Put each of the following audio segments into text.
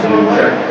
Fintech.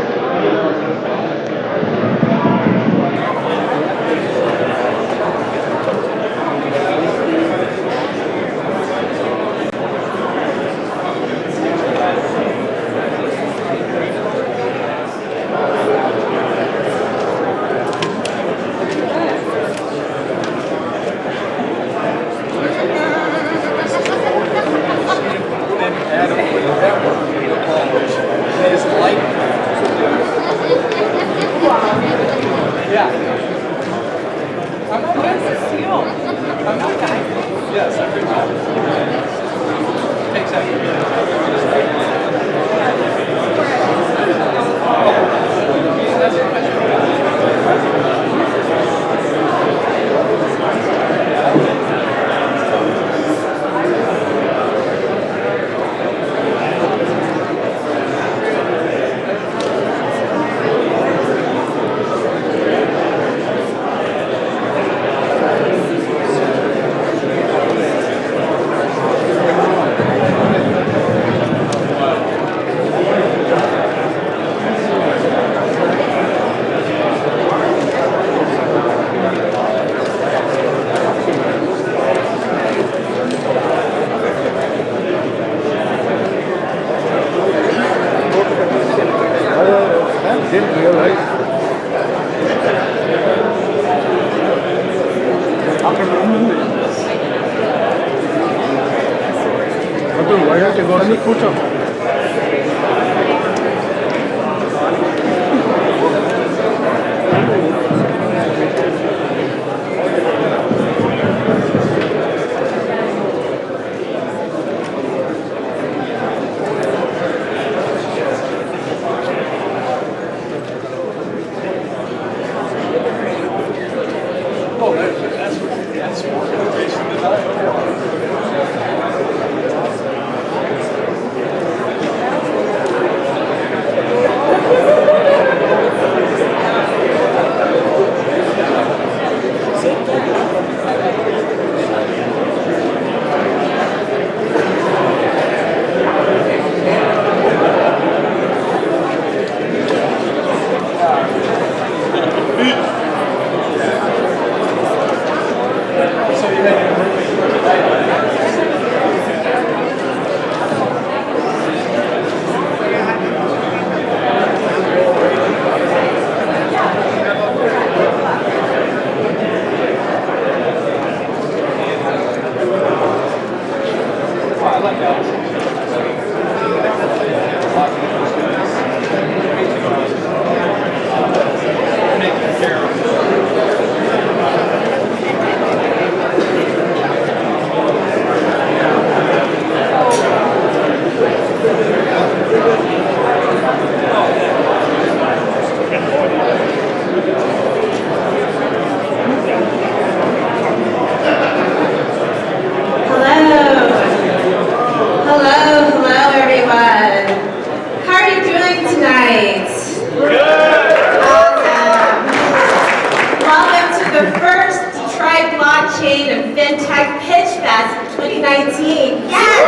blockchain and Fintech Pitchfest 2019. Yes!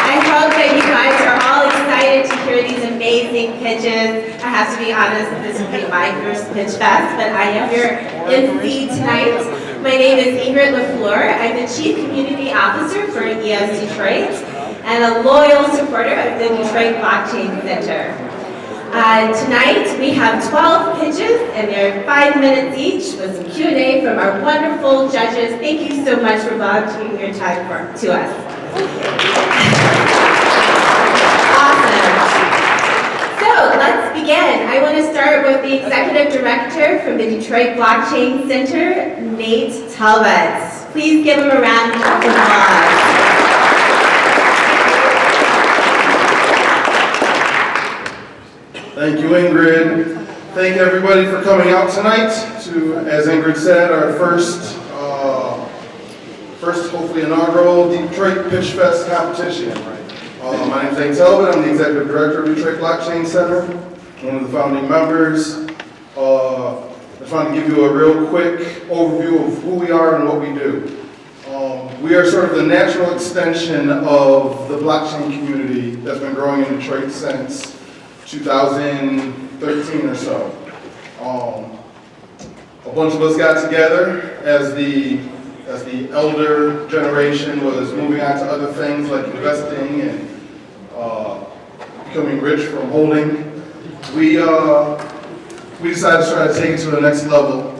I hope that you guys are all excited to hear these amazing pitches. I have to be honest, this will be my first Pitchfest, but I am your MC tonight. My name is Ingrid LaFleur. I'm the Chief Community Officer for EOS Detroit and a loyal supporter of the Detroit Blockchain Center. Tonight we have 12 pitches and they're 5 minutes each with some Q&A from our wonderful judges. Thank you so much for volunteering your time to us. Awesome. So let's begin. I want to start with the Executive Director from the Detroit Blockchain Center, Nate Talbot. Please give him a round of applause. Thank you, Ingrid. Thank everybody for coming out tonight to, as Ingrid said, our first hopefully inaugural Detroit Pitchfest competition. My name is Nate Talbot. I'm the Executive Director of Detroit Blockchain Center, one of the founding members. I just want to give you a real quick overview of who we are and what we do. We are sort of the natural extension of the blockchain community that's been growing in Detroit since 2013 or so. A bunch of us got together as the elder generation was moving on to other things like investing and becoming rich from holding. We decided to try to take it to the next level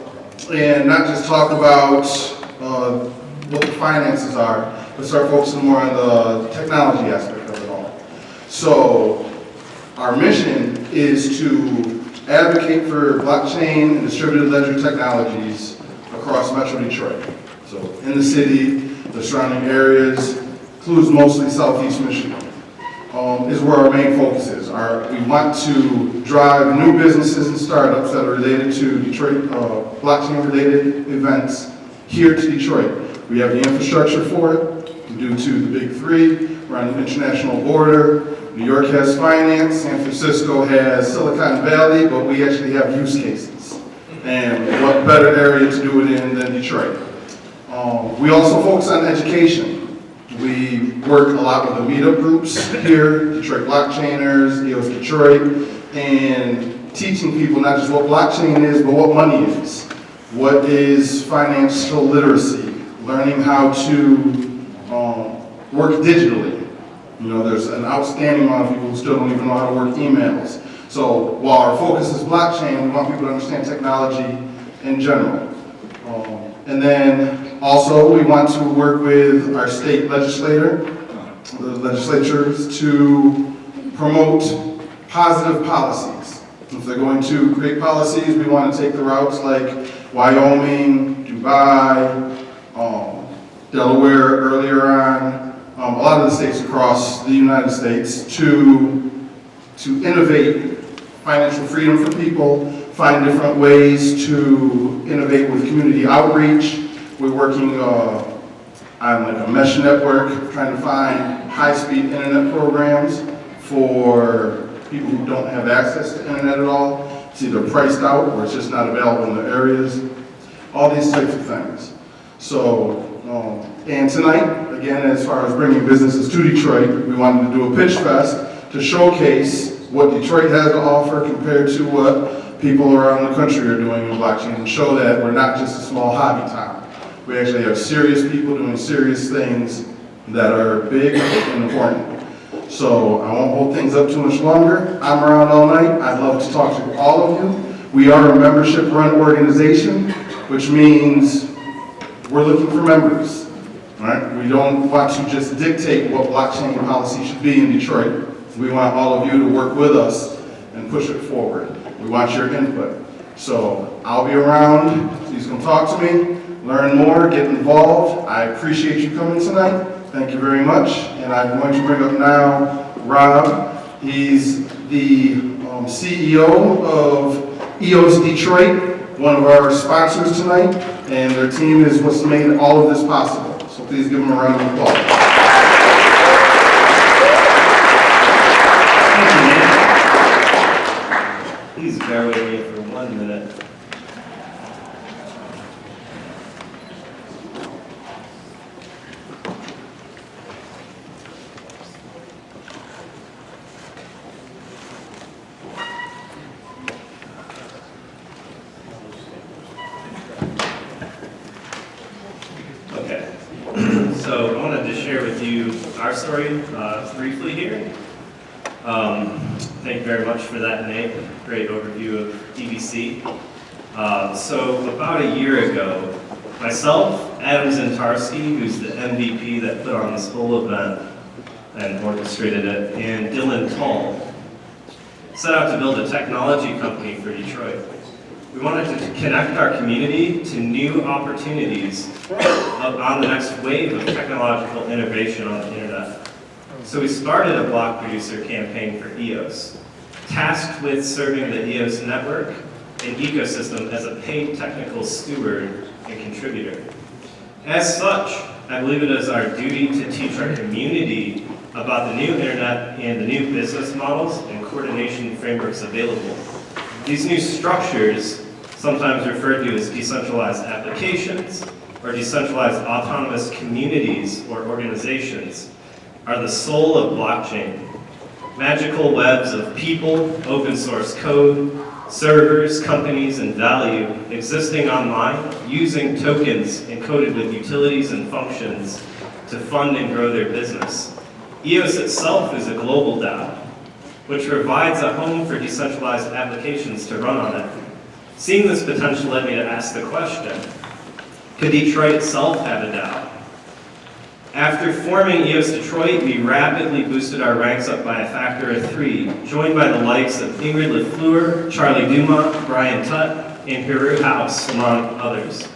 and not just talk about what the finances are, but start focusing more on the technology aspect of it all. So our mission is to advocate for blockchain and distributed ledger technologies across Metro Detroit. So in the city, the surrounding areas, includes mostly Southeast Michigan, is where our main focus is. We want to drive new businesses and startups that are related to Detroit, blockchain-related events here to Detroit. We have the infrastructure for it due to the big three. We're on the international border. New York has finance, San Francisco has Silicon Valley, but we actually have use cases. And what better area to do it in than Detroit? We also focus on education. We work a lot with the meetup groups here, Detroit Blockchainers, EOS Detroit, and teaching people not just what blockchain is, but what money is. What is financial literacy? Learning how to work digitally. You know, there's an outstanding amount of people who still don't even know how to work emails. So while our focus is blockchain, we want people to understand technology in general. And then also we want to work with our state the legislatures to promote positive policies. If they're going to create policies, we want to take the routes like Wyoming, Dubai, Delaware earlier on, a lot of the states across the United States to innovate financial freedom for people, find different ways to innovate with community outreach. We're working on like a mesh network, trying to find high-speed internet programs for people who don't have access to internet at all. It's either priced out or it's just not available in the areas. All these types of things. So, and tonight, again, as far as bringing businesses to Detroit, we wanted to do a Pitchfest to showcase what Detroit has to offer compared to what people around the country are doing in blockchain and show that we're not just a small hobby town. We actually have serious people doing serious things that are big and important. So I won't hold things up too much longer. I'm around all night. I'd love to talk to all of you. We are a membership-run organization, which means we're looking for members. All right? We don't want to just dictate what blockchain policy should be in Detroit. We want all of you to work with us and push it forward. We want your input. So I'll be around. Please come talk to me, learn more, get involved. I appreciate you coming tonight. Thank you very much. And I'm going to bring up now Rob. He's the CEO of EOS Detroit, one of our sponsors tonight, and their team is what's made all of this possible. So please give them a round of applause. Please bear with me for 1 minute. Okay, so I wanted to share with you our story briefly here. Thank you very much for that, Nate. Great overview of DBC. So about a year ago, myself, Adam Zintarski, who's the MVP that put on this whole event and orchestrated it, and Dylan Tall set out to build a technology company for Detroit. We wanted to connect our community to new opportunities on the next wave of technological innovation on the internet. So we started a block producer campaign for EOS, tasked with serving the EOS network and ecosystem as a paid technical steward and contributor. As such, I believe it is our duty to teach our community about the new internet and the new business models and coordination frameworks available. These new structures, sometimes referred to as decentralized applications, or decentralized autonomous communities or organizations, are the soul of blockchain. Magical webs of people, open source code, servers, companies, and value existing online using tokens encoded with utilities and functions to fund and grow their business. EOS itself is a global DAO, which provides a home for decentralized applications to run on it. Seeing this potential led me to ask the question, could Detroit itself have a DAO? After forming EOS Detroit, we rapidly boosted our ranks up by a factor of 3, joined by the likes of Ingrid LaFleur, Charlie Dumont, Brian Tutt, and Hiru House, among others.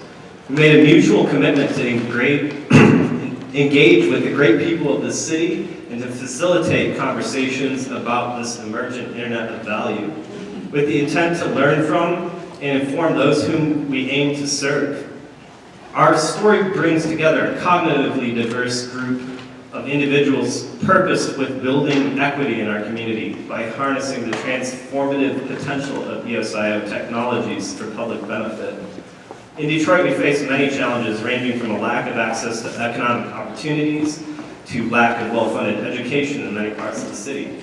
We made a mutual commitment to engage with the great people of the city and to facilitate conversations about this emergent internet of value, with the intent to learn from and inform those whom we aim to serve. Our story brings together a cognitively diverse group of individuals purposed with building equity in our community by harnessing the transformative potential of EOS.io technologies for public benefit. In Detroit, we face many challenges ranging from a lack of access to economic opportunities to lack of well-funded education in many parts of the city.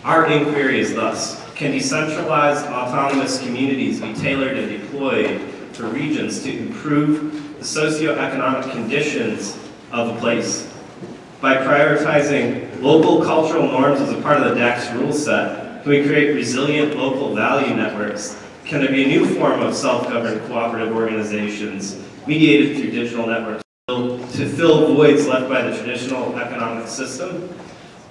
Our inquiry is thus, can decentralized autonomous communities be tailored and deployed for regions to improve the socioeconomic conditions of a place? By prioritizing local cultural norms as a part of the DAX rule set, can we create resilient local value networks? Can there be a new form of self-governed cooperative organizations mediated through digital networks to fill voids left by the traditional economic system?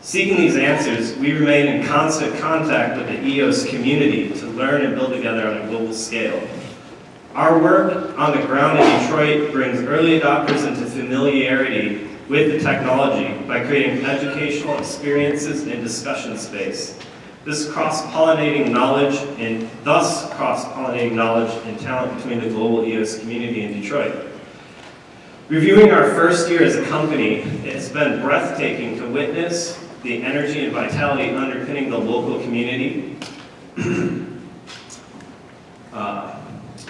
Seeking these answers, we remain in constant contact with the EOS community to learn and build together on a global scale. Our work on the ground in Detroit brings early adopters into familiarity with the technology by creating educational experiences and discussion space. This cross-pollinating knowledge and thus cross-pollinating knowledge and talent between the global EOS community in Detroit. Reviewing our first year as a company, it has been breathtaking to witness the energy and vitality underpinning the local community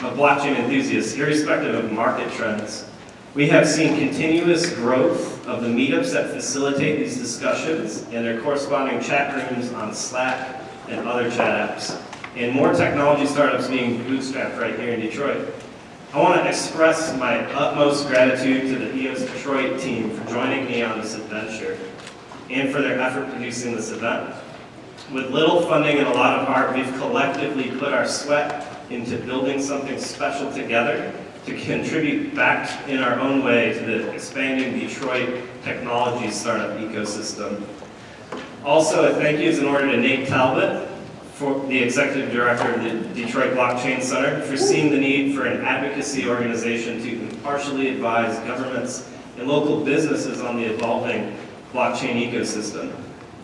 of blockchain enthusiasts, irrespective of market trends. We have seen continuous growth of the meetups that facilitate these discussions and their corresponding chat rooms on Slack and other chat apps, and more technology startups being bootstrapped right here in Detroit. I want to express my utmost gratitude to the EOS Detroit team for joining me on this adventure and for their effort producing this event. With little funding and a lot of heart, we've collectively put our sweat into building something special together to contribute back in our own way to the expanding Detroit technology startup ecosystem. Also, a thank you is in order to Nate Talbot, for the Executive Director of the Detroit Blockchain Center, for seeing the need for an advocacy organization to impartially advise governments and local businesses on the evolving blockchain ecosystem.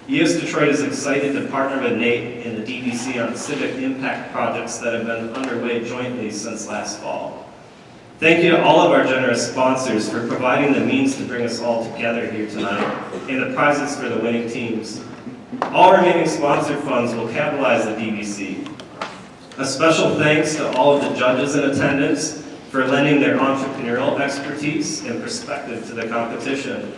EOS Detroit is excited to partner with Nate and the DBC on civic impact projects that have been underway jointly since last fall. Thank you to all of our generous sponsors for providing the means to bring us all together here tonight, and the prizes for the winning teams. All remaining sponsored funds will capitalize the DBC. A special thanks to all of the judges in attendance for lending their entrepreneurial expertise and perspective to the competition.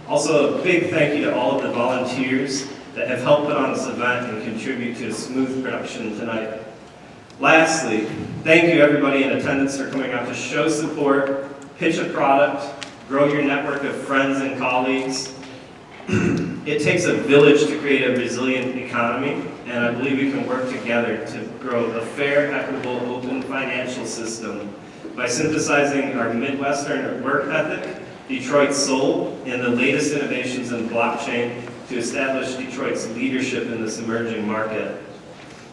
Also, a big thank you to all of the volunteers that have helped put on this event and contribute to a smooth production tonight. Lastly, thank you everybody in attendance for coming out to show support, pitch a product, grow your network of friends and colleagues. It takes a village to create a resilient economy, and I believe we can work together to grow a fair, equitable, open financial system by synthesizing our Midwestern work ethic, Detroit's soul, and the latest innovations in blockchain to establish Detroit's leadership in this emerging market.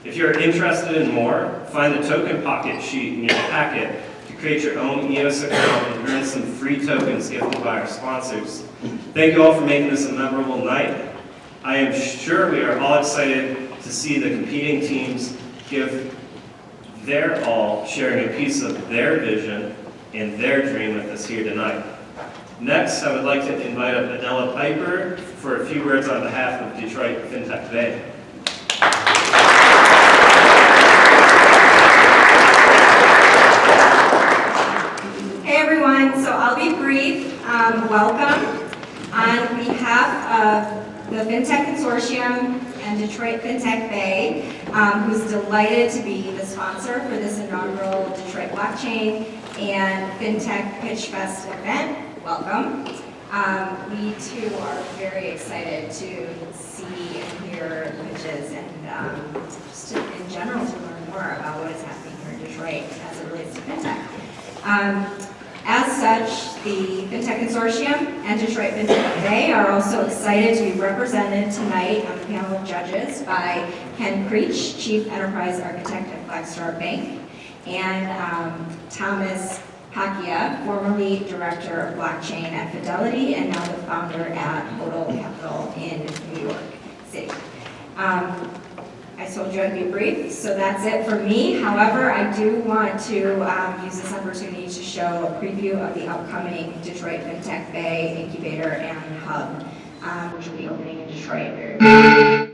If you're interested in more, find the token pocket sheet in your packet to create your own EOS account and earn some free tokens gifted by our sponsors. Thank you all for making this a memorable night. I am sure we are all excited to see the competing teams give their all, sharing a piece of their vision and their dream with us here tonight. Next, I would like to invite up Adela Piper for a few words on behalf of Detroit Fintech Bay. Hey Welcome. On behalf of the Fintech Consortium and Detroit Fintech Bay, who's delighted to be the sponsor for this inaugural Detroit Blockchain and Fintech Pitchfest event, welcome. We too are very excited to see and hear pitches and just in general to learn more about what is happening here in Detroit as it relates to Fintech. As such, the Fintech Consortium and Detroit Fintech Bay are also excited to be represented tonight on the panel of judges by Ken Creech, Chief Enterprise Architect at Blackstar Bank, and Thomas Pakia, formerly Director of Blockchain at Fidelity and now the founder at Hodl Capital in New York City. I told you I'd be brief, so that's it for me. However, I do want to use this opportunity to show a preview of the upcoming Detroit Fintech Bay Incubator and Hub, which will be opening in Detroit very soon.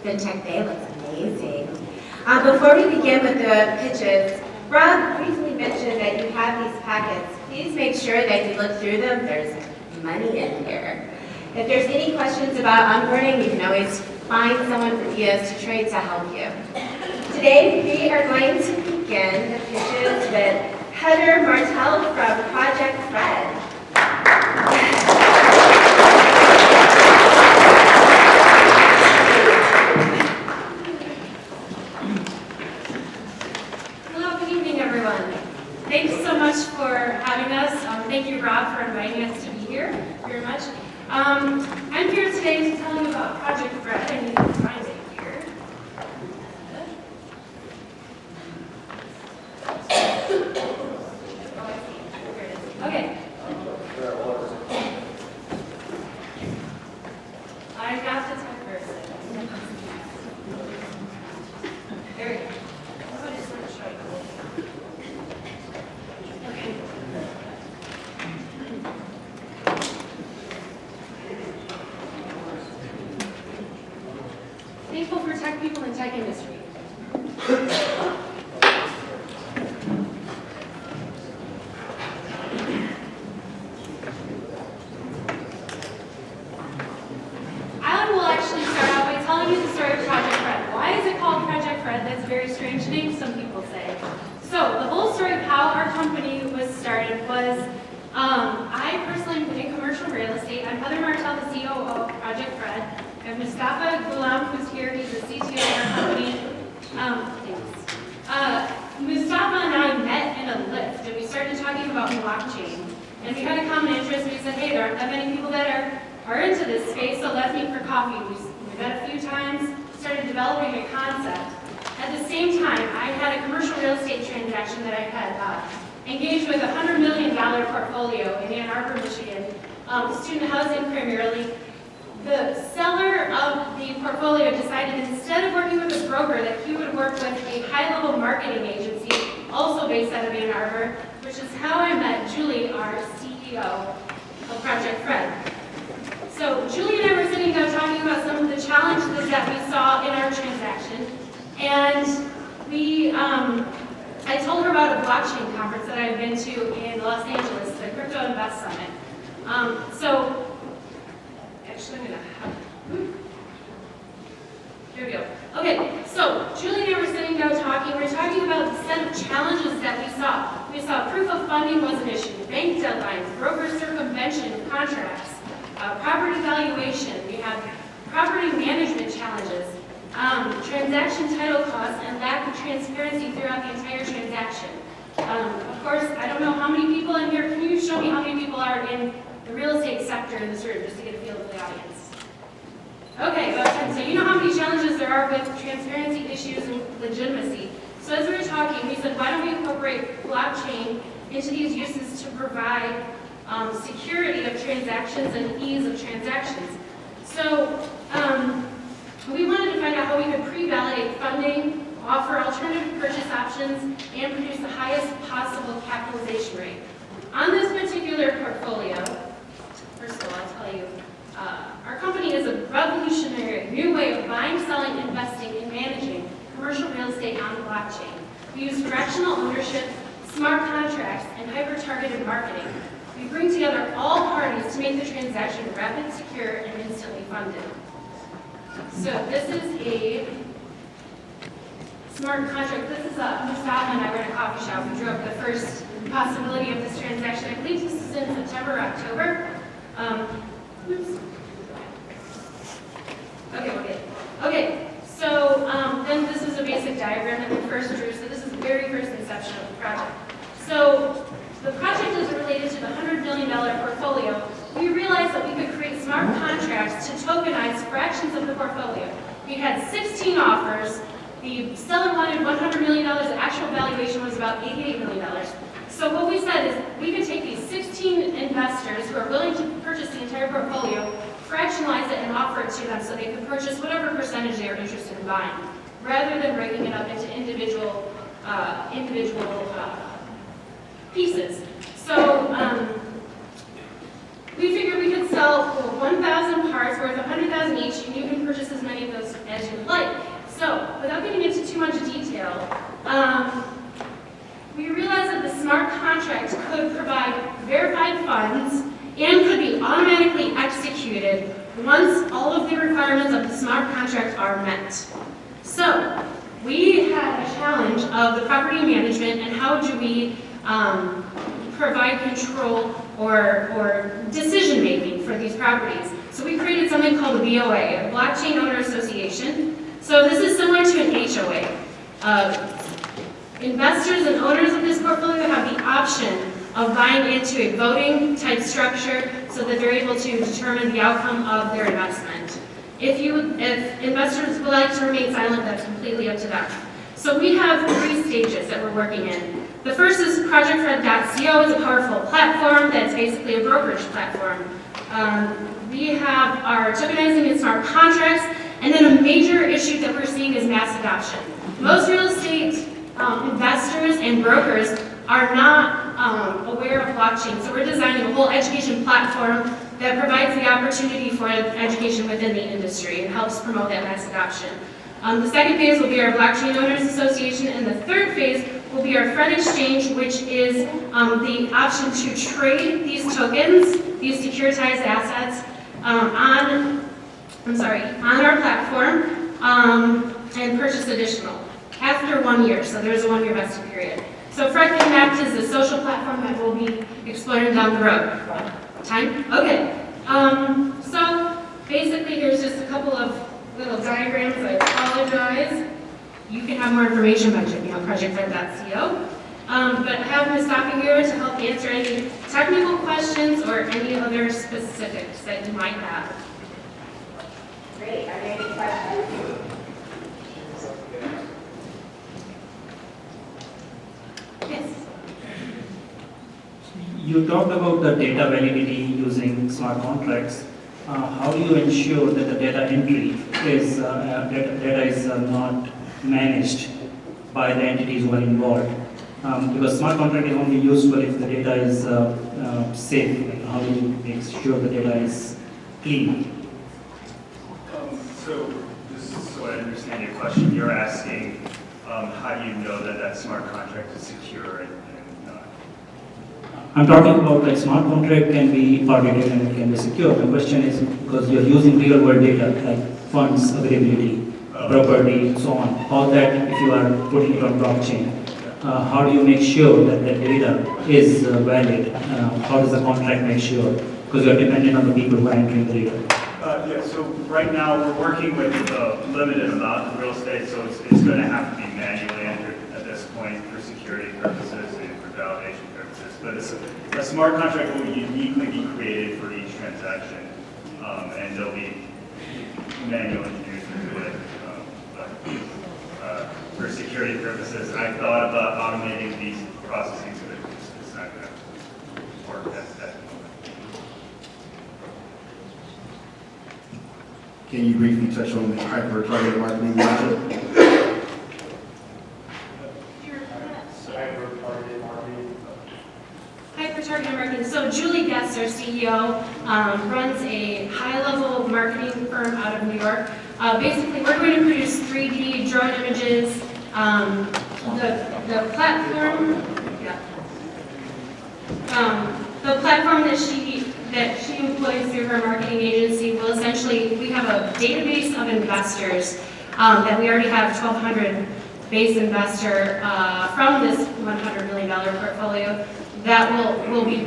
Fintech Bay looks amazing. Before we begin with the pitches, Rob briefly mentioned that you have these packets. Please make sure that you look through them. There's money in here. If there's any questions about onboarding, you can always find someone from EOS to trade to help you. Today, we are going to begin the pitches with Heather Martell from Project Fred. Thanks so much for having us. Thank you, Rob, for inviting us to be here very much. I'm here today to tell you about Project Fred, and you can find it here. Okay. I got the timer. There we go. I just want to show you. Okay. Thankful for tech people in tech industry. Alan will actually start out by telling you the story of Project Fred. Why is it called Project Fred? That's a very strange name, some people say. So the whole story of how our company was started was I personally commercial real estate. I'm Heather Martell, the COO of Project Fred. I have Mustafa Ghulam, who's here. He's the CTO of our company. Mustafa and I met in a lift, and we started talking about blockchain. And we had a common interest. We said, hey, there aren't that many people that are into this space, so let's meet for coffee. We met a few times, started developing a concept. At the same time, I had a commercial real estate transaction that I had engaged with a $100 million portfolio in Ann Arbor, Michigan, student housing primarily. The seller of the portfolio decided instead of working with a broker that he would work with a high-level marketing agency, also based out of Ann Arbor, which is how I met Julie, our CEO of Project Fred. So Julie and I were sitting down talking about some of the challenges that we saw in our transaction, and I told her about a blockchain conference that I had been to in Los Angeles, the Crypto Invest Summit. Actually, I'm gonna have, here we go. Okay, so Julie and I were sitting down talking. We were talking about the set of challenges that we saw. We saw proof of funding was an issue, bank deadlines, broker circumvention of contracts, property valuation. We had property management challenges, transaction title costs, and lack of transparency throughout the entire transaction. Of course, I don't know how many people in here. Can you show me how many people are in the real estate sector in this room, just to get a feel of the audience? Okay, about 10. So you know how many challenges there are with transparency issues and legitimacy. So as we were talking, we said, why don't we incorporate blockchain into these uses to provide security of transactions and ease of transactions? So we wanted to find out how we could pre-validate funding, offer alternative purchase options, and produce the highest possible capitalization rate. On this particular portfolio, first of all, I'll tell you, our company is a revolutionary new way of buying, selling, investing, and managing commercial real estate on the blockchain. We use fractional ownership, smart contracts, and hyper-targeted marketing. We bring together all parties to make the transaction rapid, secure, and instantly funded. So this is a smart contract. This is Mustafa and I were in a coffee shop. We drew up the first possibility of this transaction. I believe this is in September or October. Oops. Okay, so then this is a basic diagram that we first drew. So this is the very first inception of the project. So the project is related to the $100 million portfolio. We realized that we could create smart contracts to tokenize fractions of the portfolio. We had 16 offers. The seller wanted $100 million. The actual valuation was about $88 million. So what we said is we could take these 16 investors who are willing to purchase the entire portfolio, fractionalize it, and offer it to them so they could purchase whatever percentage they are interested in buying, rather than breaking it up into individual pieces. So we figured we could sell 1,000 parts worth 100,000 each, and you can purchase as many of those as you would like. So without getting into too much detail, we realized that the smart contract could provide verified funds and could be automatically executed once all of the requirements of the smart contract are met. So we had a challenge of the property management and how do we provide control or decision making for these properties. So we created something called a BOA, a Blockchain Owner Association. So this is similar to an HOA. Investors and owners of this portfolio have the option of buying into a voting type structure so that they're able to determine the outcome of their investment. If investors would like to remain silent, that's completely up to them. So we have 3 stages that we're working in. The first is projectfred.co is a powerful platform that's basically a brokerage platform. We have our tokenizing and smart contracts, and then a major issue that we're seeing is mass adoption. Most real estate investors and brokers are not aware of blockchain, so we're designing a whole education platform that provides the opportunity for education within the industry and helps promote that mass adoption. The second phase will be our Blockchain Owners Association, and the third phase will be our Fred Exchange, which is the option to trade these tokens, these securitized assets, on our platform and purchase additional after 1 year. So there's a 1 year vesting period. So Fred Connect is the social platform that we'll be exploring down the road. Time? Okay. So basically, here's just a couple of little diagrams. I apologize. You can have more information by checking out projectfed.co. But I have Ms. Stopping here to help answer any technical questions or any other specifics that you might have. Great, are there any questions? Yes. You talked about the data validity using smart contracts. How do you ensure that the data entry is data is not managed by the entities who are involved? Because smart contract is only useful if the data is safe. Like how do you make sure the data is clean? So I understand your question. You're asking, how do you know that that smart contract is secure and not? I'm talking about like smart contract can be audited and it can be secure. The question is because you're using real world data like funds availability, property, so on. All that if you are putting it on blockchain. How do you make sure that the data is valid? How does the contract make sure? Because you're dependent on the people who are entering the data. So right now we're working with a limited amount of real estate, so it's going to have to be manually entered at this point for security purposes and for validation purposes. But a smart contract will uniquely be created for each transaction, and there'll be manual engineers to do it. For security purposes, I thought about automating these processes, but it's not going to work at that moment. Can you briefly touch on the hyper-targeted marketing module? Hyper-targeted marketing. So Julie Guest, our CEO, runs a high-level marketing firm out of New York. Basically, we're going to produce 3D drone images. The platform, the platform that she employs through her marketing agency will essentially, we have a database of investors that we already have 1,200 base investor from this $100 million portfolio that will be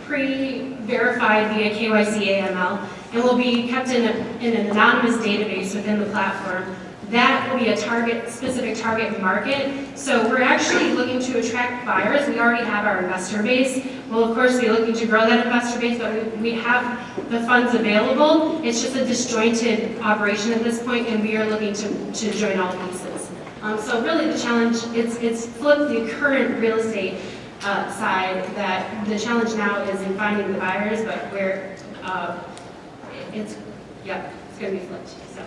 pre-verified via KYC AML and will be kept in an anonymous database within the platform. That will be a specific target market. So we're actually looking to attract buyers. We already have our investor base. We'll of course be looking to grow that investor base, but we have the funds available. It's just a disjointed operation at this point, and we are looking to join all pieces. So really the challenge, it's flipped the current real estate side, that the challenge now is in finding the buyers, but where it's going to be flipped. So.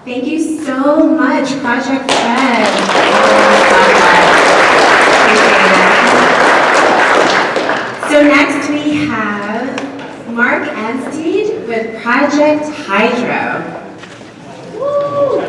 Thank you so much, Project Fed. So next we have Mark Ansteed with Project Hydro. Woo!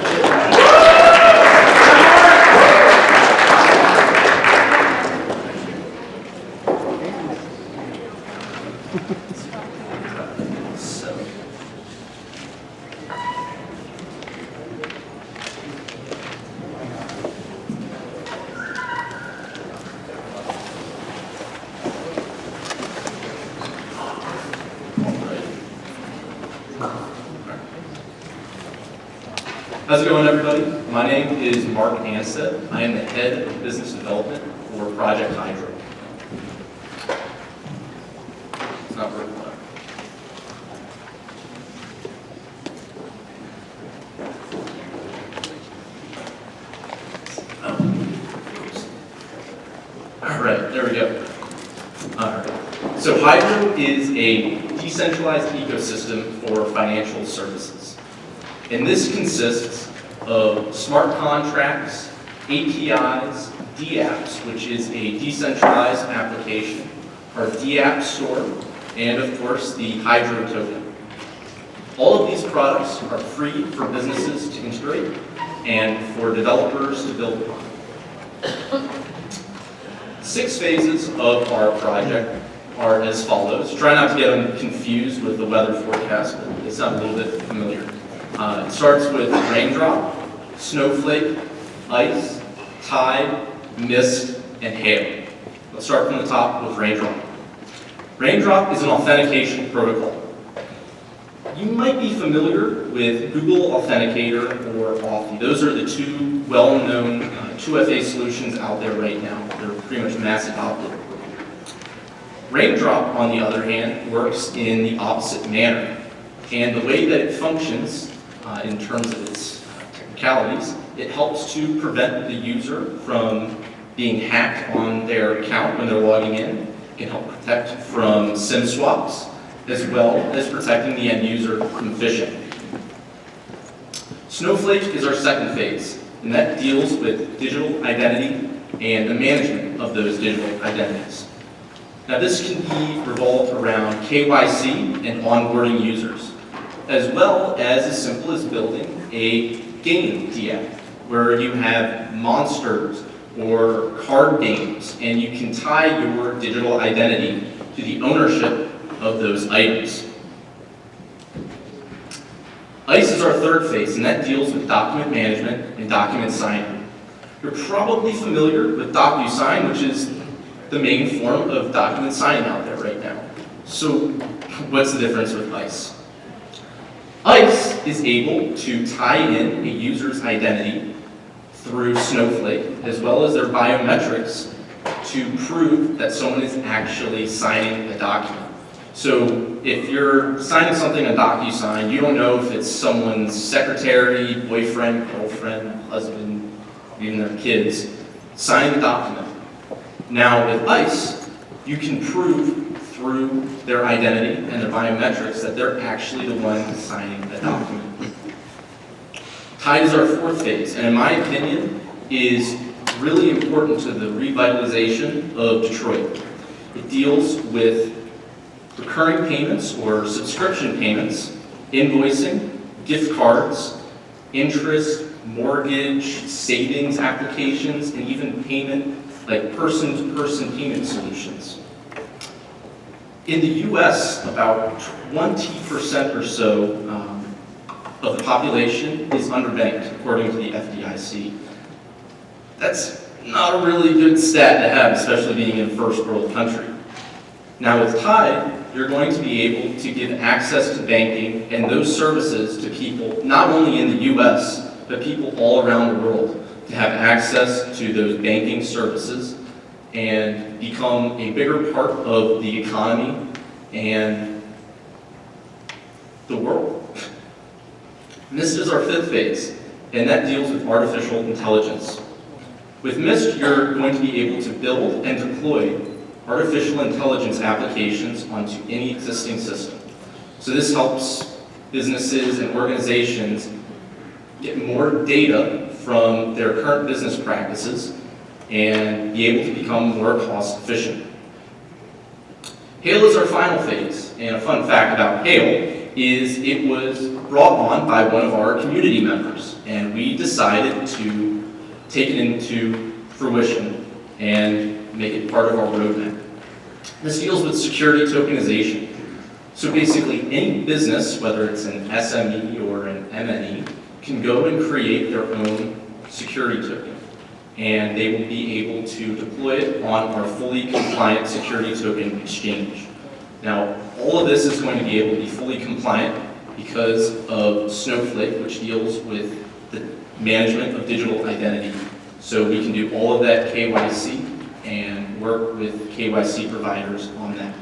How's it going, everybody? My name is Mark Anstead. I am the head of business development for Project Hydro. It's not working well. All right, there we go. All right. So Hydro is a decentralized ecosystem for financial services. And this consists of smart contracts, APIs, DApps, which is a decentralized application, our DApp store, and of course the Hydro token. All of these products are free for businesses to integrate and for developers to build upon. 6 phases of our project are as follows. Try not to get them confused with the weather forecast, but they sound a little bit familiar. It starts with raindrop, snowflake, ice, tide, mist, and hail. Let's start from the top with raindrop. Raindrop is an authentication protocol. You might be familiar with Google Authenticator or Authy. Those are the two well-known 2FA solutions out there right now. They're pretty much mass adopted. Raindrop, on the other hand, works in the opposite manner. And the way that it functions, in terms of its technicalities, it helps to prevent the user from being hacked on their account when they're logging in. It can help protect from SIM swaps, as well as protecting the end user from phishing. Snowflake is our second phase, and that deals with digital identity and the management of those digital identities. Now this can be revolved around KYC and onboarding users, as well as simple as building a game DApp, where you have monsters or card games, and you can tie your digital identity to the ownership of those items. ICE is our third phase, and that deals with document management and document signing. You're probably familiar with DocuSign, which is the main form of document signing out there right now. So what's the difference with ICE? ICE is able to tie in a user's identity through Snowflake, as well as their biometrics, to prove that someone is actually signing a document. So if you're signing something on DocuSign, you don't know if it's someone's secretary, boyfriend, girlfriend, husband, even their kids, signing the document. Now with ICE, you can prove through their identity and their biometrics that they're actually the one signing the document. Tide is our fourth phase, and in my opinion, is really important to the revitalization of Detroit. It deals with recurring payments or subscription payments, invoicing, gift cards, interest, mortgage, savings applications, and even payment, like person-to-person payment solutions. In the US, about 20% or so of the population is underbanked, according to the FDIC. That's not a really good stat to have, especially being in a first world country. Now with Tide, you're going to be able to give access to banking and those services to people, not only in the US, but people all around the world, to have access to those banking services and become a bigger part of the economy and the world. Mist is our fifth phase, and that deals with artificial intelligence. With Mist, you're going to be able to build and deploy artificial intelligence applications onto any existing system. So this helps businesses and organizations get more data from their current business practices and be able to become more cost efficient. Hail is our final phase, and a fun fact about Hail is it was brought on by one of our community members, and we decided to take it into fruition and make it part of our roadmap. This deals with security tokenization. So basically any business, whether it's an SME or an MNE, can go and create their own security token, and they will be able to deploy it on our fully compliant security token exchange. Now, all of this is going to be able to be fully compliant because of Snowflake, which deals with the management of digital identity. So we can do all of that KYC and work with KYC providers on that.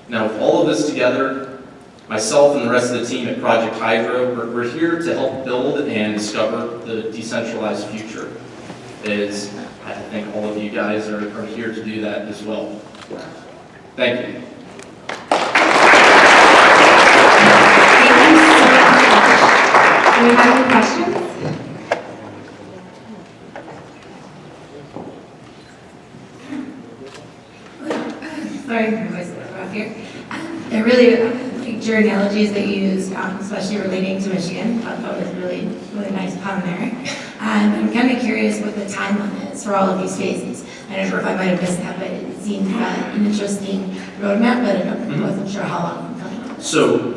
Now, with all of this together, myself and the rest of the team at Project Hydro, we're here to help build and discover the decentralized future, as I think all of you guys are here to do that as well. Thank you. Thank you so much. Do we have any questions? Sorry, my voice is a little rough here. I really liked your analogies that you used, especially relating to Michigan. I thought it was really nice pun there. I'm kind of curious what the timeline is for all of these phases. I don't know if I might have missed that, but it seemed an interesting roadmap, but I wasn't sure how long I'm coming. So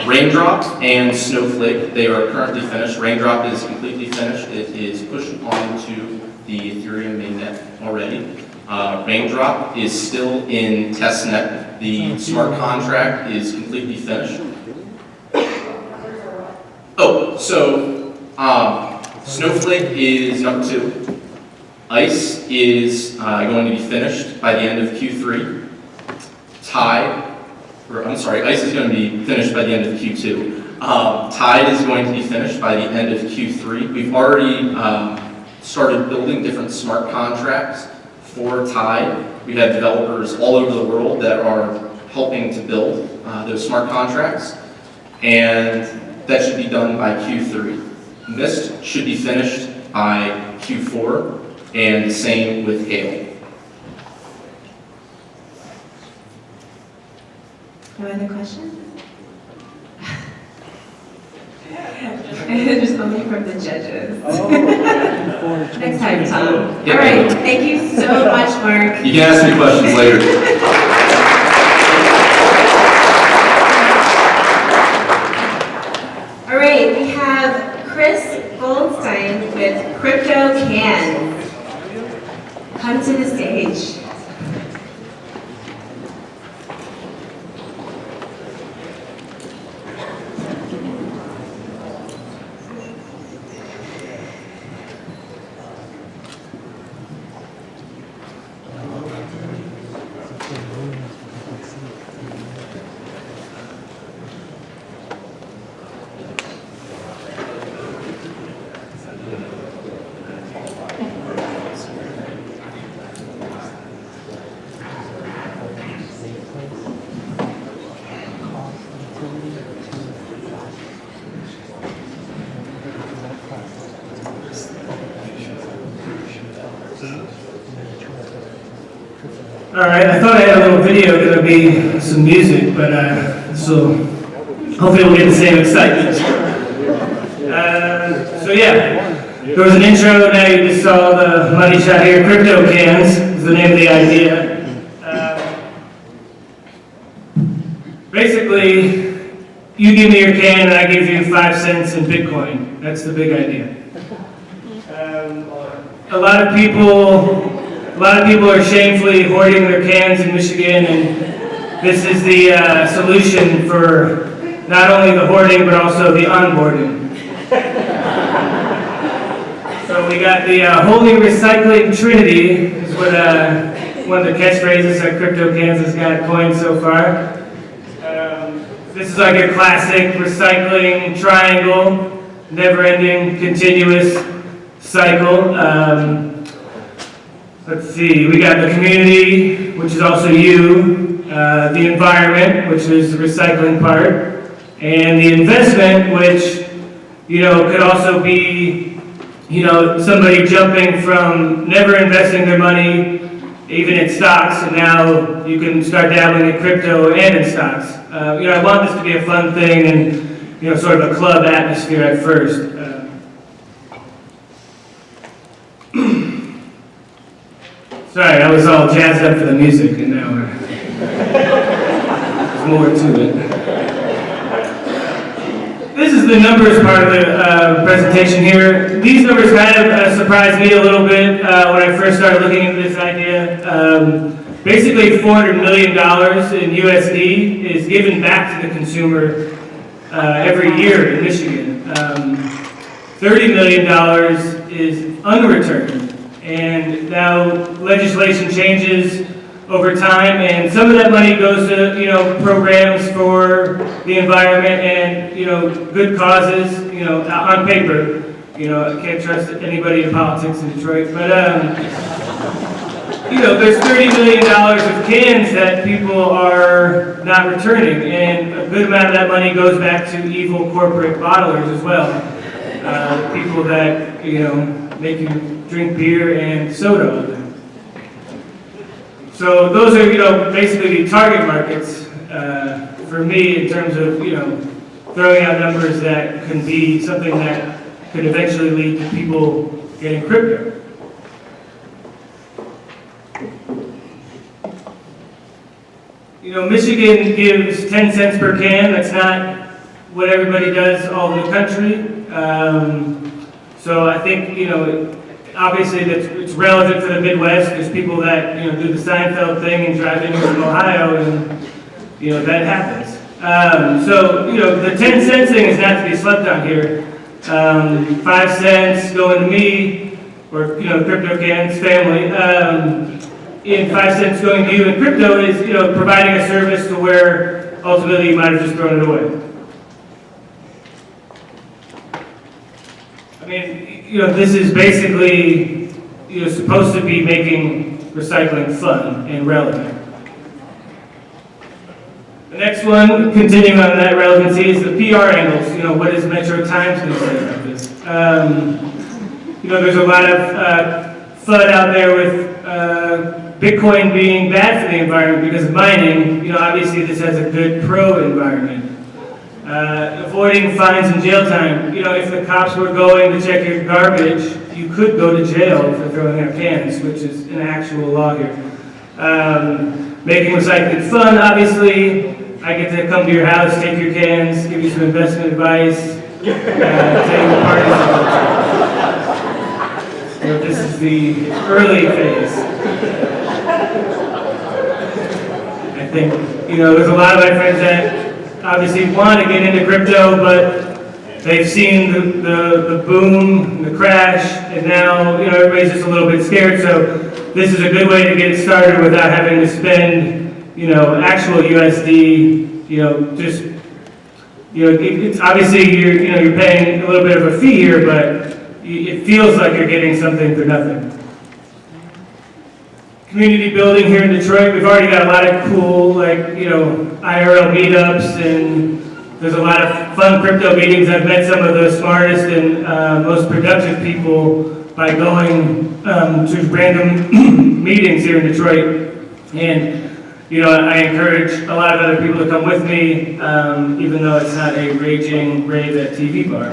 Raindrop and Snowflake, they are currently finished. Raindrop is completely finished. It is pushed onto the Ethereum mainnet already. Raindrop is still in testnet. The smart contract is completely finished. Oh, so Snowflake is number 2. Ice is going to be finished by the end of Q3. Ice is going to be finished by the end of Q2. Tide is going to be finished by the end of Q3. We've already started building different smart contracts for Tide. We have developers all over the world that are helping to build those smart contracts, and that should be done by Q3. Mist should be finished by Q4, and the same with Hail. No other questions? There's something from the judges. Next time, Tom. Yeah. All right, thank you so much, Mark. You can ask me questions later. All right, we have Chris Goldstein with Crypto Cans. Come to the stage. All right, I thought I had a little video gonna be some music, but so hopefully we'll get the same excitement. So yeah, there was an intro. Now you just saw the money shot here. Crypto Cans is the name of the idea. Basically, you give me your can and I give you 5 cents in Bitcoin. That's the big idea. A lot of people are shamefully hoarding their cans in Michigan, and this is the solution for not only the hoarding but also the onboarding. So we got the Holy Recycling Trinity is what one of the catchphrases that Crypto Cans has got coined so far. This is like a classic recycling triangle, never-ending, continuous cycle. Let's see, we got the community, which is also you, the environment, which is the recycling part, and the investment, which, could also be, somebody jumping from never investing their money, even in stocks, and now you can start dabbling in crypto and in stocks. I want this to be a fun thing and, sort of a club atmosphere at first. Sorry, I was all jazzed up for the music, and now there's more to it. This is the numbers part of the presentation here. These numbers kind of surprised me a little bit when I first started looking into this idea. Basically, $400 million in USD is given back to the consumer every year in Michigan. $30 million is unreturned. And now legislation changes over time, and some of that money goes to programs for the environment and good causes on paper. I can't trust anybody in politics in Detroit, but there's $30 million of cans that people are not returning, and a good amount of that money goes back to evil corporate bottlers as well. People that make you drink beer and soda all day. So those are, basically the target markets for me in terms of, throwing out numbers that can be something that could eventually lead to people getting crypto. Michigan gives 10 cents per can. That's not what everybody does all over the country. So I think, obviously it's relevant to the Midwest. There's people that, do the Seinfeld thing and drive in from Ohio, and, that happens. So, the 10 cent thing is not to be slept on here. 5 cents going to me, or, Crypto Can's family, and 5 cents going to you. And crypto is, providing a service to where ultimately you might have just thrown it away. I mean, this is basically, supposed to be making recycling fun and relevant. The next one, continuing on that relevancy, is the PR angles. What is Metro Times going to say about this? There's a lot of FUD out there with Bitcoin being bad for the environment because of mining. Obviously this has a good pro environment. Avoiding fines and jail time. If the cops were going to check your garbage, you could go to jail for throwing out cans, which is an actual law here. Making recycling fun, obviously. I get to come to your house, take your cans, give you some investment advice, tell you what parties to go to. This is the early phase. I think, there's a lot of my friends that obviously want to get into crypto, but they've seen the boom, the crash, and now, everybody's just a little bit scared, so this is a good way to get it started without having to spend actual USD, it's obviously you're paying a little bit of a fee here, but it feels like you're getting something for nothing. Community building here in Detroit, we've already got a lot of cool, IRL meetups, and there's a lot of fun crypto meetings. I've met some of the smartest and most productive people by going to random meetings here in Detroit, and I encourage a lot of other people to come with me, even though it's not a raging rave at TV bar.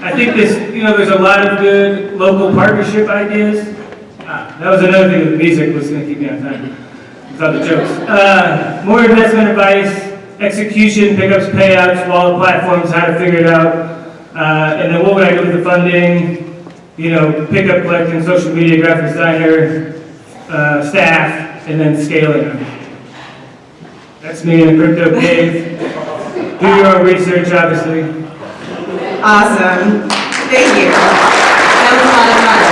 I think there's a lot of good local partnership ideas. That was another thing with music was going to keep me on time. Without the jokes. More investment advice, execution, pickups, payouts, wallet platforms, how to figure it out. And then what would I do with the funding? Pickup, collecting, social media, graphic designer, staff, and then scaling them. That's me in a crypto cave. Do your own research, obviously. Awesome. Thank you. That was a lot of fun.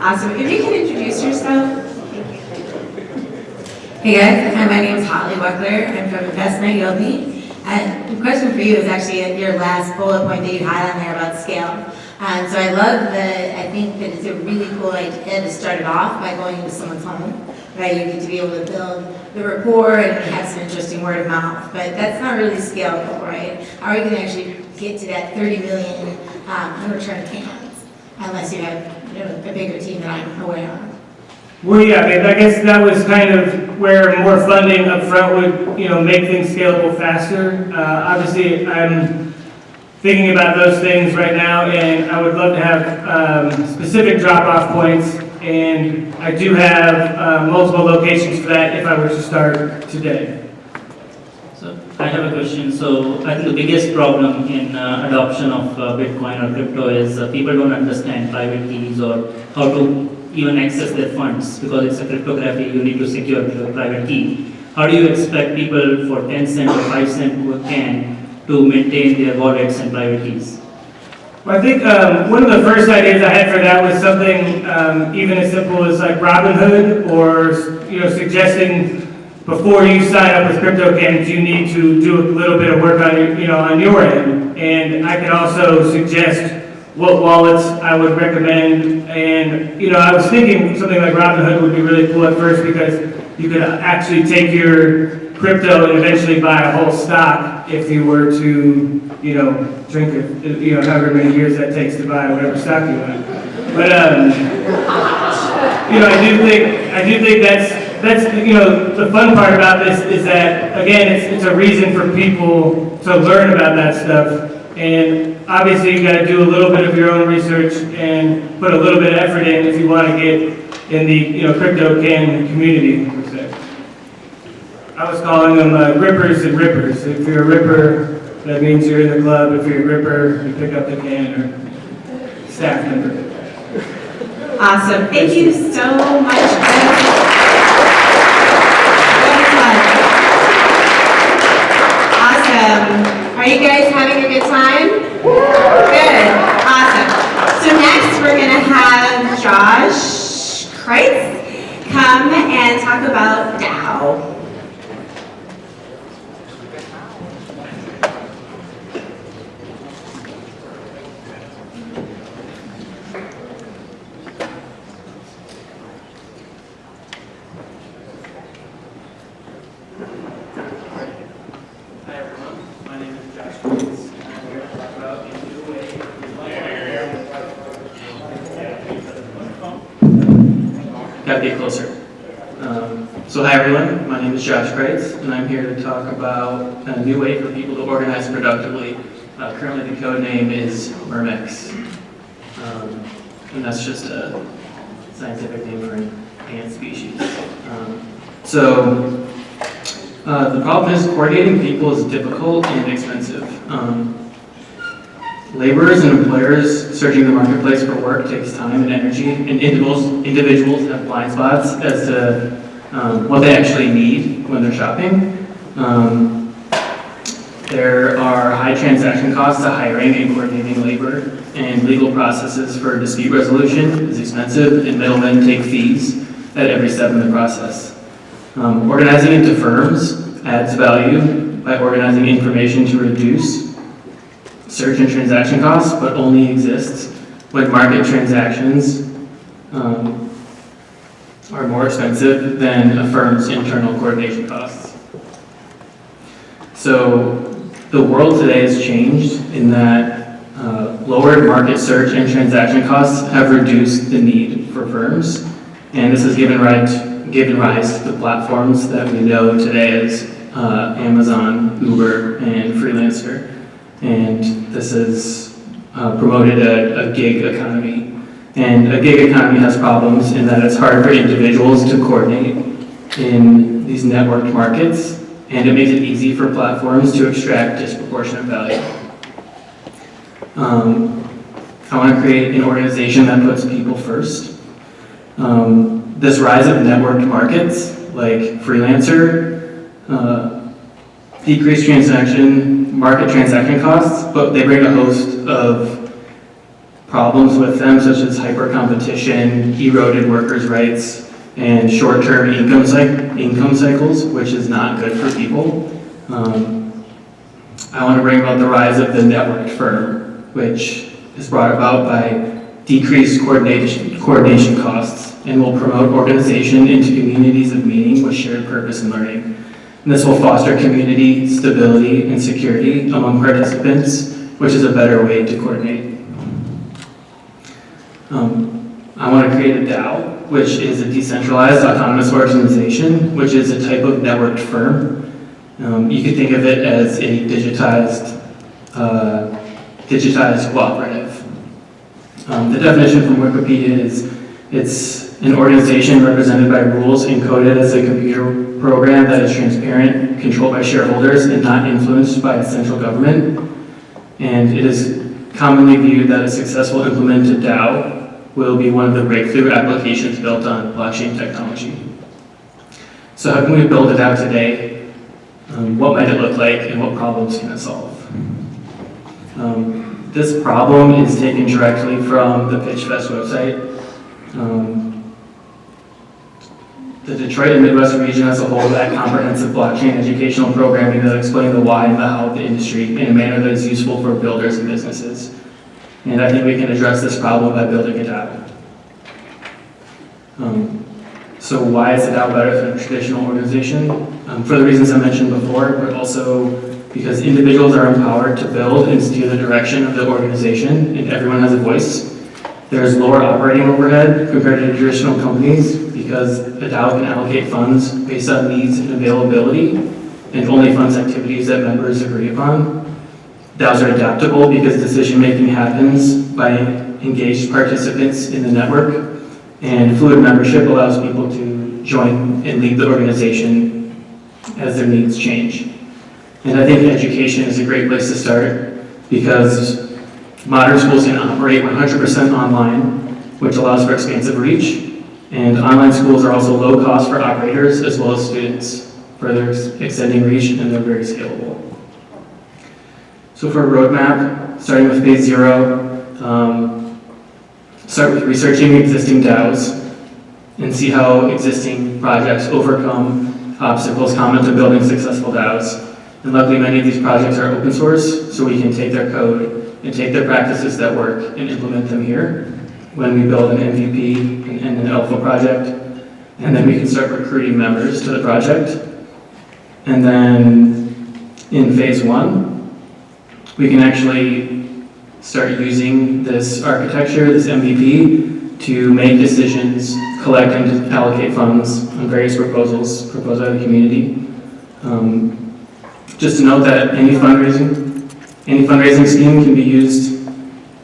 Awesome. If you can introduce yourself. Hey guys, hi, my name is Holly Buckler. I'm from Investment Yogi. And the question for you is actually at your last bullet point that you had on there about scale. And so I think that it's a really cool idea to start it off by going into someone's home, right? You get to be able to build the rapport and have some interesting word of mouth, but that's not really scalable, right? How are you going to actually get to that 30 million unreturned cans unless you have a bigger team that I'm aware of? Well, yeah, I guess that was kind of where more funding up front would, make things scalable faster. Obviously, I'm thinking about those things right now, and I would love to have specific drop-off points, and I do have multiple locations for that if I were to start today. So I have a question. So I think the biggest problem in adoption of Bitcoin or crypto is people don't understand private keys or how to even access their funds because it's a cryptography. You need to secure the private key. How do you expect people for 10 cent or 5 cent who can to maintain their wallets and private keys? Well, I think one of the first ideas I had for that was something even as simple as like Robinhood, or suggesting before you sign up with CryptoCans, you need to do a little bit of work on your end. And I could also suggest what wallets I would recommend. And I was thinking something like Robinhood would be really cool at first because you could actually take your crypto and eventually buy a whole stock if you were to, drink it, however many years that takes to buy whatever stock you want. But, I do think that's the fun part about this is that, again, it's a reason for people to learn about that stuff. And obviously you got to do a little bit of your own research and put a little bit of effort in if you want to get in the, CryptoCan community, per se. I was calling them grippers and rippers. If you're a ripper, That means you're in the club. If you're a gripper, you pick up the can, or staff member. Awesome. Thank you so much. Awesome. Are you guys having a good time? Good. Awesome. So next we're going to have Josh Kreitz come and talk about DAO. Hi everyone, my name is Josh Kreitz, and I'm here to talk about a new way. Gotta get closer. So hi everyone, my name is Josh Kreitz, and I'm here to talk about a new way for people to organize productively. Currently the code name is mmix, and that's just a scientific name for an ant species. The problem is coordinating people is difficult and expensive. Laborers and employers searching the marketplace for work takes time and energy, and individuals have blind spots as to what they actually need when they're shopping. There are high transaction costs to hiring and coordinating labor, and legal processes for dispute resolution is expensive, and middlemen take fees at every step in the process. Organizing into firms adds value by organizing information to reduce search and transaction costs, but only exists when market transactions are more expensive than a firm's internal coordination costs. So the world today has changed in that lowered market search and transaction costs have reduced the need for firms, and this has given rise to the platforms that we know today as Amazon, Uber, and Freelancer. And this has promoted a gig economy. And a gig economy has problems in that it's hard for individuals to coordinate in these networked markets, and it makes it easy for platforms to extract disproportionate value. I want to create an organization that puts people first. This rise of networked markets, like Freelancer, decrease market transaction costs, but they bring a host of problems with them, such as hyper-competition, eroded workers' rights, and short-term income cycles, which is not good for people. I want to bring about the rise of the networked firm, which is brought about by decreased coordination costs, and will promote organization into communities of meaning with shared purpose and learning. And this will foster community, stability, and security among participants, which is a better way to coordinate. I want to create a DAO, which is a decentralized autonomous organization, which is a type of networked firm. You could think of it as a digitized cooperative. The definition from Wikipedia is it's an organization represented by rules encoded as a computer program that is transparent, controlled by shareholders, and not influenced by a central government. And it is commonly viewed that a successful implemented DAO will be one of the breakthrough applications built on blockchain technology. So how can we build a DAO today? What might it look like, and what problems can it solve? This problem is taken directly from the Pitchfest website. The Detroit and Midwest region as a whole lack comprehensive blockchain educational programming that explain the why and the how of the industry in a manner that is useful for builders and businesses. And I think we can address this problem by building a DAO. So why is a DAO better than a traditional organization? For the reasons I mentioned before, but also because individuals are empowered to build and steer the direction of the organization, and everyone has a voice. There's lower operating overhead compared to traditional companies because a DAO can allocate funds based on needs and availability and only funds activities that members agree upon. DAOs are adaptable because decision-making happens by engaged participants in the network, and fluid membership allows people to join and lead the organization as their needs change. And I think education is a great place to start because modern schools can operate 100% online, which allows for expansive reach. And online schools are also low cost for operators as well as students, further extending reach, and they're very scalable. So for a roadmap, starting with phase 0, start with researching existing DAOs and see how existing projects overcome obstacles common to building successful DAOs. And luckily many of these projects are open source, so we can take their code and take their practices that work and implement them here when we build an MVP and an alpha project. And then we can start recruiting members to the project. And then in phase 1, we can actually start using this architecture, this MVP, to make decisions, collect and allocate funds on various proposals proposed by the community. Just to note that any fundraising scheme can be used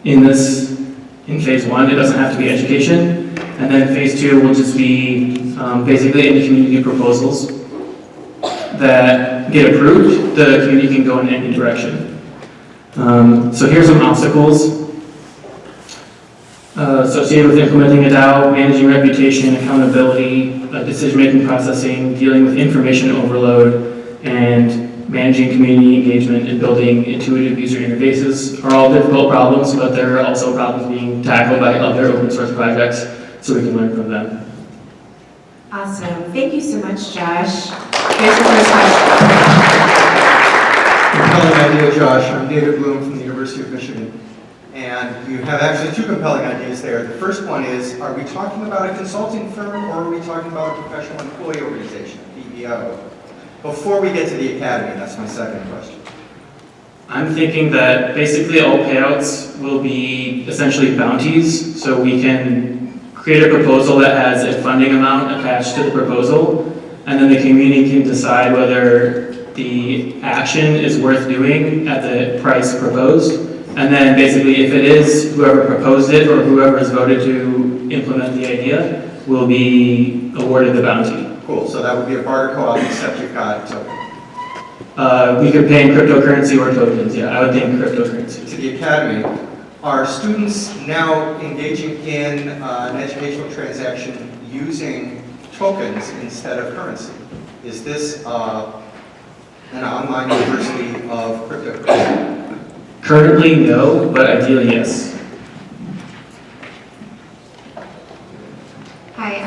in phase 1. It doesn't have to be education. And then phase 2 will just be basically any community proposals that get approved. The community can go in any direction. So here's some obstacles associated with implementing a DAO: managing reputation, accountability, decision-making processing, dealing with information overload, and managing community engagement and building intuitive user interfaces are all difficult problems, but there are also problems being tackled by other open source projects, so we can learn from them. Awesome. Thank you so much, Josh. Here's your first question. Compelling idea, Josh. I'm David Bloom from the University of Michigan. And you have actually 2 compelling ideas there. The first one is, are we talking about a consulting firm or are we talking about a professional employee organization, PEO? Before we get to the academy, that's my second question. I'm thinking that basically all payouts will be essentially bounties, so we can create a proposal that has a funding amount attached to the proposal, and then the community can decide whether the action is worth doing at the price proposed. And then basically if it is, whoever proposed it or whoever has voted to implement the idea will be awarded the bounty. Cool, so that would be a barter co-op except you've got token. We could pay in cryptocurrency or tokens, yeah, I would think cryptocurrency. To the academy, are students now engaging in an educational transaction using tokens instead of currency? Is this an online university of cryptocurrency? Currently, no, but ideally, yes. Hi,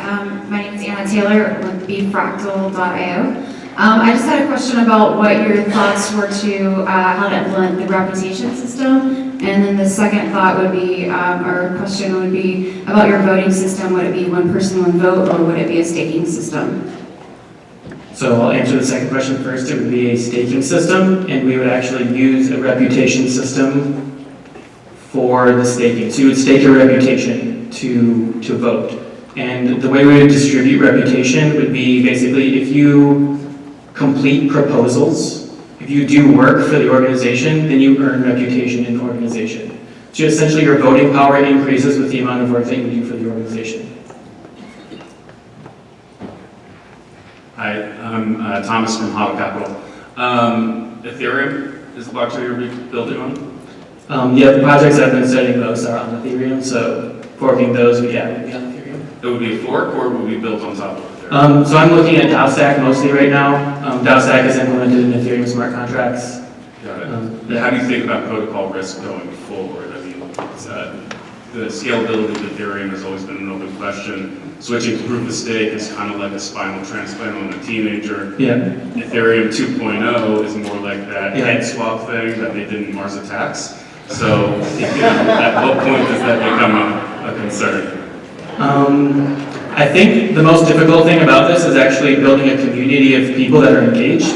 my name is Anna Taylor with bfractal.io. I just had a question about what your thoughts were to how to implement the reputation system. And then the second thought would be, or question would be about your voting system. Would it be one person, one vote, or would it be a staking system? So I'll answer the second question first. It would be a staking system, and we would actually use a reputation system for the staking. So you would stake your reputation to vote. And the way we would distribute reputation would be basically if you complete proposals, if you do work for the organization, then you earn reputation in the organization. So essentially your voting power increases with the amount of work that you do for the organization. Hi, I'm Thomas from Hodl Capital. Ethereum is the blockchain you're building on? Yeah, the projects I've been studying most are on Ethereum, so forking those would be on Ethereum. It would be a fork or would be built on top of Ethereum? So I'm looking at DAOstack mostly right now. DAOstack is implemented in Ethereum smart contracts. Got it. How do you think about protocol risk going forward? I mean, the scalability of Ethereum has always been an open question. Switching to proof of stake is kind of like a spinal transplant on a teenager. Yeah. Ethereum 2.0 is more like that head swap thing that they did in Mars Attacks. So, at what point does that become a concern? I think the most difficult thing about this is actually building a community of people that are engaged.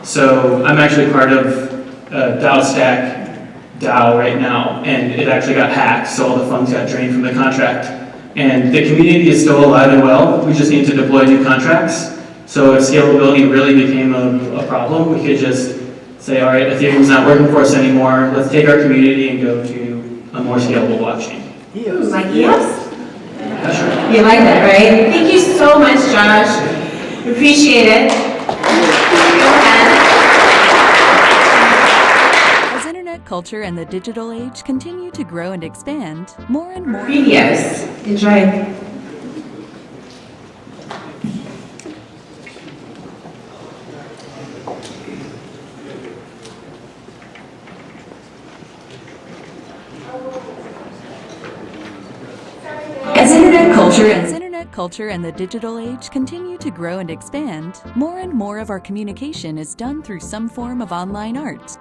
So I'm actually part of DAOstack DAO right now, and it actually got hacked, so all the funds got drained from the contract. And the community is still alive and well. We just need to deploy new contracts. So if scalability really became a problem, we could just say, all right, Ethereum's not working for us anymore. Let's take our community and go to a more scalable blockchain. EOS. Like EOS? Yeah, sure. You like that, right? Thank you so much, Josh. Appreciate it. Go ahead. culture and the digital age continue to grow and expand, more and more... Privious. Enjoy. As internet culture and the digital age continue to grow and expand, more and more of our communication is done through some form of online art.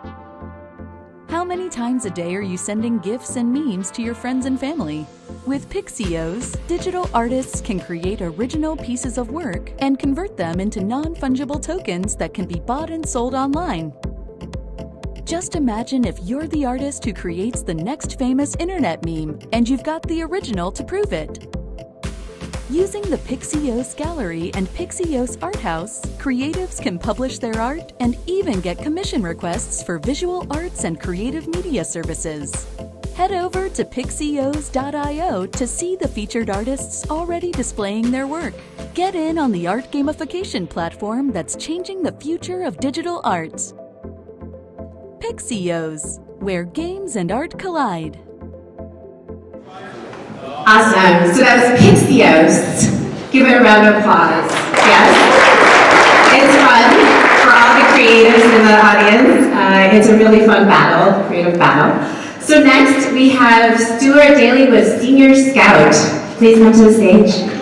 How many times a day are you sending GIFs and memes to your friends and family? With Pixios, digital artists can create original pieces of work and convert them into non-fungible tokens that can be bought and sold online. Just imagine if you're the artist who creates the next famous internet meme, and you've got the original to prove it. Using the Pixios Gallery and Pixios Art House, creatives can publish their art and even get commission requests for visual arts and creative media services. Head over to Pixios.io to see the featured artists already displaying their work. Get in on the art gamification platform that's changing the future of digital art. Pixios, where games and art collide. Awesome. So that was Pixios. Give it a round of applause. Yes. It's fun for all the creatives in the audience. It's a really fun battle, creative battle. So next we have Stuart Daly with Senior Scout. Please come to the stage.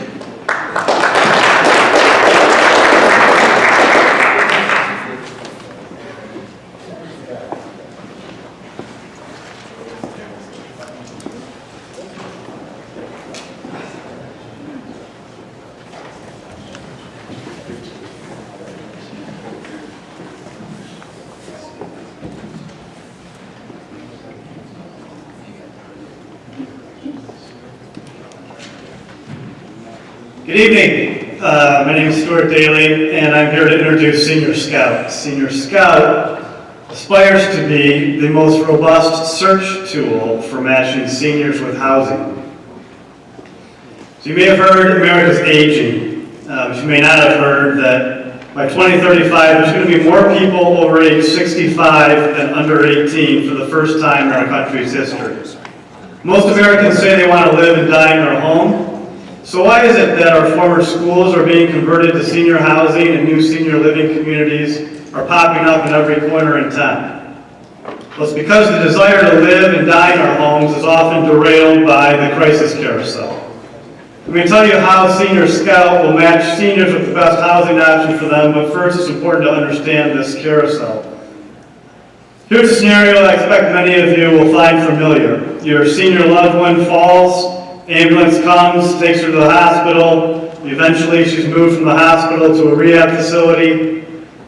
Good evening. My name is Stuart Daly, and I'm here to introduce Senior Scout. Senior Scout aspires to be the most robust search tool for matching seniors with housing. So you may have heard America's aging, but you may not have heard that by 2035, there's going to be more people over age 65 than under 18 for the first time in our country's history. Most Americans say they want to live and die in their home. So why is it that our former schools are being converted to senior housing and new senior living communities are popping up in every corner in town? Well, it's because the desire to live and die in our homes is often derailed by the crisis carousel. I'm going to tell you how Senior Scout will match seniors with the best housing option for them, but first it's important to understand this carousel. Here's a scenario I expect many of you will find familiar. Your senior loved one falls, ambulance comes, takes her to the hospital. Eventually, she's moved from the hospital to a rehab facility.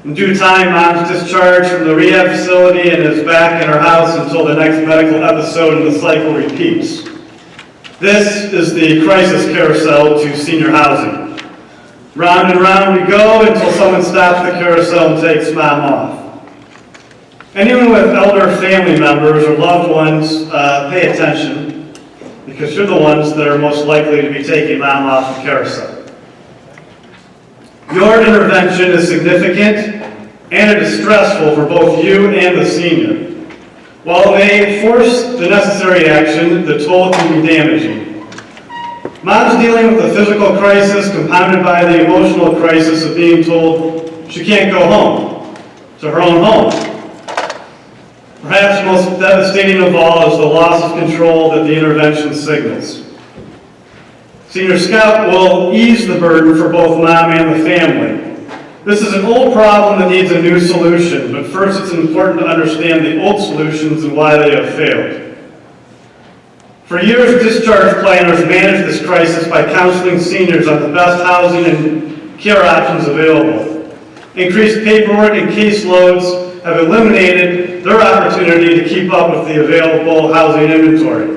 In due time, mom's discharged from the rehab facility and is back in her house until the next medical episode, and the cycle repeats. This is the crisis carousel to senior housing. Round and round we go until someone stops the carousel and takes mom off. Anyone with elder family members or loved ones, pay attention, because you're the ones that are most likely to be taking mom off the carousel. Your intervention is significant and it is stressful for both you and the senior. While it may force the necessary action, the toll can be damaging. Mom's dealing with a physical crisis compounded by the emotional crisis of being told she can't go home, to her own home. Perhaps most devastating of all is the loss of control that the intervention signals. Senior Scout will ease the burden for both mom and the family. This is an old problem that needs a new solution, but first it's important to understand the old solutions and why they have failed. For years, discharge planners managed this crisis by counseling seniors on the best housing and care options available. Increased paperwork and caseloads have eliminated their opportunity to keep up with the available housing inventory.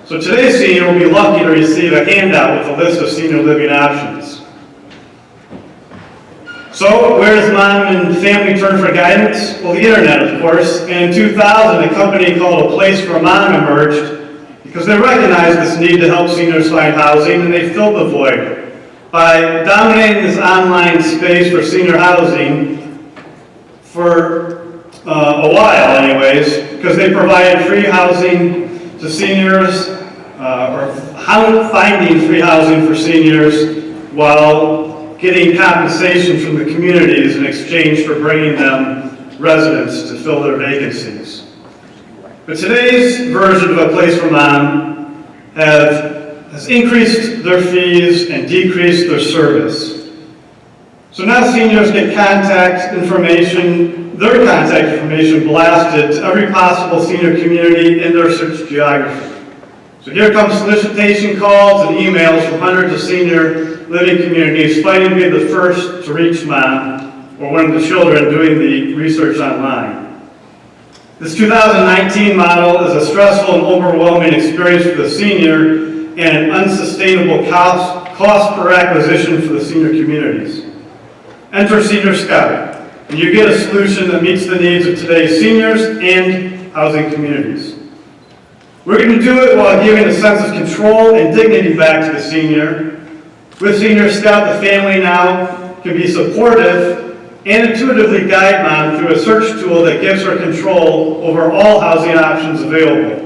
So today's senior will be lucky to receive a handout with a list of senior living options. So where does mom and family turn for guidance? Well, the internet, of course. And in 2000, a company called A Place for Mom emerged because they recognized this need to help seniors find housing, and they filled the void. By dominating this online space for senior housing, for a while anyways, because they provide free housing to seniors, or finding free housing for seniors while getting compensation from the communities in exchange for bringing them residents to fill their vacancies. But today's version of A Place for Mom has increased their fees and decreased their service. So now seniors get their contact information blasted to every possible senior community in their search geography. So here come solicitation calls and emails from hundreds of senior living communities fighting to be the first to reach mom or one of the children doing the research online. This 2019 model is a stressful and overwhelming experience for the senior and an unsustainable cost per acquisition for the senior communities. Enter Senior Scout, and you get a solution that meets the needs of today's seniors and housing communities. We're going to do it while giving a sense of control and dignity back to the senior. With Senior Scout, the family now can be supportive and intuitively guide mom through a search tool that gives her control over all housing options available.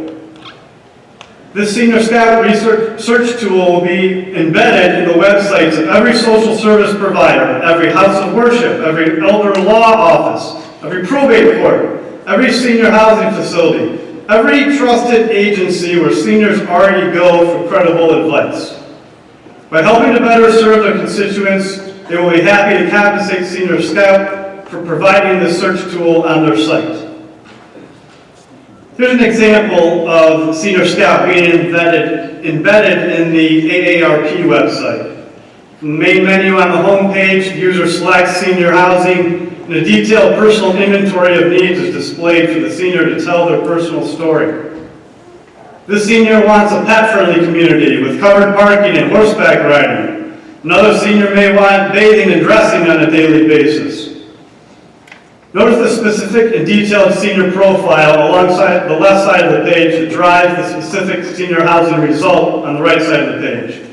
This Senior Scout search tool will be embedded in the websites of every social service provider, every house of worship, every elder law office, every probate court, every senior housing facility, every trusted agency where seniors already go for credible advice. By helping to better serve their constituents, they will be happy to compensate Senior Scout for providing this search tool on their site. Here's an example of Senior Scout being embedded in the AARP website. From the main menu on the home page, the user selects senior housing, and a detailed personal inventory of needs is displayed for the senior to tell their personal story. This senior wants a pet-friendly community with covered parking and horseback riding. Another senior may want bathing and dressing on a daily basis. Notice the specific and detailed senior profile alongside the left side of the page that drives the specific senior housing result on the right side of the page.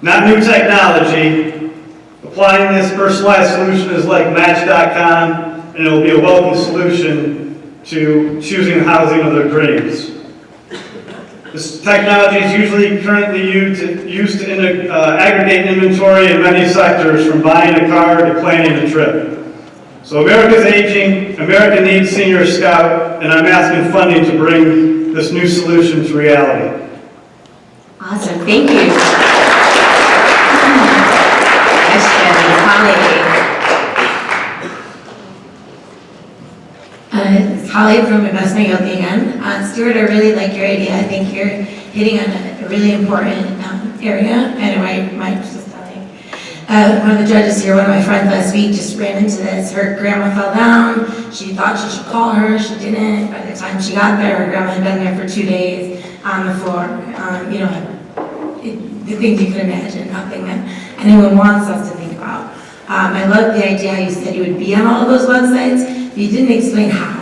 Not new technology. Applying this personalized solution is like Match.com, and it will be a welcome solution to choosing the housing of their dreams. This technology is usually currently used to aggregate inventory in many sectors, from buying a car to planning a trip. So America's aging, America needs Senior Scout, and I'm asking funding to bring this new solution to reality. Awesome, thank you. It's Holly from Investment Yogi again. Stuart, I really like your idea. I think you're hitting on a really important area, and I might just telling. One of the judges here, one of my friends last week, just ran into this. Her grandma fell down. She thought she should call her. She didn't. By the time she got there, her grandma had been there for 2 days on the floor. The things you could imagine, nothing that anyone wants us to think about. I love the idea how you said you would be on all of those websites, but you didn't explain how.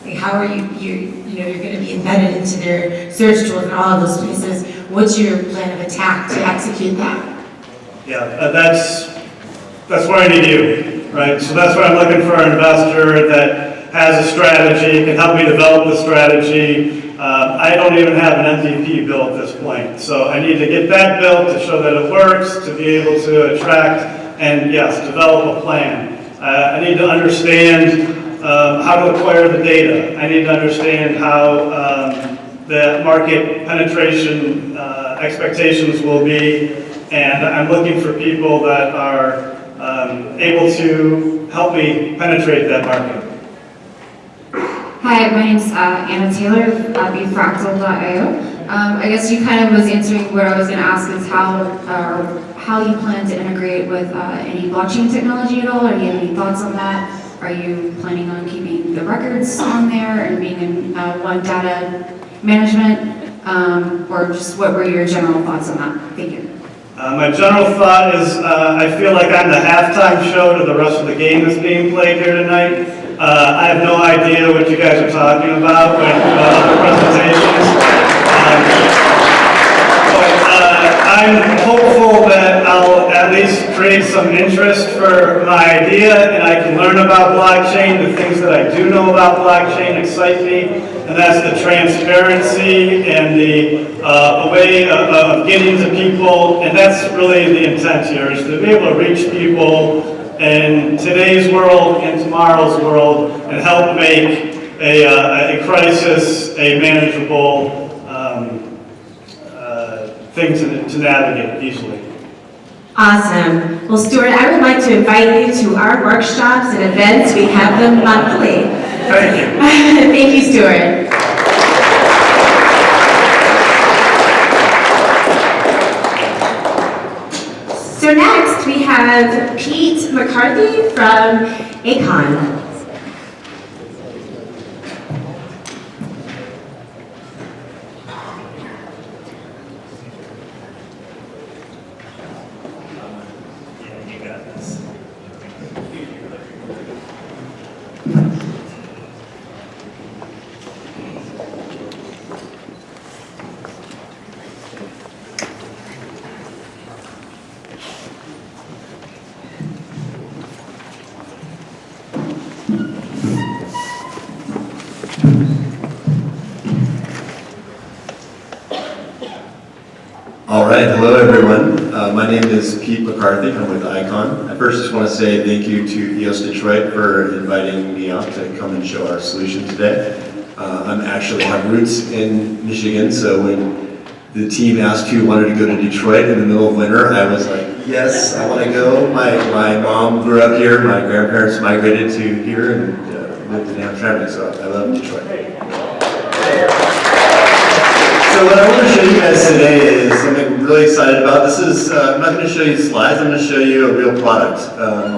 Like, how are you're going to be embedded into their search tools and all of those places. What's your plan of attack to execute that? Yeah, that's where I need you, right? So that's why I'm looking for an investor that has a strategy, can help me develop the strategy. I don't even have an MVP built at this point. So I need to get that built to show that it works, to be able to attract and, yes, develop a plan. I need to understand how to acquire the data. I need to understand how the market penetration expectations will be, and I'm looking for people that are able to help me penetrate that market. Hi, my name's Anna Taylor of befractal.io. I guess you kind of was answering what I was going to ask, is how you plan to integrate with any blockchain technology at all. Are you have any thoughts on that? Are you planning on keeping the records on there and being in one data management? Or just what were your general thoughts on that? Thank you. My general thought is I feel like I'm the halftime show to the rest of the game that's being played here tonight. I have no idea what you guys are talking about when other presentations. But I'm hopeful that I'll at least create some interest for my idea, and I can learn about blockchain. The things that I do know about blockchain excite me, and that's the transparency and the way of getting to people, and that's really the intent here, is to be able to reach people in today's world and tomorrow's world and help make a crisis a manageable thing to navigate easily. Awesome. Well, Stuart, I would like to invite you to our workshops and events. We have them monthly. Thank you. Thank you, Stuart. So next, we have Pete McCarthy from Acon. All right, hello everyone. My name is Pete McCarthy. I'm with Icon. I first just want to say thank you to EOS Detroit for inviting me out to come and show our solution today. I'm actually have roots in Michigan, so when the team asked who wanted to go to Detroit in the middle of winter, I was like, yes, I want to go. My mom grew up here. My grandparents migrated to here and lived in Hamtramck, so I love Detroit. So what I want to show you guys today is something I'm really excited about. This is, I'm not going to show you slides, I'm going to show you a real product.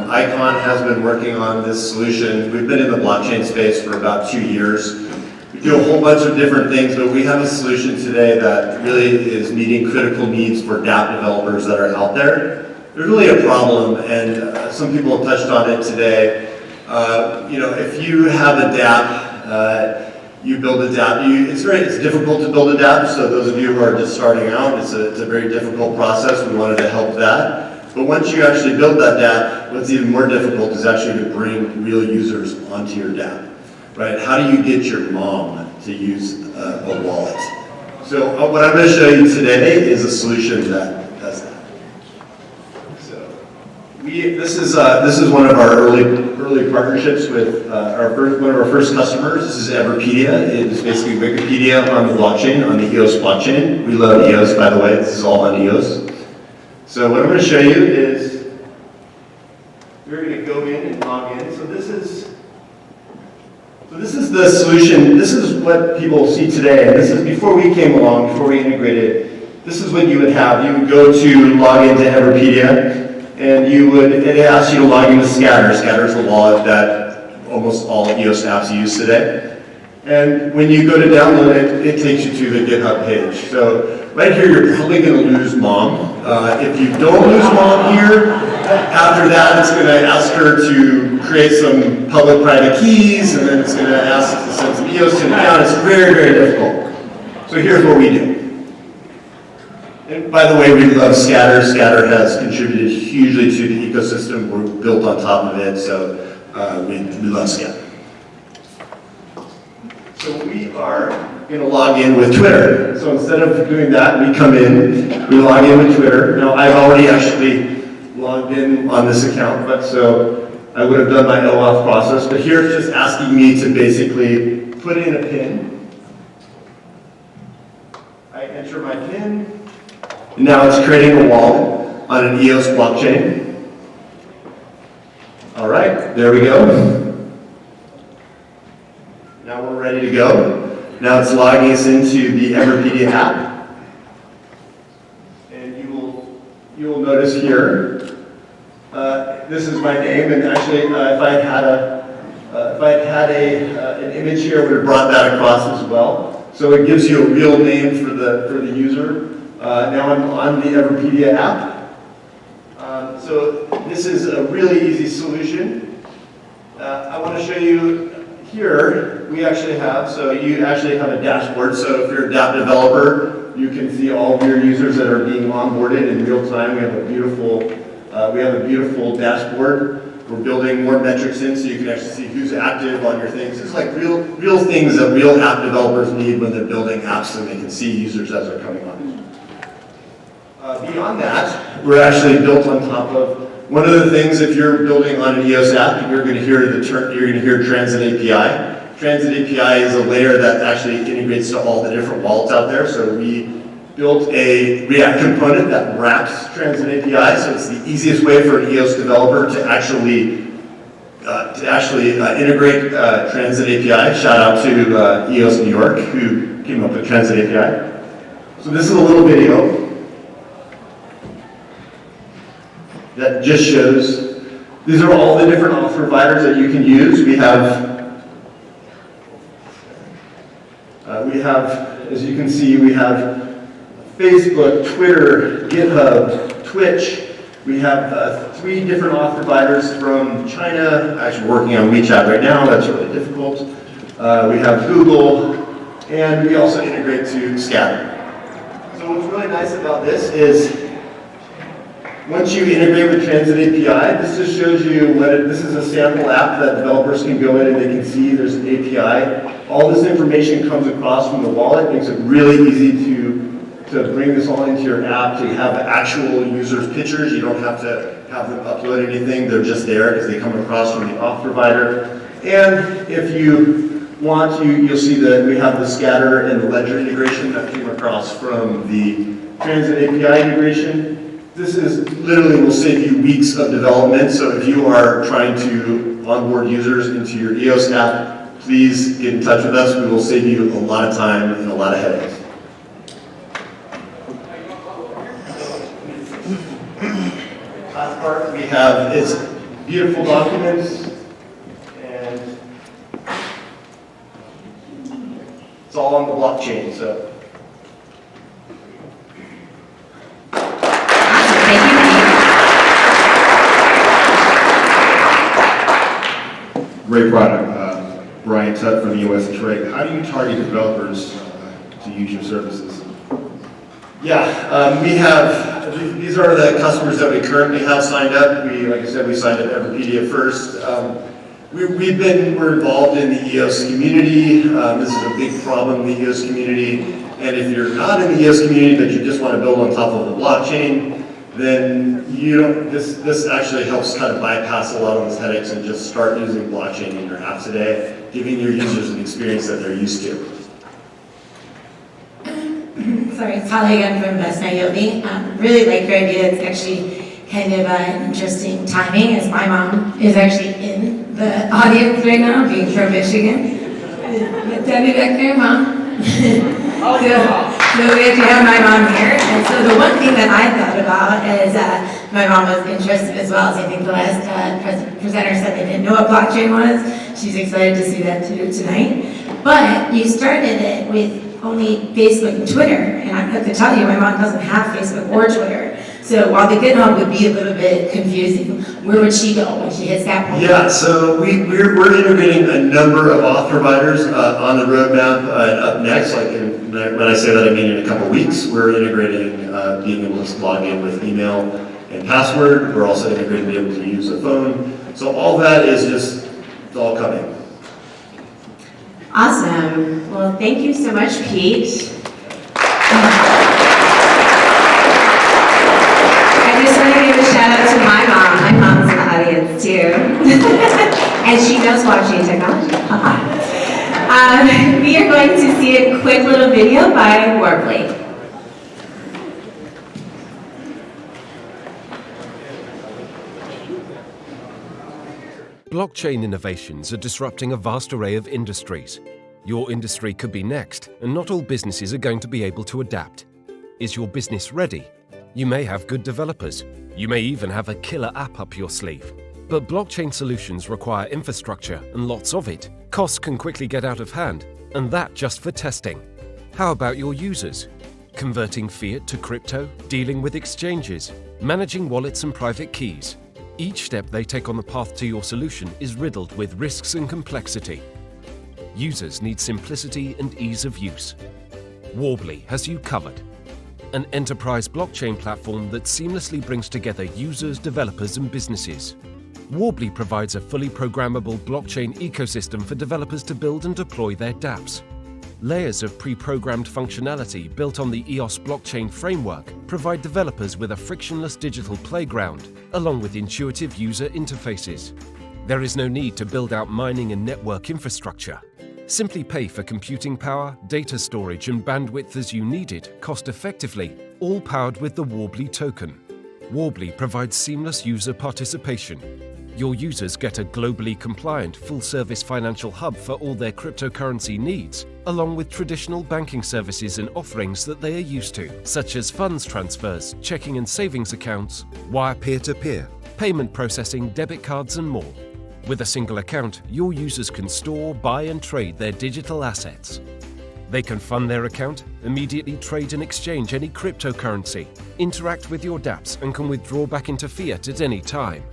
Icon has been working on this solution. We've been in the blockchain space for about 2 years. We do a whole bunch of different things, but we have a solution today that really is meeting critical needs for dApp developers that are out there. There's really a problem, and some people have touched on it today. If you have a dApp, you build a dApp. It's difficult to build a dApp, so those of you who are just starting out, it's a very difficult process. We wanted to help that. But once you actually build that dApp, what's even more difficult is actually to bring real users onto your dApp, right? How do you get your mom to use a wallet? So what I'm going to show you today is a solution that does that. So this is one of our early partnerships with one of our first customers. This is Everpedia. It is basically Wikipedia on the blockchain, on the EOS blockchain. We love EOS, by the way. This is all on EOS. So what I'm going to show you is we're going to go in and log in. So this is the solution. This is what people see today. And this is before we came along, before we integrated. This is what you would have. You would go to log into Everpedia. And it asks you to log into Scatter. Scatter is the wallet that almost all EOS apps use today. And when you go to download it, it takes you to the GitHub page. So right here, you're probably going to lose mom. If you don't lose mom here, after that, it's going to ask her to create some public-private keys, and then it's going to ask to send some EOS to an account. It's very, very difficult. So here's what we do. And by the way, we love Scatter. Scatter has contributed hugely to the ecosystem. We're built on top of it, so we love Scatter. So we are going to log in with Twitter. So instead of doing that, we come in, we log in with Twitter. Now, I've already actually logged in on this account, but so I would have done my OAuth process. But here it's just asking me to basically put in a PIN. I enter my PIN. Now it's creating a wallet on an EOS blockchain. All right, there we go. Now we're ready to go. Now it's logging us into the Everpedia app. And you will notice here, this is my name, and actually if I had an image here, I would have brought that across as well. So it gives you a real name for the user. Now I'm on the Everpedia app. So this is a really easy solution. I want to show you here, we actually have, so you actually have a dashboard. So if you're a dApp developer, you can see all of your users that are being onboarded in real time. We have a beautiful We have a beautiful dashboard. We're building more metrics in so you can actually see who's active on your things. It's like real things that real app developers need when they're building apps so they can see users as they're coming on. Beyond that, we're actually built on top of one of the things. If you're building on an EOS app, you're going to hear Transit API. Transit API is a layer that actually integrates to all the different wallets out there. So we built a React component that wraps Transit API, so it's the easiest way for an EOS developer to actually integrate Transit API. Shout out to EOS New York who came up with Transit API. So this is a little video that just shows, these are all the different auth providers that you can use. We have, as you can see, we have Facebook, Twitter, GitHub, Twitch. We have 3 different auth providers from China, actually working on WeChat right now, that's really difficult. We have Google, and we also integrate to Scatter. So what's really nice about this is, once you integrate with Transit API, this just shows you this is a sample app that developers can go in and they can see there's an API. All this information comes across from the wallet, makes it really easy to bring this all into your app, to have actual users' pictures. You don't have to have them upload anything, they're just there because they come across from the auth provider. And if you want, you'll see that we have the Scatter and the Ledger integration that came across from the Transit API integration. This is literally will save you weeks of development, so if you are trying to onboard users into your EOS app, please get in touch with us. We will save you a lot of time and a lot of headaches. Last part we have is beautiful documents, and it's all on the blockchain. So. Great product. Brian Tutt from EOS Detroit. How do you target developers to use your services? Yeah, we have, these are the customers that we currently have signed up. Like I said, we signed up Everpedia first. We're involved in the EOS community. This is a big problem in the EOS community. And if you're not in the EOS community, but you just want to build on top of the blockchain, then this actually helps kind of bypass a lot of those headaches and just start using blockchain in your apps today, giving your users an experience that they're used to. Sorry, it's Holly again from Best Niobe. Really like your idea. It's actually kind of an interesting timing, as my mom is actually in the audience right now, being from Michigan. Debbie back there, Mom. So we actually have my mom here. And so the one thing that I thought about is my mom was interested as well. As I think the last presenter said they didn't know what blockchain was. She's excited to see that too tonight. But you started it with only Facebook and Twitter. And I have to tell you, my mom doesn't have Facebook or Twitter. So while the GitHub would be a little bit confusing, where would she go when she hits that point? Yeah, so we're integrating a number of auth providers on the roadmap up next. Like when I say that, I mean in a couple of weeks. We're integrating being able to log in with email and password. We're also integrating being able to use a phone. So all that is it's all coming. Awesome. Well, thank you so much, Pete. I just want to give a shout out to my mom. My mom's in the audience too. And she knows blockchain technology. We are going to see a quick little video by Warbly. Blockchain innovations are disrupting a vast array of industries. Your industry could be next, and not all businesses are going to be able to adapt. Is your business ready? You may have good developers. You may even have a killer app up your sleeve. But blockchain solutions require infrastructure and lots of it. Costs can quickly get out of hand, and that just for testing. How about your users? Converting fiat to crypto, dealing with exchanges, managing wallets and private keys. Each step they take on the path to your solution is riddled with risks and complexity. Users need simplicity and ease of use. Warbly has you covered. an enterprise blockchain platform that seamlessly brings together users, developers, and businesses. Warbly provides a fully programmable blockchain ecosystem for developers to build and deploy their dApps. Layers of pre-programmed functionality built on the EOS blockchain framework provide developers with a frictionless digital playground, along with intuitive user interfaces. There is no need to build out mining and network infrastructure. Simply pay for computing power, data storage, and bandwidth as you need it, cost-effectively, all powered with the Warbly token. Warbly provides seamless user participation. Your users get a globally compliant, full-service financial hub for all their cryptocurrency needs, along with traditional banking services and offerings that they are used to, such as funds transfers, checking and savings accounts, wire peer-to-peer, payment processing, debit cards, and more. With a single account, your users can store, buy, and trade their digital assets. They can fund their account, immediately trade and exchange any cryptocurrency, interact with your dApps, and can withdraw back into fiat at any time.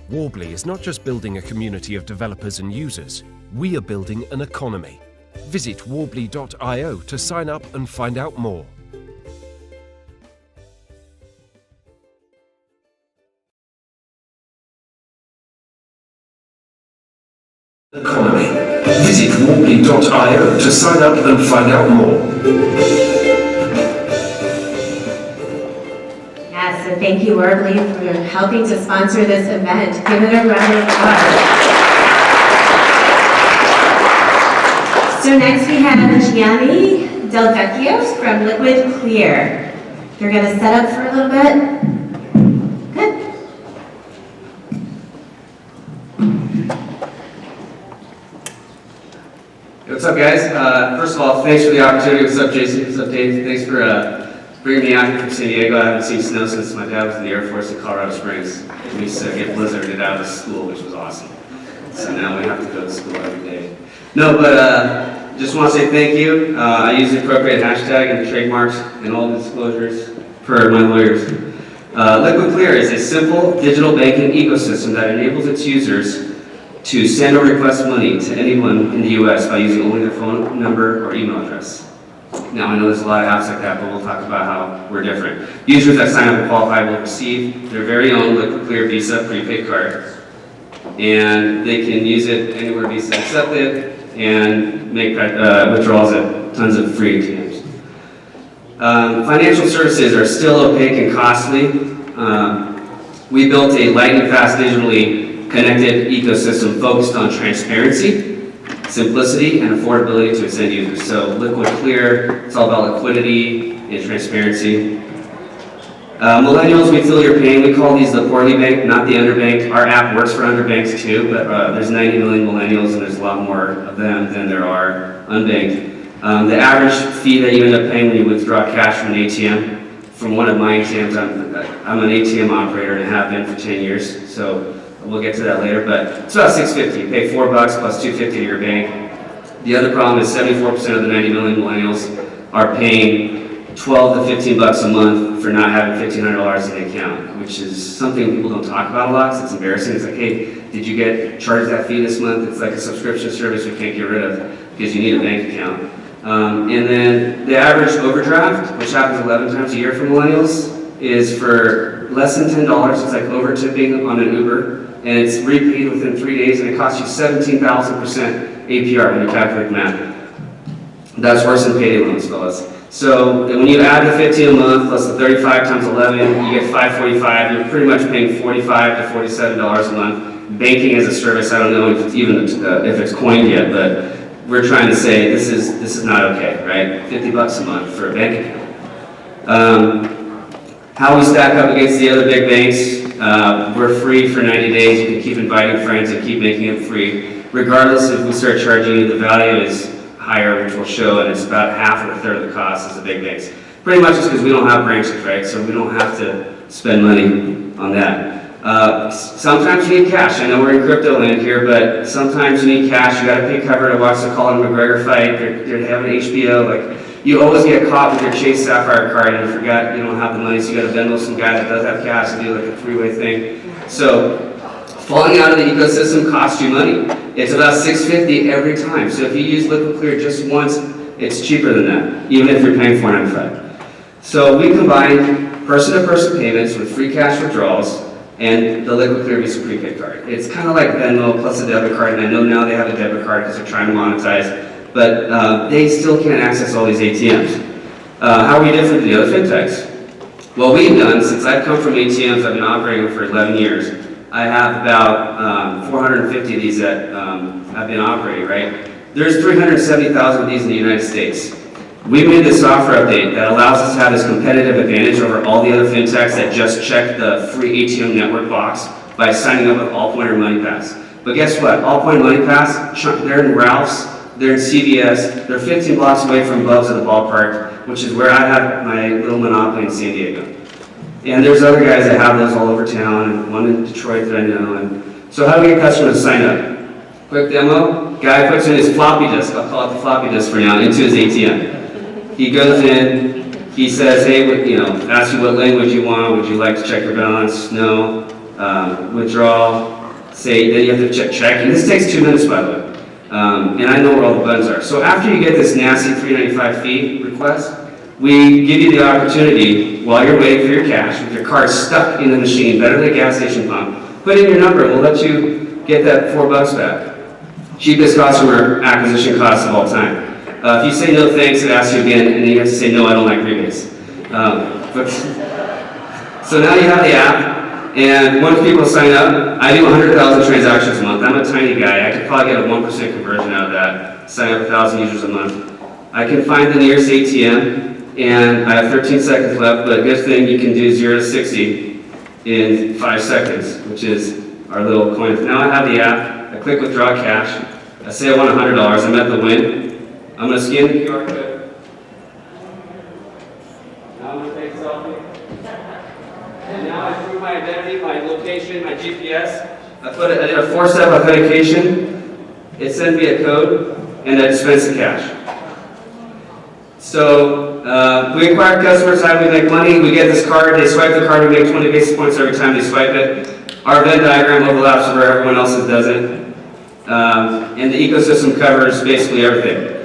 Warbly is not just building a community of developers and users, we are building an economy. Visit warbly.io to sign up and find out more. Economy. Visit warbly.io to sign up and find out more. Yes, and thank you, Warbly, for helping to sponsor this event. Give it a round of applause. So next we have Gianni Del Vecchio from Liquid Clear. They're going to set up for a little bit. Good. What's up, guys? First of all, thanks for the opportunity. What's up, Jason? What's up, Dave? Thanks for bringing me out here from San Diego. I haven't seen snow since my dad was in the Air Force in Colorado Springs. We used to get blizzarded out of school, which was awesome. So now we have to go to school every day. No, but just want to say thank you. I use the appropriate hashtag and the trademarks and all the disclosures for my lawyers. Liquid Clear is a simple digital banking ecosystem that enables its users to send or request money to anyone in the U.S. by using only their phone number or email address. Now, I know there's a lot of apps like that, but we'll talk about how we're different. Users that sign up and qualify will receive their very own Liquid Clear Visa prepaid card, and they can use it anywhere Visa accepted and make withdrawals at tons of free ATMs. Financial services are still opaque and costly. We built a lightning-fast digitally connected ecosystem focused on transparency, simplicity, and affordability to its end users. So Liquid Clear, it's all about liquidity and transparency. Millennials, we feel your pain. We call these the poorly banked, not the underbanked. Our app works for underbanked too, but there's 90 million millennials and there's a lot more of them than there are unbanked. The average fee that you end up paying when you withdraw cash from an ATM, from one of my ATMs, I'm an ATM operator and have been for 10 years, so we'll get to that later, but it's about $6.50. You pay $4 plus $2.50 to your bank. The other problem is 74% of the 90 million millennials are paying $12 to $15 a month for not having $1,500 in the account, which is something people don't talk about a lot, so it's embarrassing. It's like, hey, did you get charged that fee this month? It's like a subscription service we can't get rid of because you need a bank account. And then the average overdraft, which happens 11 times a year for millennials, is for less than $10. It's like over tipping on an Uber. And it's repaid within 3 days, and it costs you 17,000% APR when you calculate math. That's worse than payday loans, fellas. So when you add the 15 a month plus the 35 times 11, you get 545. You're pretty much paying $45 to $47 a month. Banking as a service, I don't know if it's even if it's coined yet, but we're trying to say this is not okay, right? $50 a month for a bank account. How we stack up against the other big banks, we're free for 90 days. You can keep inviting friends and keep making it free. Regardless if we start charging you, the value is higher, which will show, and it's about half or a third of the cost as the big banks. Pretty much it's because we don't have branches, right? So we don't have to spend money on that. Sometimes you need cash. I know we're in crypto land here, but sometimes you need cash. You got to pay cover to watch the Conor McGregor fight. They're having HBO. Like, you always get caught with your Chase Sapphire card and you forgot you don't have the money, so you got to Venmo some guy that does have cash and do like a three-way thing. So falling out of the ecosystem costs you money. It's about $6.50 every time. So if you use Liquid Clear just once, it's cheaper than that, even if you're paying $4.95. So we combined person-to-person payments with free cash withdrawals and the liquid clear Visa prepaid card. It's kind of like Venmo plus a debit card, and I know now they have a debit card because they're trying to monetize, but they still can't access all these ATMs. How are we different than the other fintechs? What we've done, since I've come from ATMs, I've been operating them for 11 years. I have about 450 of these that I've been operating, right? There's 370,000 of these in the United States. We made this software update that allows us to have this competitive advantage over all the other fintechs that just check the free ATM network box by signing up with Allpoint or MoneyPass. But guess what? Allpoint and MoneyPass, they're in Ralph's, they're in CVS, they're 15 blocks away from Bub's at the ballpark, which is where I have my little monopoly in San Diego. And there's other guys that have those all over town, and one in Detroit that I know. And so how do we get customers to sign up? Quick demo, guy puts in his floppy disk, I'll call it the floppy disk for now, into his ATM. He goes in, he says, hey, asks you what language you want, would you like to check your balance? No. Withdrawal, say, then you have to check, and this takes 2 minutes, by the way. And I know where all the buttons are. So after you get this nasty $3.95 fee request, we give you the opportunity, while you're waiting for your cash, with your card stuck in the machine, better than a gas station pump, put in your number, and we'll let you get that $4 back. Cheapest customer acquisition cost of all time. If you say no thanks, it asks you again, and then you have to say no, I don't like rebates. So now you have the app, and once people sign up, I do 100,000 transactions a month. I'm a tiny guy. I could probably get a 1% conversion out of that, sign up 1,000 users a month. I can find the nearest ATM, and I have 13 seconds left, but good thing you can do 0 to 60 in 5 seconds, which is our little coin. Now I have the app, I click withdraw cash, I say I want $100, I'm at the win. I'm going to scan the QR code. Now I'm going to take a selfie. And now I prove my identity, my location, my GPS. I did a 4-step authentication. It sent me a code, and I dispense the cash. So we acquire customers, how do we make money? We get this card, they swipe the card, we make 20 basis points every time they swipe it. Our Venn diagram overlaps where everyone else's doesn't. And the ecosystem covers basically everything.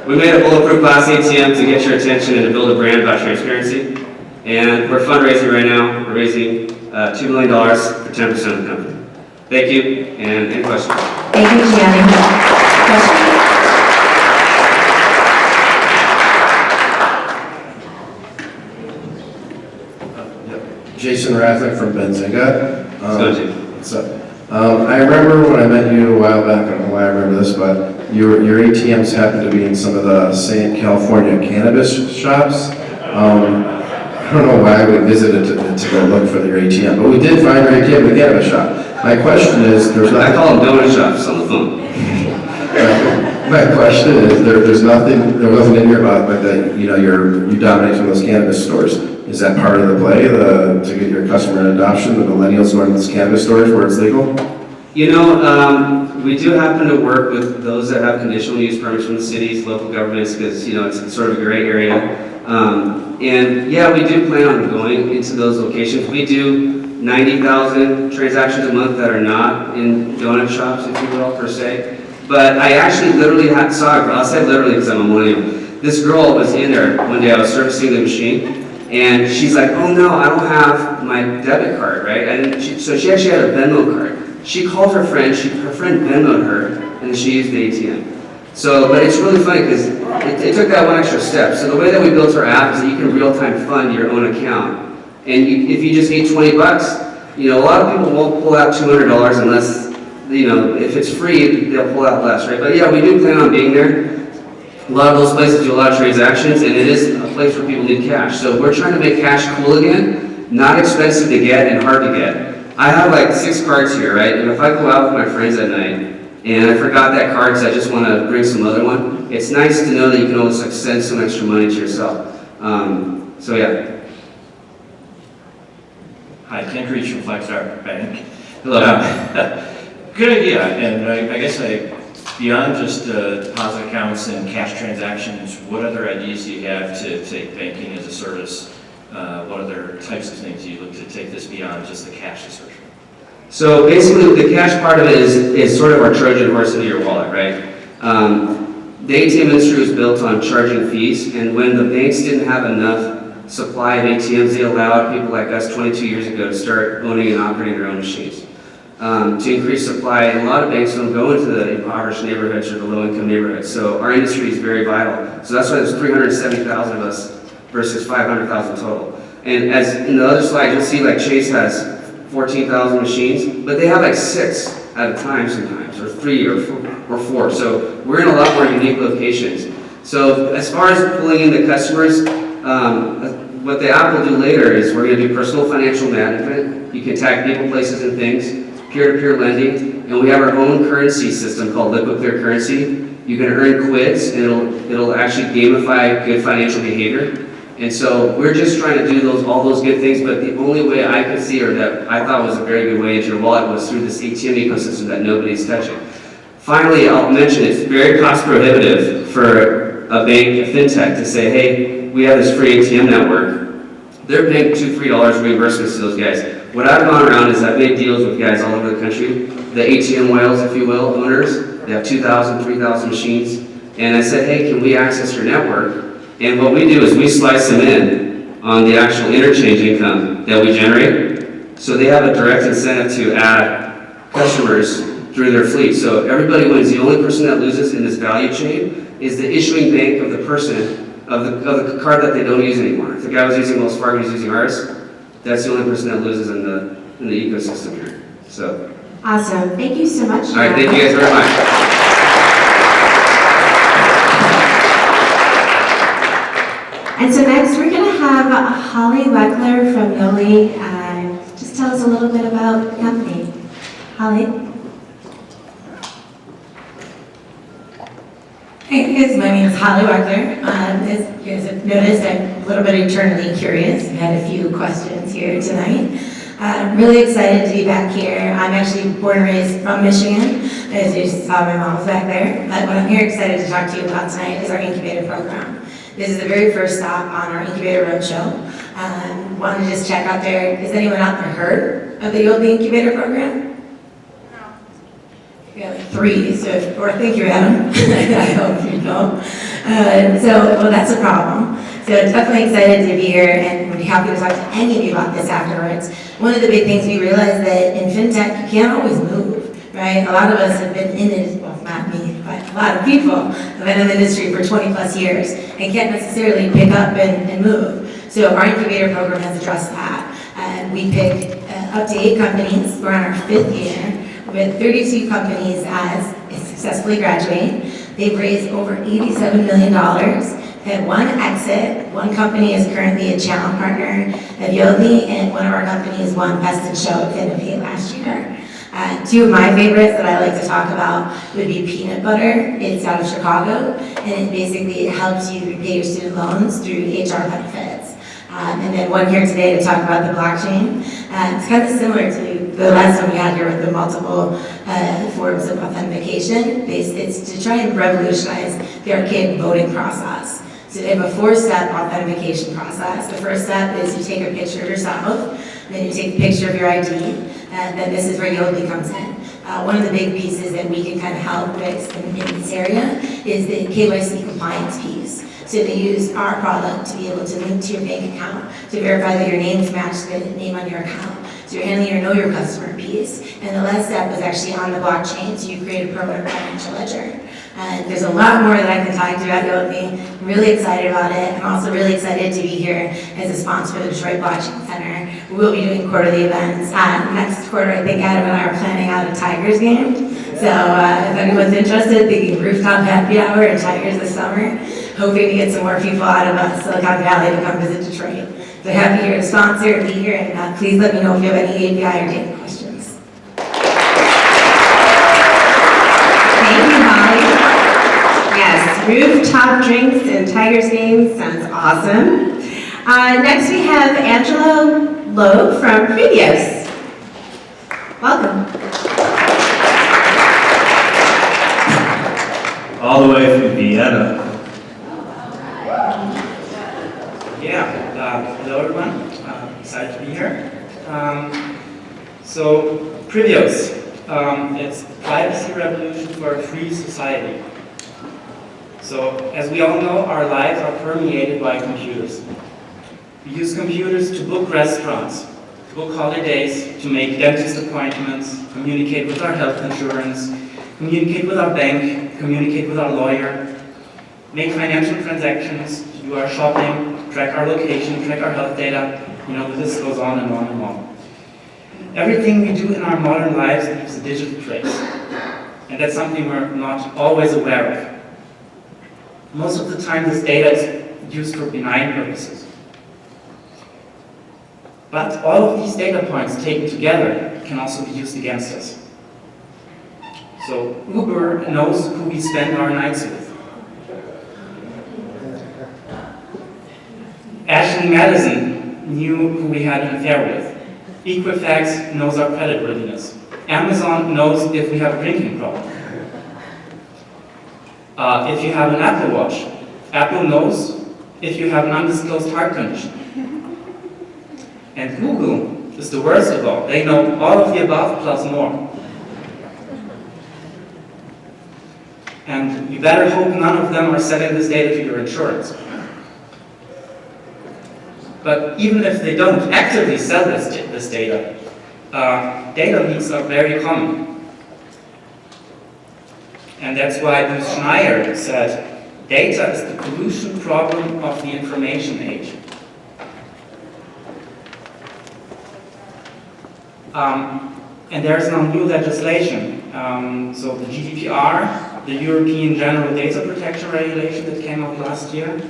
We made a bulletproof glass ATM to get your attention and to build a brand about transparency. And we're fundraising right now. We're raising $2 million for 10% of the company. Thank you, and any questions? Thank you, Gianni. Questions? Jason Razak from Benzinga. What's up? I remember when I met you a while back, I don't know why I remember this, but your ATMs happen to be in some of the St. California cannabis shops. I don't know why we visited to go look for your ATM, but we did find your ATM in the cannabis shop. My question is, I call them donut shops on the phone. My question is, there was nothing in here about that, you dominate some of those cannabis stores. Is that part of the play, to get your customer adoption, the millennials going to these cannabis stores where it's legal? We do happen to work with those that have conditional use permits from the cities, local governments, because, it's sort of a gray area. And yeah, we do plan on going into those locations. We do 90,000 transactions a month that are not in donut shops, if you will, per se. But I actually literally saw a girl, I'll say literally because I'm a millennial. This girl was in there one day, I was servicing the machine, and she's like, oh no, I don't have my debit card, right? So she actually had a Venmo card. She called her friend, her friend Venmo'd her, and then she used the ATM. But it's really funny because it took that one extra step. So the way that we built our app is that you can real-time fund your own account. And if you just need 20 bucks, a lot of people won't pull out $200 unless, if it's free, they'll pull out less, right? But yeah, we do plan on being there. A lot of those places do a lot of transactions, and it is a place where people need cash. So we're trying to make cash cool again, not expensive to get and hard to get. I have like 6 cards here, right? And if I go out with my friends at night, and I forgot that card because I just want to bring some other one, it's nice to know that you can always send some extra money to yourself. So yeah. Hi, Ken Reach from Flexar Bank. Hello. Good idea, and I guess beyond just deposit accounts and cash transactions, what other ideas do you have to take banking as a service? What other types of things do you look to take this beyond just the cash assertion? So basically, the cash part of it is sort of our Trojan horse into your wallet, right? the ATM industry was built on charging fees, and when the banks didn't have enough supply of ATMs, they allowed people like us 22 years ago to start owning and operating their own machines. To increase supply, and a lot of banks don't go into the impoverished neighborhoods or the low-income neighborhoods, so our industry is very vital. So that's why there's 370,000 of us versus 500,000 total. And as in the other slide, you'll see like Chase has 14,000 machines, but they have like 6 at a time sometimes, or 3 or 4. So we're in a lot more unique locations. So as far as pulling in the customers, what the app will do later is we're going to do personal financial management. You can tag people, places, and things, peer-to-peer lending, and we have our own currency system called Liquid Clear Currency. You can earn quids, and it'll actually gamify good financial behavior. And so we're just trying to do all those good things, but the only way I could see, or that I thought was a very good way into your wallet, was through this ATM ecosystem that nobody's touching. Finally, I'll mention it's very cost prohibitive for a bank, a fintech, to say, hey, we have this free ATM network. They're paying $2, $3 reimbursements to those guys. What I've gone around is I've made deals with guys all over the country, the ATM whales, if you will, owners. They have 2,000, 3,000 machines. And I said, hey, can we access your network? And what we do is we slice them in on the actual interchange income that we generate. So they have a direct incentive to add customers through their fleet. So everybody wins. The only person that loses in this value chain is the issuing bank of the person, of the card that they don't use anymore. If the guy was using Wells Fargo, he's using ours, that's the only person that loses in the ecosystem here. So. Awesome. Thank you so much. All right, thank you guys very much. And so next we're going to have Holly Weckler from Yoli just tell us a little bit about the company. Holly? Hey guys, my name is Holly Weckler. As you guys have noticed, I'm a little bit eternally curious. I've had a few questions here tonight. I'm really excited to be back here. I'm actually born and raised from Michigan. As you saw, my mom was back there. But what I'm here excited to talk to you about tonight is our Incubator program. This is the very first stop on our Incubator Roadshow. Wanted to just check out there, has anyone out there heard of the Yoli Incubator program? No. We got like 3, or thank you, Adam. I hope you know. Well, that's a problem. So definitely excited to be here and be happy to talk to any of you about this afterwards. One of the big things we realized that in FinTech, you can't always move, right? A lot of us have been in it, well, not me, but a lot of people have been in the industry for 20 plus years and can't necessarily pick up and move. So our Incubator program has addressed that. We pick up to 8 companies. We're on our 5th year with 32 companies as successfully graduate. They've raised over $87 million. Had 1 exit. 1 company is currently a channel partner of Yoli, and one of our companies won Best in Show at FinPay last year. 2 of my favorites that I like to talk about would be Peanut Butter. It's out of Chicago, and it basically helps you repay your student loans through HR benefits. And then one here today to talk about the blockchain. It's kind of similar to the last one we had here with the multiple forms of authentication. It's to try and revolutionize the archaic voting process. So they have a 4-step authentication process. The first step is you take a picture of yourself, then you take a picture of your ID, and then this is where Yoli comes in. One of the big pieces that we can kind of help with in this area is the KYC compliance piece. So they use our product to be able to link to your bank account to verify that your names match the name on your account. So you're handling your know your customer piece. And the last step was actually on the blockchain, so you create a permanent financial ledger. There's a lot more that I can talk to you about Yoli. I'm really excited about it. I'm also really excited to be here as a sponsor for the Detroit Blockchain Center. We will be doing quarterly events. Next quarter, I think Adam and I are planning out a Tigers game. So if anyone's interested, thinking rooftop happy hour and Tigers this summer, hoping to get some more people out of Silicon Valley to come visit Detroit. So happy here to sponsor and be here, and please let me know if you have any API or data questions. Thank you, Holly. Yes, rooftop drinks and Tigers games sounds awesome. Next we have Angelo Loeb from Privious. Welcome. All the way from Vienna. Hello everyone, excited to be here. So, Privious, it's privacy revolution for a free society. So, as we all know, our lives are permeated by computers. We use computers to book restaurants, to book holidays, to make dentist appointments, communicate with our health insurance, communicate with our bank, communicate with our lawyer, make financial transactions, to do our shopping, track our location, track our health data. You know, the list goes on and on and on. Everything we do in our modern lives leaves a digital trace. And that's something we're not always aware of. Most of the time, this data is used for benign purposes. But all of these data points taken together can also be used against us. So Uber knows who we spend our nights with. Ashley Madison knew who we had an affair with. Equifax knows our creditworthiness. Amazon knows if we have a drinking problem. If you have an Apple Watch, Apple knows if you have an undisclosed heart condition. And Google is the worst of all. They know all of the above plus more. And you better hope none of them are selling this data to your insurance. But even if they don't actively sell this data, data leaks are very common. And that's why Bruce Schneier said, data is the pollution problem of the information age. And there's now new legislation. So the GDPR, the European General Data Protection Regulation that came out last year,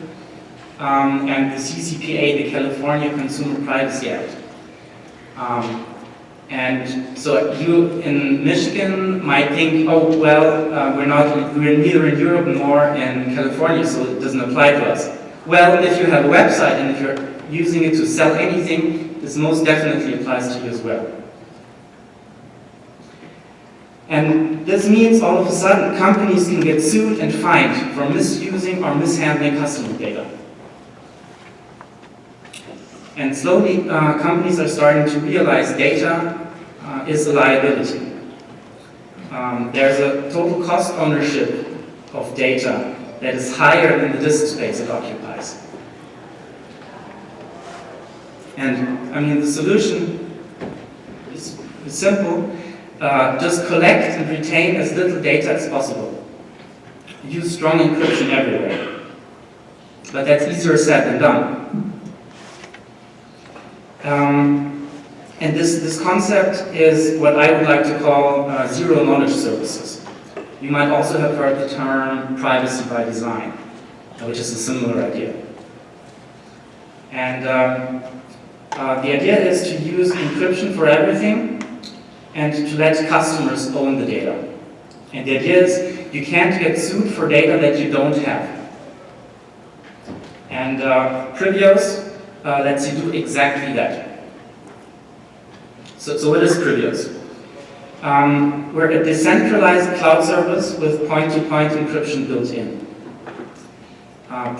and the CCPA, the California Consumer Privacy Act. And so you in Michigan might think, oh, well, we're neither in Europe nor in California, so it doesn't apply to us. Well, if you have a website and if you're using it to sell anything, this most definitely applies to you as well. And this means all of a sudden companies can get sued and fined for misusing or mishandling customer data. And slowly, companies are starting to realize data is a liability. There's a total cost ownership of data that is higher than the disk space it occupies. And I mean, the solution is simple. Just collect and retain as little data as possible. Use strong encryption everywhere. But that's easier said than done. And this concept is what I would like to call zero knowledge services. You might also have heard the term privacy by design, which is a similar idea. And the idea is to use encryption for everything and to let customers own the data. And the idea is you can't get sued for data that you don't have. And Privious lets you do exactly that. So what is Privious? We're a decentralized cloud service with point-to-point encryption built in.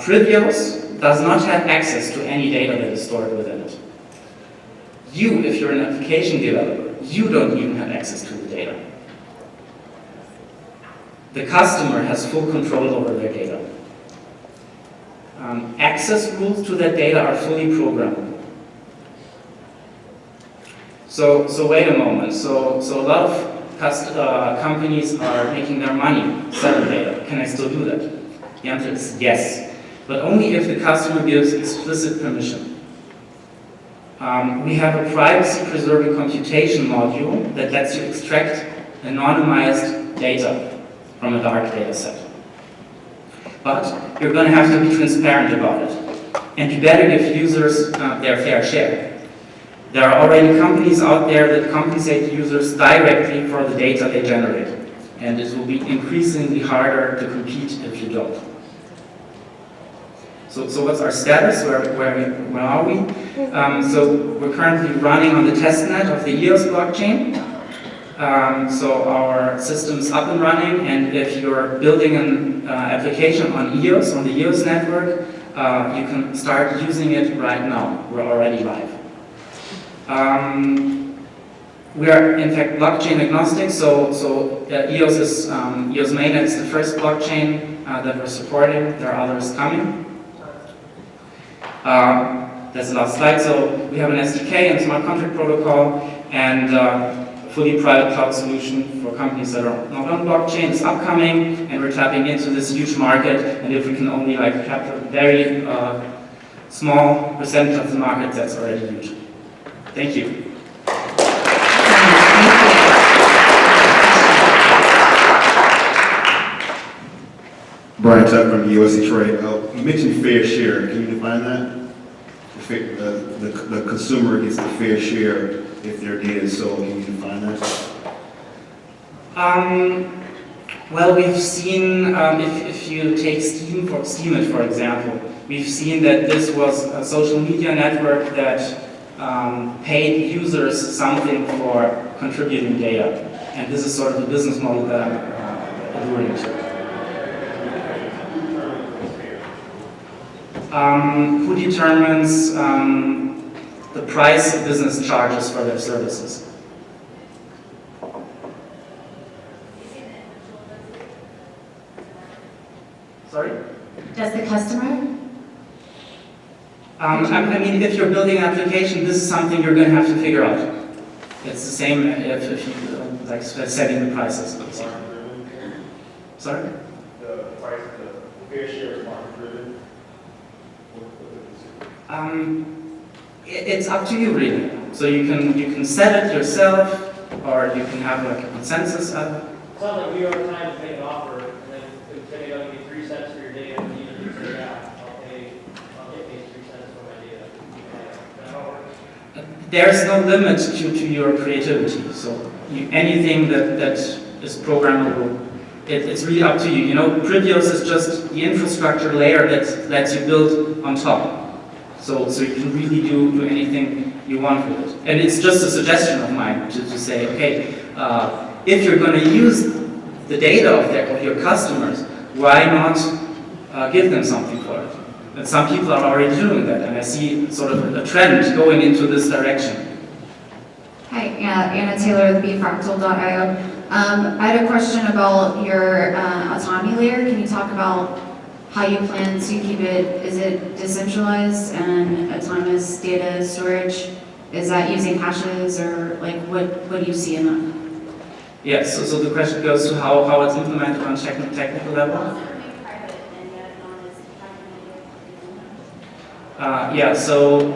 Privious does not have access to any data that is stored within it. You, if you're an application developer, you don't even have access to the data. The customer has full control over their data. Access rules to that data are fully programmable. So wait a moment. So a lot of companies are making their money selling data. Can I still do that? The answer is yes, but only if the customer gives explicit permission. We have a privacy-preserving computation module that lets you extract anonymized data from a dark data set. But you're going to have to be transparent about it. And you better give users their fair share. There are already companies out there that compensate users directly for the data they generate. And it will be increasingly harder to compete if you don't. So what's our status? Where are we? So we're currently running on the testnet of the EOS blockchain. So our system's up and running, and if you're building an application on EOS, on the EOS network, you can start using it right now. We're already live. We are in fact blockchain agnostic, so EOS is EOS mainnet is the first blockchain that we're supporting. There are others coming. That's the last slide. So we have an SDK and smart contract protocol, and a fully private cloud solution for companies that are not on blockchain is upcoming, and we're tapping into this huge market. And if we can only capture a very small percentage of the market, that's already huge. Thank you. Brian Tuck from EOS Detroit. You mentioned fair share. Can you define that? The consumer gets the fair share if their data is sold. Can you define that? Well, we've seen, if you take Steemit, for example, we've seen that this was a social media network that paid users something for contributing data. And this is sort of the business model that I'm alluding to. Who determines the price a business charges for their services? Sorry? Does the customer? I mean, if you're building an application, this is something you're going to have to figure out. It's the same if you like setting the prices. Sorry? The price, the fair share is market driven. It's up to you really. So you can set it yourself, or you can have like a consensus. Sounds like New York Times made an offer, and then it's going to go give 3 cents for your data, and you say, yeah, I'll get paid 3 cents for my data. That all works? There's no limit to your creativity. So anything that is programmable, it's really up to you. You know, Privious is just the infrastructure layer that lets you build on top. So you can really do anything you want with it. And it's just a suggestion of mine to say, okay, if you're going to use the data of your customers, why not give them something for it? And some people are already doing that, and I see sort of a trend going into this direction. Hi, Anna Taylor with bfractal.io. I had a question about your autonomy layer. Can you talk about how you plan to keep it? Is it decentralized and autonomous data storage? Is that using hashes, or like what do you see in that? Yes, so the question goes to how it's implemented on technical level. Yeah, so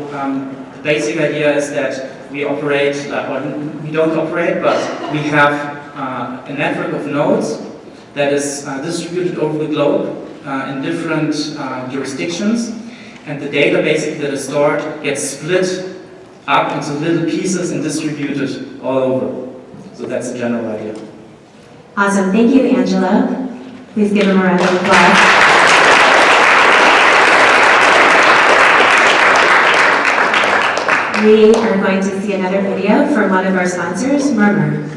the basic idea is that we operate, or we don't operate, but we have a network of nodes that is distributed over the globe in different jurisdictions, and the data basically that is stored gets split up into little pieces and distributed all over. So that's the general idea. Awesome, thank you, Angela. Please give them a round of applause. We are going to see another video from one of our sponsors, Murmur.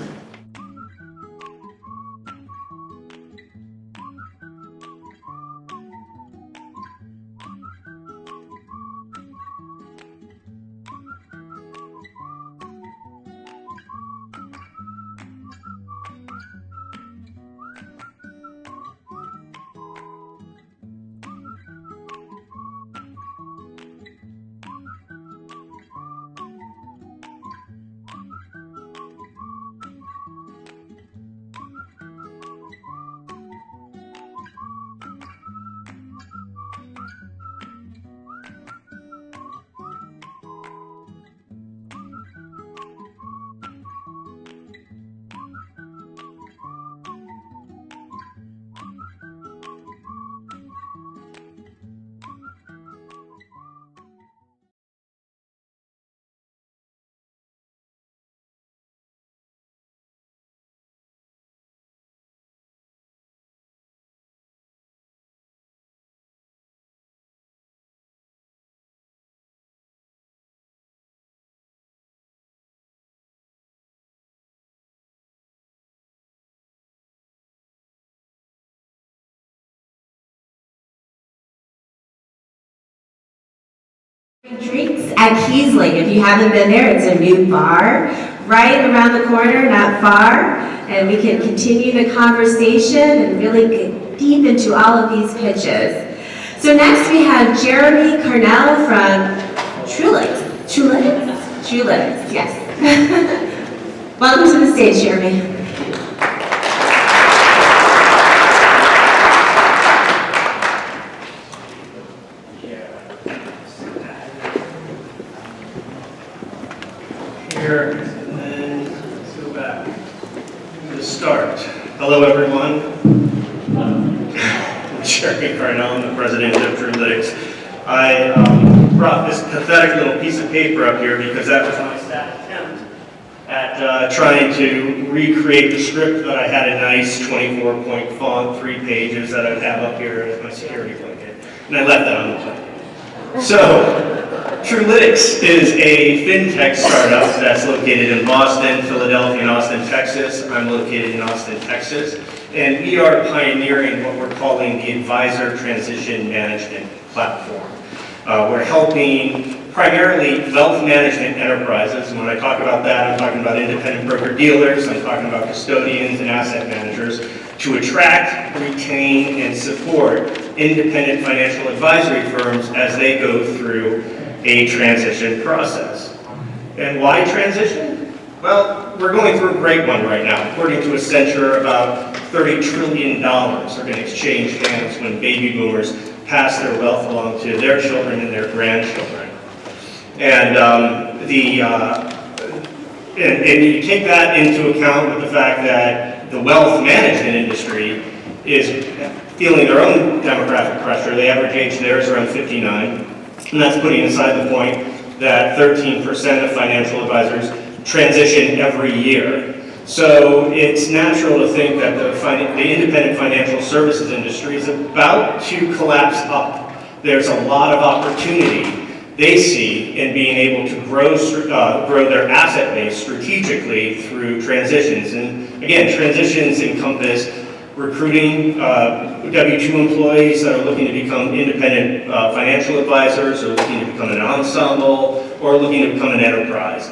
Drinks at Kiesling. If you haven't been there, it's a new bar right around the corner, not far, and we can continue the conversation and really get deep into all of these pitches. So next we have Jeremy Carnell from Trulytics. Trulytics, yes. Welcome to the stage, Jeremy. Here, and then let's go back to start. Hello, everyone. I'm Jeremy Carnell, I'm the president of Trulytics. I brought this pathetic little piece of paper up here because that was my stat attempt at trying to recreate the script that I had a nice 24-point font, 3 pages that I'd have up here as my security blanket. And I left that on the blanket. So, Trulytics is a Fintech startup that's located in Boston, Philadelphia, and Austin, Texas. I'm located in Austin, Texas. And we are pioneering what we're calling the Advisor Transition Management Platform. We're helping primarily wealth management enterprises. And when I talk about that, I'm talking about independent broker-dealers, I'm talking about custodians and asset managers, to attract, retain, and support independent financial advisory firms as they go through a transition process. And why transition? Well, we're going through a great one right now. According to Accenture, about $30 trillion are going to exchange hands when baby boomers pass their wealth along to their children and their grandchildren. And and you take that into account with the fact that the wealth management industry is feeling their own demographic pressure. The average age there is around 59. And that's putting aside the point that 13% of financial advisors transition every year. So it's natural to think that the independent financial services industry is about to collapse up. There's a lot of opportunity they see in being able to grow their asset base strategically through transitions. And again, transitions encompass recruiting W-2 employees that are looking to become independent financial advisors, or looking to become an ensemble, or looking to become an enterprise.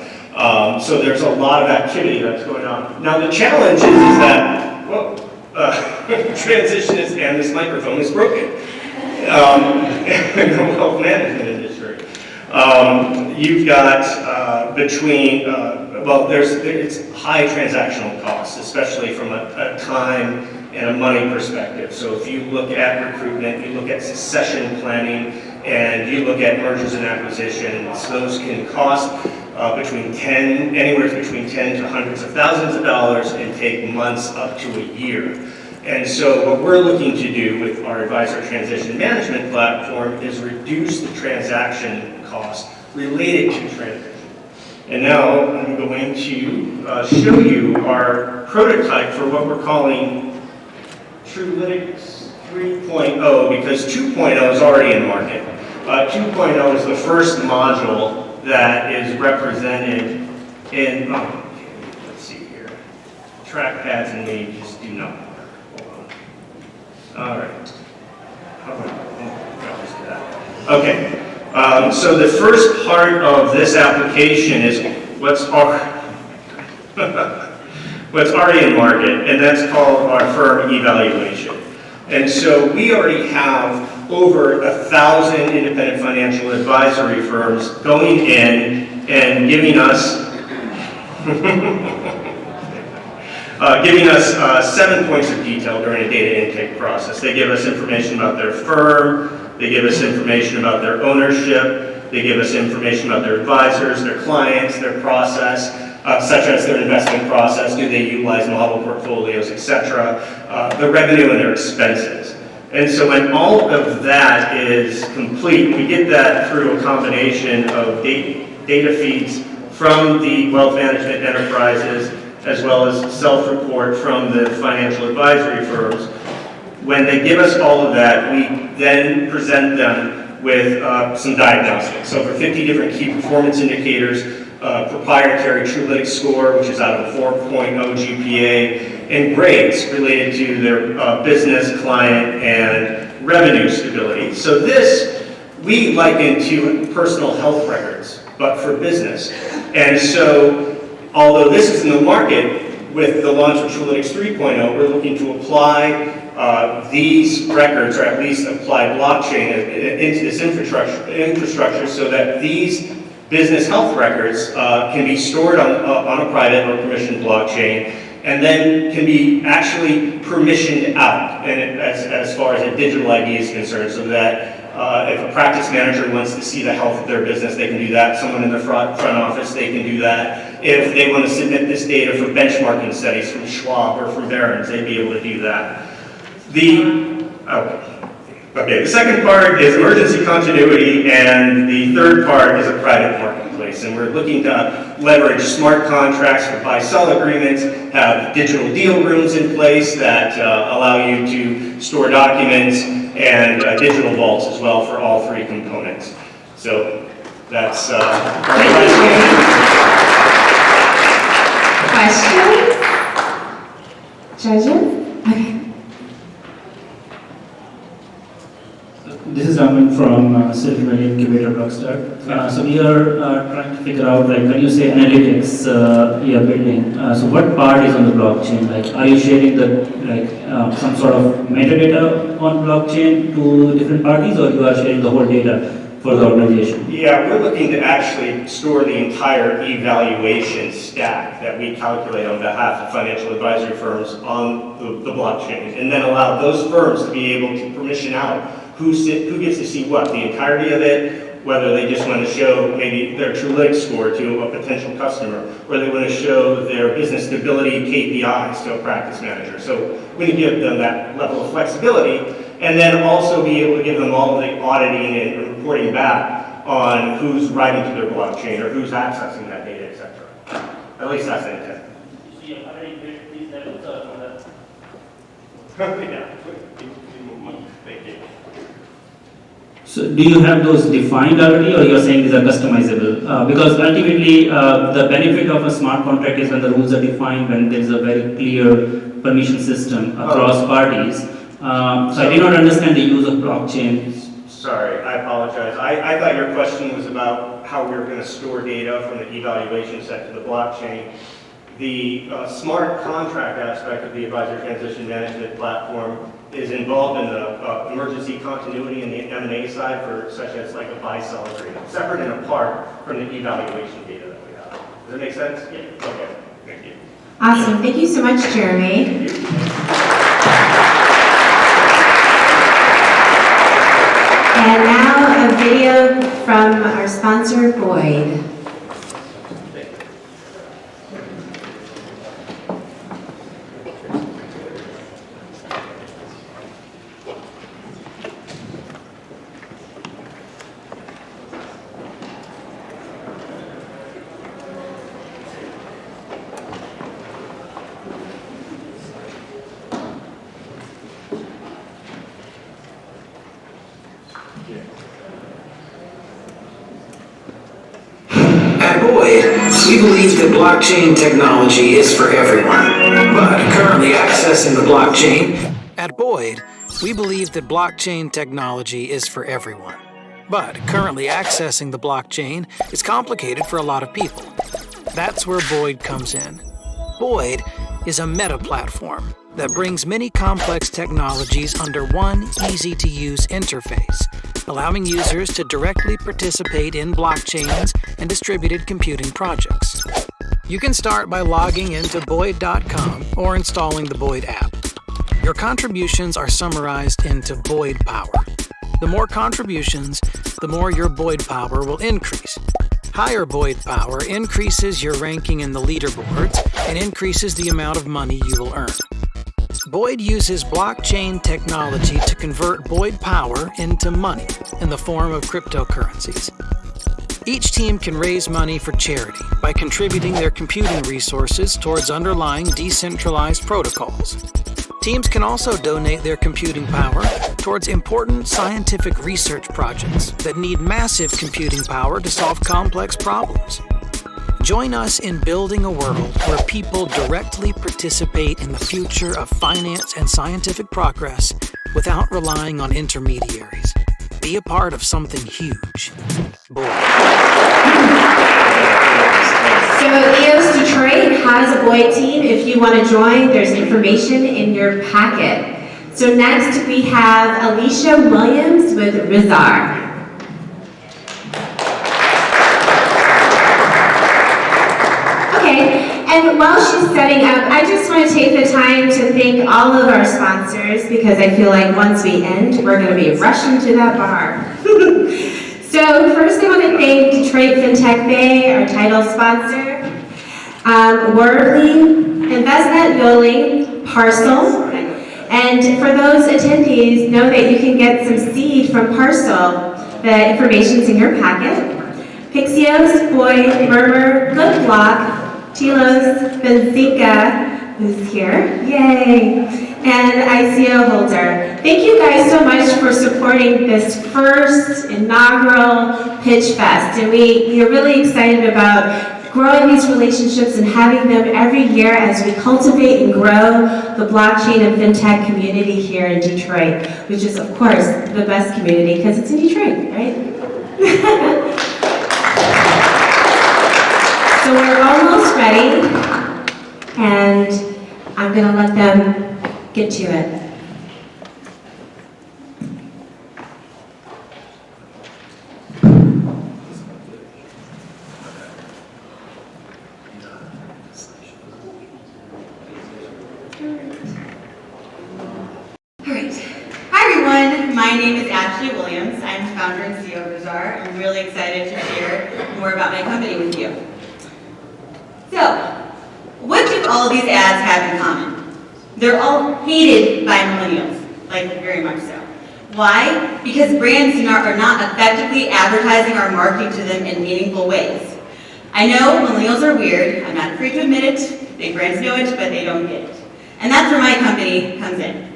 So there's a lot of activity that's going on. Now the challenge is that, transition is, and this microphone is broken in the wealth management industry. You've got it's high transactional costs, especially from a time and a money perspective. So if you look at recruitment, you look at succession planning, and you look at mergers and acquisitions, those can cost anywhere between 10 to hundreds of thousands of dollars and take months up to a year. And so what we're looking to do with our Advisor Transition Management Platform is reduce the transaction cost related to transition. And now I'm going to show you our prototype for what we're calling Trulytics 3.0, because 2.0 is already in the market. 2.0 is the first module that is represented in, let's see here, trackpads and me just do not work. Hold on. All right. Okay. So the first part of this application is what's already in market, and that's called our firm evaluation. And so we already have over 1,000 independent financial advisory firms going in and giving us 7 points of detail during a data intake process. They give us information about their firm, they give us information about their ownership, they give us information about their advisors, their clients, their process, such as their investment process, do they utilize model portfolios, etc., the revenue and their expenses. And so when all of that is complete, we get that through a combination of data feeds from the wealth management enterprises, as well as self-report from the financial advisory firms. When they give us all of that, we then present them with some diagnostics. So over 50 different key performance indicators, proprietary Trulytics score, which is out of a 4.0 GPA, and grades related to their business, client, and revenue stability. So this we liken to personal health records, but for business. And so, although this is in the market, with the launch of Trulytics 3.0, we're looking to apply these records, or at least apply blockchain into this infrastructure so that these business health records can be stored on a private or permissioned blockchain, and then can be actually permissioned out, and as far as a digital ID is concerned, so that if a practice manager wants to see the health of their business, they can do that. Someone in the front office, they can do that. If they want to submit this data for benchmarking studies from Schwab or from Barron's, they'd be able to do that. The second part is emergency continuity, and the third part is a private marketplace. And we're looking to leverage smart contracts for buy-sell agreements, have digital deal rooms in place that allow you to store documents, and digital vaults as well for all three components. So that's Questions? Judges? Okay. This is Raman from Silicon Valley Incubator Rockstar. So we are trying to figure out, like, when you say analytics you are building, so what part is on the blockchain? Like, are you sharing the some sort of metadata on blockchain to different parties, or you are sharing the whole data for the organization? Yeah, we're looking to actually store the entire evaluation stack that we calculate on behalf of financial advisory firms on the blockchain, and then allow those firms to be able to permission out who gets to see what, the entirety of it, whether they just want to show maybe their Trulytics score to a potential customer, or they want to show their business stability KPIs to a practice manager. So we can give them that level of flexibility, and then also be able to give them all of the auditing and reporting back on who's writing to their blockchain or who's accessing that data, etc. At least that's the intent. Thank you. So do you have those defined already, or you are saying these are customizable? Because ultimately, the benefit of a smart contract is when the rules are defined, when there is a very clear permission system across parties. So I did not understand the use of blockchain. Sorry, I apologize. I thought your question was about how we were going to store data from the evaluation set to the blockchain. The smart contract aspect of the advisor transition management platform is involved in the emergency continuity and the M&A side for such as like a buy-sell agreement, separate and apart from the evaluation data that we have. Does that make sense? Yeah. Okay, thank you. Awesome, thank you so much, Jeremy. And now a video from our sponsor, Boid. At Boid, we believe that blockchain technology is for everyone, but currently accessing the blockchain. At Boid, we believe that blockchain technology is for everyone, but currently accessing the blockchain is complicated for a lot of people. That's where Boid comes in. Boid is a meta platform that brings many complex technologies under one easy-to-use interface, allowing users to directly participate in blockchains and distributed computing projects. You can start by logging into Boid.com or installing the Boid app. Your contributions are summarized into Boid Power. The more contributions, the more your Boid Power will increase. Higher Boid Power increases your ranking in the leaderboards and increases the amount of money you will earn. Boid uses blockchain technology to convert Boid Power into money in the form of cryptocurrencies. Each team can raise money for charity by contributing their computing resources towards underlying decentralized protocols. Teams can also donate their computing power towards important scientific research projects that need massive computing power to solve complex problems. Join us in building a world where people directly participate in the future of finance and scientific progress without relying on intermediaries. be a part of something huge. Boid. So EOS Detroit has a Boid team. If you want to join, there's information in your packet. So next we have Alicia Williams with Razar. Okay, and while she's setting up, I just want to take the time to thank all of our sponsors because I feel like once we end, we're going to be rushing to that bar. So first I want to thank Detroit Fintech Bay, our title sponsor, Warbly, InvestNet Yoli, Parcel, and for those attendees, know that you can get some seed from Parcel. The information's in your packet. Pixio, Boid, Murmur, Good Block, Telos, Benzica, who's here, yay, and ICO Holder. Thank you guys so much for supporting this first inaugural Pitchfest, and we are really excited about growing these relationships and having them every year as we cultivate and grow the blockchain and fintech community here in Detroit, which is, of course, the best community because it's in Detroit, right? So we're almost ready, and I'm going to let them get to it. My name is Ashley Williams. I'm founder and CEO of Razar. I'm really excited to share more about my company with you. So, what do all these ads have in common? They're all hated by millennials, like very much so. Why? Because brands are not effectively advertising or marketing to them in meaningful ways. I know millennials are weird. I'm not afraid to admit it. Big brands know it, but they don't get it. And that's where my company comes in.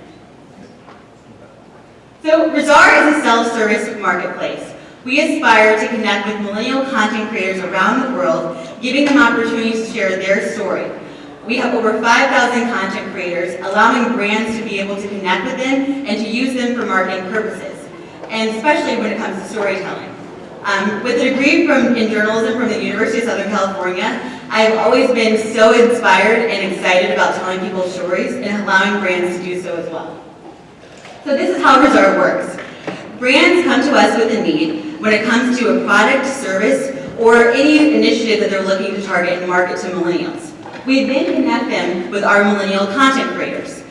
So Razar is a self-service marketplace. We aspire to connect with millennial content creators around the world, giving them opportunities to share their story. We have over 5,000 content creators, allowing brands to be able to connect with them and to use them for marketing purposes, and especially when it comes to storytelling. With a degree in journalism from the University of Southern California, I've always been so inspired and excited about telling people stories and allowing brands to do so as well. So this is how Razar works. Brands come to us with a need when it comes to a product, service, or any initiative that they're looking to target and market to millennials. We then connect them with our millennial content creators.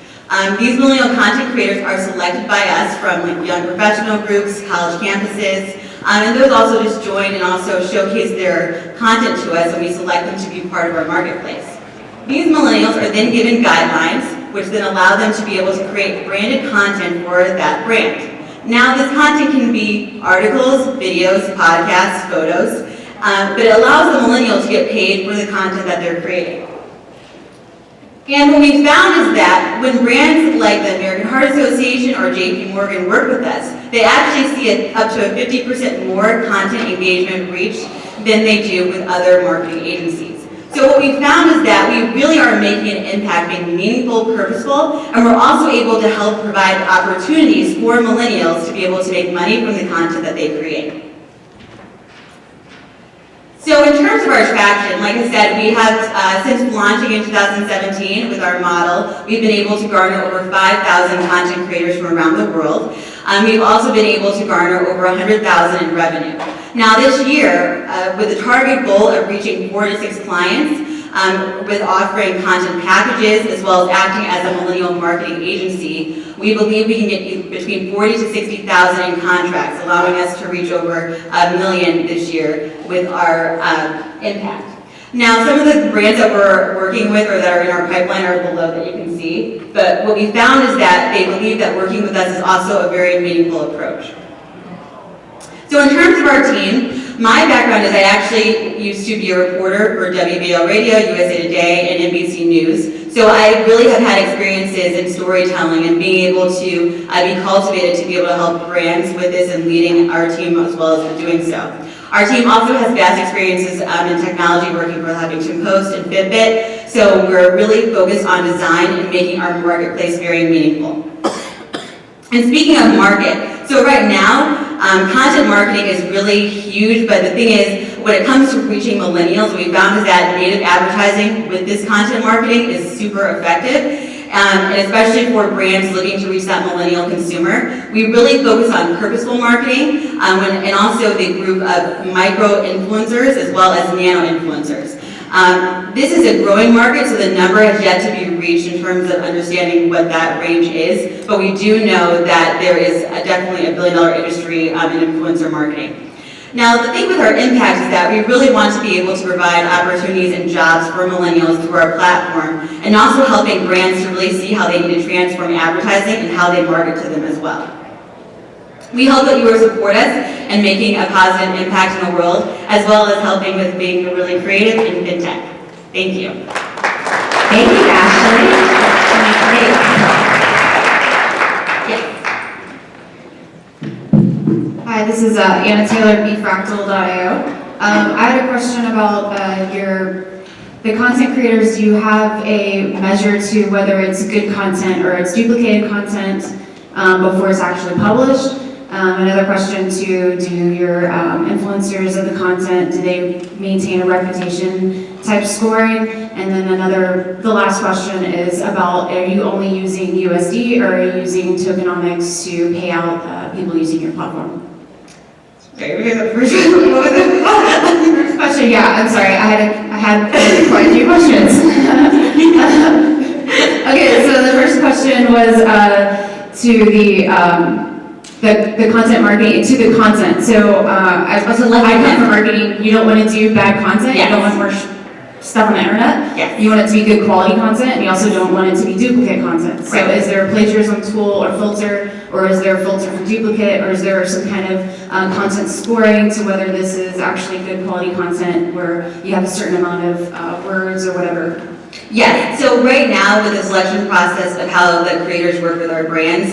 These millennial content creators are selected by us from young professional groups, college campuses, and those also just join and also showcase their content to us, and we select them to be part of our marketplace. These millennials are then given guidelines which then allow them to be able to create branded content for that brand. Now, this content can be articles, videos, podcasts, photos, but it allows the millennial to get paid for the content that they're creating. And what we found is that when brands like the American Heart Association or JP Morgan work with us, they actually see up to a 50% more content engagement reach than they do with other marketing agencies. So what we found is that we really are making an impact, being meaningful, purposeful, and we're also able to help provide opportunities for millennials to be able to make money from the content that they create. So in terms of our traction, like I said, we have, since launching in 2017 with our model, we've been able to garner over 5,000 content creators from around the world. We've also been able to garner over 100,000 in revenue. Now this year, with the target goal of reaching 4 to 6 clients, with offering content packages as well as acting as a millennial marketing agency, we believe we can get between 40 to 60,000 in contracts, allowing us to reach over $1 million this year with our impact. Now, some of the brands that we're working with or that are in our pipeline are below that you can see, but what we found is that they believe that working with us is also a very meaningful approach. So in terms of our team, my background is I actually used to be a reporter for WBL Radio, USA Today, and NBC News. So I really have had experiences in storytelling and being able to be cultivated to be able to help brands with this and leading our team as well as doing so. Our team also has vast experiences in technology, working for Huffington Post and Fitbit. So we're really focused on design and making our marketplace very meaningful. And speaking of market, so right now, Content marketing is really huge, but the thing is, when it comes to reaching millennials, what we found is that native advertising with this content marketing is super effective. And especially for brands looking to reach that millennial consumer. We really focus on purposeful marketing and also the group of micro-influencers as well as nano-influencers. This is a growing market, so the number has yet to be reached in terms of understanding what that range is, but we do know that there is definitely a billion-dollar industry in influencer marketing. Now, the thing with our impact is that we really want to be able to provide opportunities and jobs for millennials through our platform, and also helping brands to really see how they need to transform advertising and how they market to them as well. We hope that you will support us in making a positive impact in the world, as well as helping with being really creative in fintech. Thank you. Thank you, Ashley. Hi, this is Anna Taylor, bfractal.io. I had a question about the content creators. Do you have a measure to whether it's good content or it's duplicated content before it's actually published? Another question too, do your influencers of the content, do they maintain a reputation type scoring? And then the last question is about, are you only using USD or are you using tokenomics to pay out people using your platform? Okay, the first question, yeah, I'm sorry, I had quite a few questions. Okay, so the first question was to the content marketing, to the content. So I come from marketing, you don't want to do bad content, yes. You don't want more stuff on the internet. Yes. You want it to be good quality content, and you also don't want it to be duplicate content. So right. Is there a plagiarism tool or filter, or is there a filter for duplicate, or is there some kind of content scoring to whether this is actually good quality content where you have a certain amount of words or whatever? Yes, so right now with the selection process of how the creators work with our brands,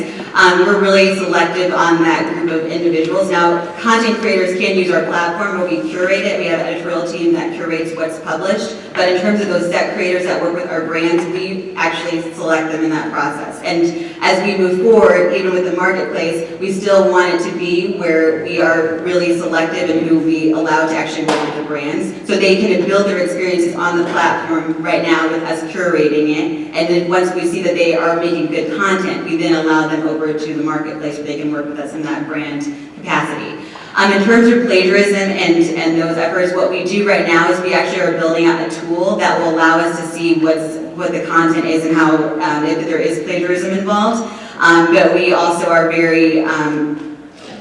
we're really selective on that group of individuals. Now, content creators can use our platform, but we curate it. We have an editorial team that curates what's published. But in terms of those set creators that work with our brands, we actually select them in that process. And as we move forward, even with the marketplace, we still want it to be where we are really selective in who we allow to actually work with the brands, so they can build their experiences on the platform right now with us curating it. And then once we see that they are making good content, we then allow them over to the marketplace where they can work with us in that brand capacity. In terms of plagiarism and those efforts, what we do right now is we actually are building out a tool that will allow us to see what the content is and how if there is plagiarism involved. But we also are very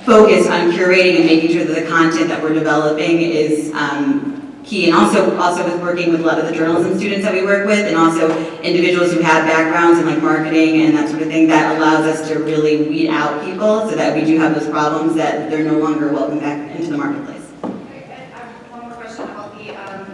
focused on curating and making sure that the content that we're developing is key, and also with working with a lot of the journalism students that we work with, and also individuals who have backgrounds in like marketing and that sort of thing, that allows us to really weed out people so that we do have those problems that they're no longer welcome back into the marketplace.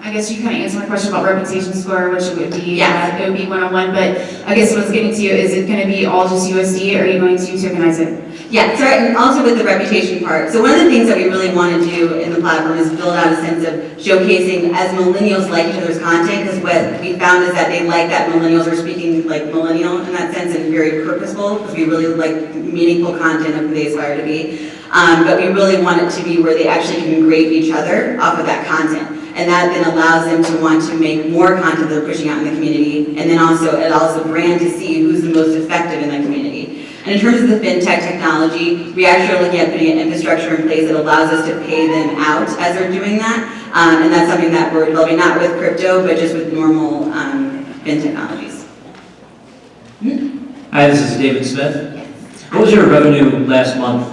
I guess you kind of answered my question about reputation score, which would be it would be one-on-one, but I guess what I was getting to is it going to be all just USD, or are you going to tokenize it? Yeah, so and also with the reputation part. So one of the things that we really want to do in the platform is build out a sense of showcasing as millennials like each other's content, because what we found is that they like that millennials are speaking like millennial in that sense and very purposeful, because we really like meaningful content of who they aspire to be. But we really want it to be where they actually can grade each other off of that content. And that then allows them to want to make more content they're pushing out in the community, and then also it allows the brand to see who's the most effective in that community. And in terms of the fintech technology, we actually are looking at putting an infrastructure in place that allows us to pay them out as they're doing that. And that's something that we're developing, not with crypto, but just with normal fin technologies. Hi, this is David Smith. What was your revenue last month?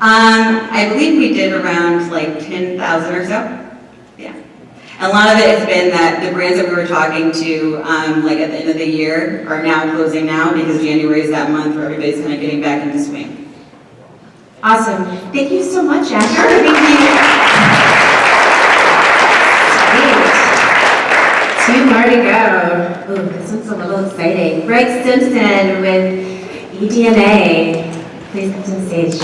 I believe we did around like 10,000 or so. Yeah. And a lot of it has been that the brands that we were talking to like at the end of the year are now closing now, because January is that month where everybody's kind of getting back into swing. Awesome. Thank you so much, Ashley. Sure, thank you. Sweet. 2 more to go. Ooh, this one's a little exciting. Greg Simpson with EDMA. Please come to the stage.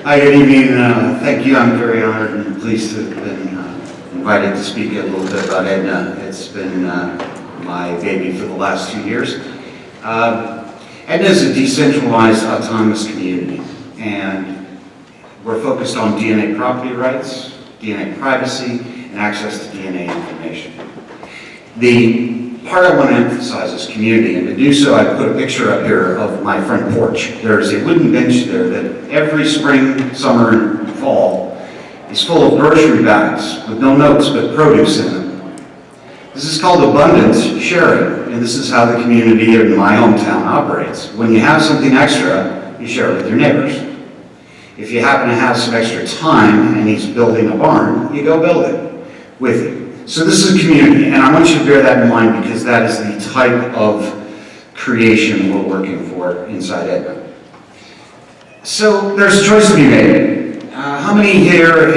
Hi, good evening. Thank you. I'm very honored and pleased to have been invited to speak a little bit about Edna. It's been my baby for the last 2 years. Edna is a decentralized autonomous community, and we're focused on DNA property rights, DNA privacy, and access to DNA information. The part I want to emphasize is community, and to do so I put a picture up here of my front porch. There's a wooden bench there that every spring, summer, and fall is full of grocery bags with no notes but produce in them. This is called abundance sharing, and this is how the community in my hometown operates. When you have something extra, you share it with your neighbors. If you happen to have some extra time and he's building a barn, you go build it with him. So this is a community, and I want you to bear that in mind because that is the type of creation we're working for inside Edna. So there's a choice to be made. How many here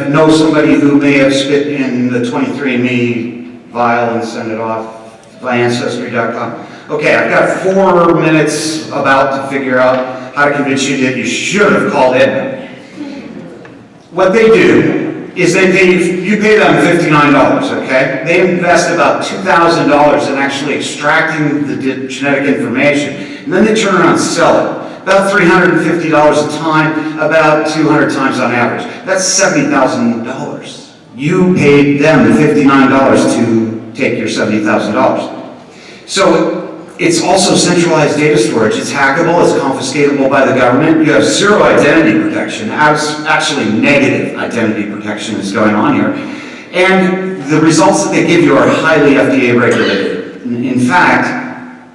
know somebody who may have spit in the 23andMe vial and sent it off by Ancestry.com? Okay, I've got 4 minutes about to figure out how to convince you that you should have called Edna. What they do is you pay them $59, okay? They invest about $2,000 in actually extracting the genetic information, and then they turn around and sell it. About $350 a time, about 200 times on average. That's $70,000. You paid them $59 to take your $70,000. So it's also centralized data storage. It's hackable, it's confiscatable by the government. You have zero identity protection. Actually, negative identity protection is going on here. And the results that they give you are highly FDA regulated. In fact,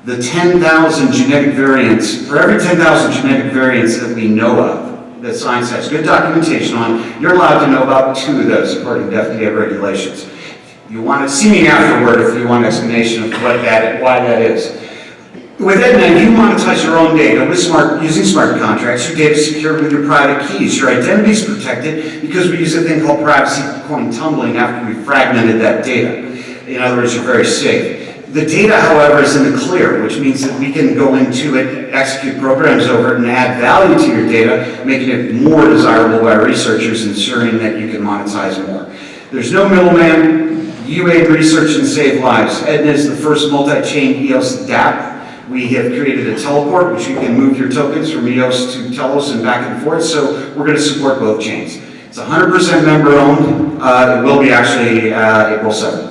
the 10,000 genetic variants, for every 10,000 genetic variants that we know of, that science has good documentation on, you're allowed to know about 2 of those according to FDA regulations. You want to see me afterward if you want an explanation of why that is. With Edna, you monetize your own data using smart contracts. Your data is secured with your private keys. Your identity is protected because we use a thing called privacy coin tumbling after we fragmented that data. In other words, you're very safe. The data, however, is in the clear, which means that we can go into it, execute programs over it, and add value to your data, making it more desirable by researchers, ensuring that you can monetize more. There's no middleman. You aid research and save lives. Edna is the first multi-chain EOS DApp. We have created a teleport, which you can move your tokens from EOS to Telos and back and forth, so we're going to support both chains. It's 100% member-owned. It will be actually April 7th.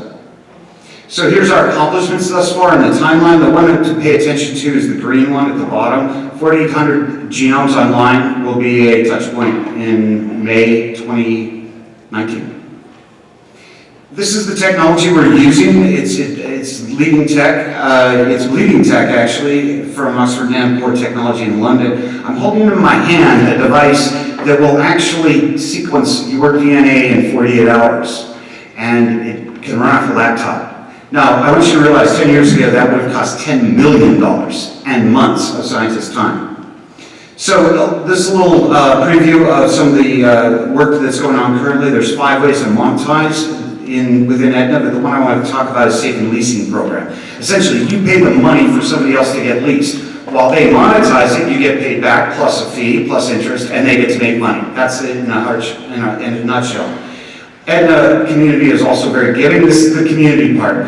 So here's our accomplishments thus far in the timeline. The one to pay attention to is the green one at the bottom. 4,800 genomes online will be a touch point in May 2019. This is the technology we're using. It's leading tech. It's bleeding tech, actually, from Oxford Nanopore Technology in London. I'm holding in my hand a device that will actually sequence your DNA in 48 hours, and it can run off a laptop. Now, I want you to realize 10 years ago that would have cost $10 million and months of scientists' time. So this is a little preview of some of the work that's going on currently. There's 5 ways to monetize within Edna, but the one I want to talk about is safe and leasing program. Essentially, you pay the money for somebody else to get leased. While they monetize it, you get paid back plus a fee, plus interest, and they get to make money. That's it in a nutshell. Edna community is also very giving. This is the community part.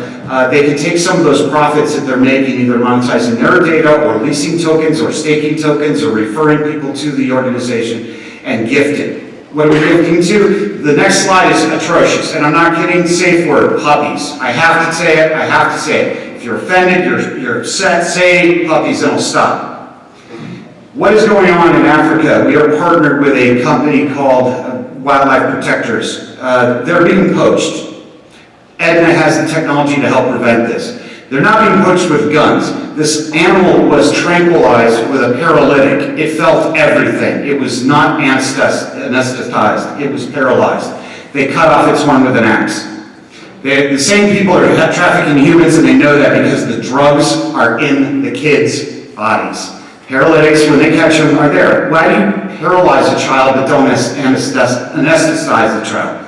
They can take some of those profits that they're making, either monetizing their data or leasing tokens or staking tokens or referring people to the organization and gift it. What are we gifting to? The next slide is atrocious, and I'm not kidding. Safe word, puppies. I have to say it, I have to say it. If you're offended, you're upset, say puppies and it'll stop. What is going on in Africa? We are partnered with a company called Wildlife Protectors. They're being poached. Edna has the technology to help prevent this. They're not being poached with guns. This animal was tranquilized with a paralytic. It felt everything. It was not anesthetized. It was paralyzed. They cut off its horn with an axe. The same people are trafficking humans, and they know that because the drugs are in the kids' bodies. Paralytics, when they catch them, are there. Why do you paralyze a child but don't anesthetize the child?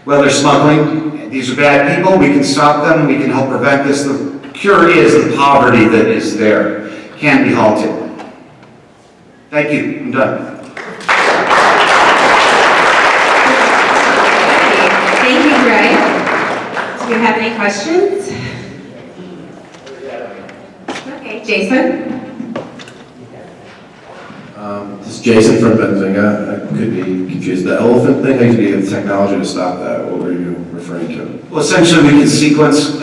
Well, they're smuggling. These are bad people. We can stop them. We can help prevent this. The cure is the poverty that is there. Can be halted. Thank you. I'm done. have any questions? Okay, Jason? This is Jason from Benzinga. I could be confused. The elephant thing, how you get the technology to stop that? What were you referring to? Well, essentially, we can sequence,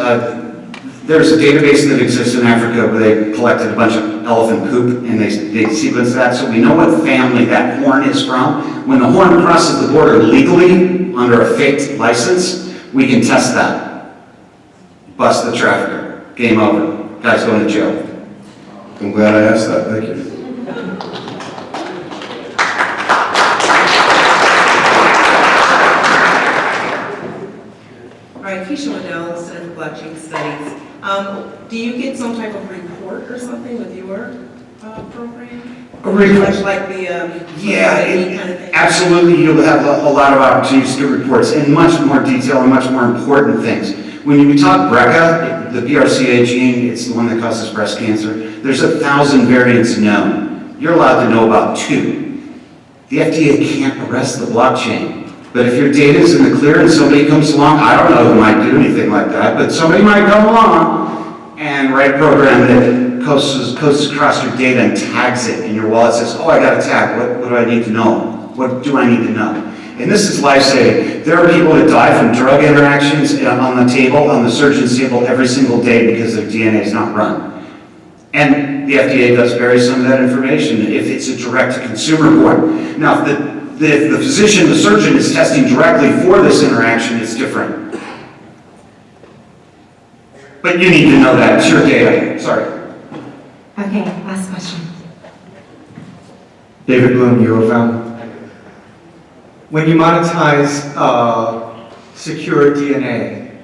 there's a database that exists in Africa where they collected a bunch of elephant poop and they sequenced that, so we know what family that horn is from. When the horn crosses the border legally under a faked license, we can test that. Bust the trafficker. Game over. Guy's going to jail. I'm glad I asked that. Thank you. All right, Keisha Waddell, Center for Blockchain Studies. Do you get some type of report or something with your program? A report? Much like the Yeah, kind of thing? absolutely. You'll have a lot of opportunities to get reports in much more detail and much more important things. When we talk BRCA, the BRCA gene, it's the one that causes breast cancer. There's 1,000 variants known. You're allowed to know about 2. The FDA can't arrest the blockchain. But if your data is in the clear and somebody comes along, I don't know who might do anything like that, but somebody might come along and write a program that coasts across your data and tags it, and your wallet says, oh, I got a tag. What do I need to know? What do I need to know? And this is life-saving. There are people that die from drug interactions on the surgeon's table every single day because their DNA is not run. And the FDA does bury some of that information if it's a direct-to-consumer board. Now, if the physician, the surgeon, is testing directly for this interaction, it's different. But you need to know that. It's your data. Sorry. Okay, last question. David Bloom, Eurofound. When you monetize secure DNA,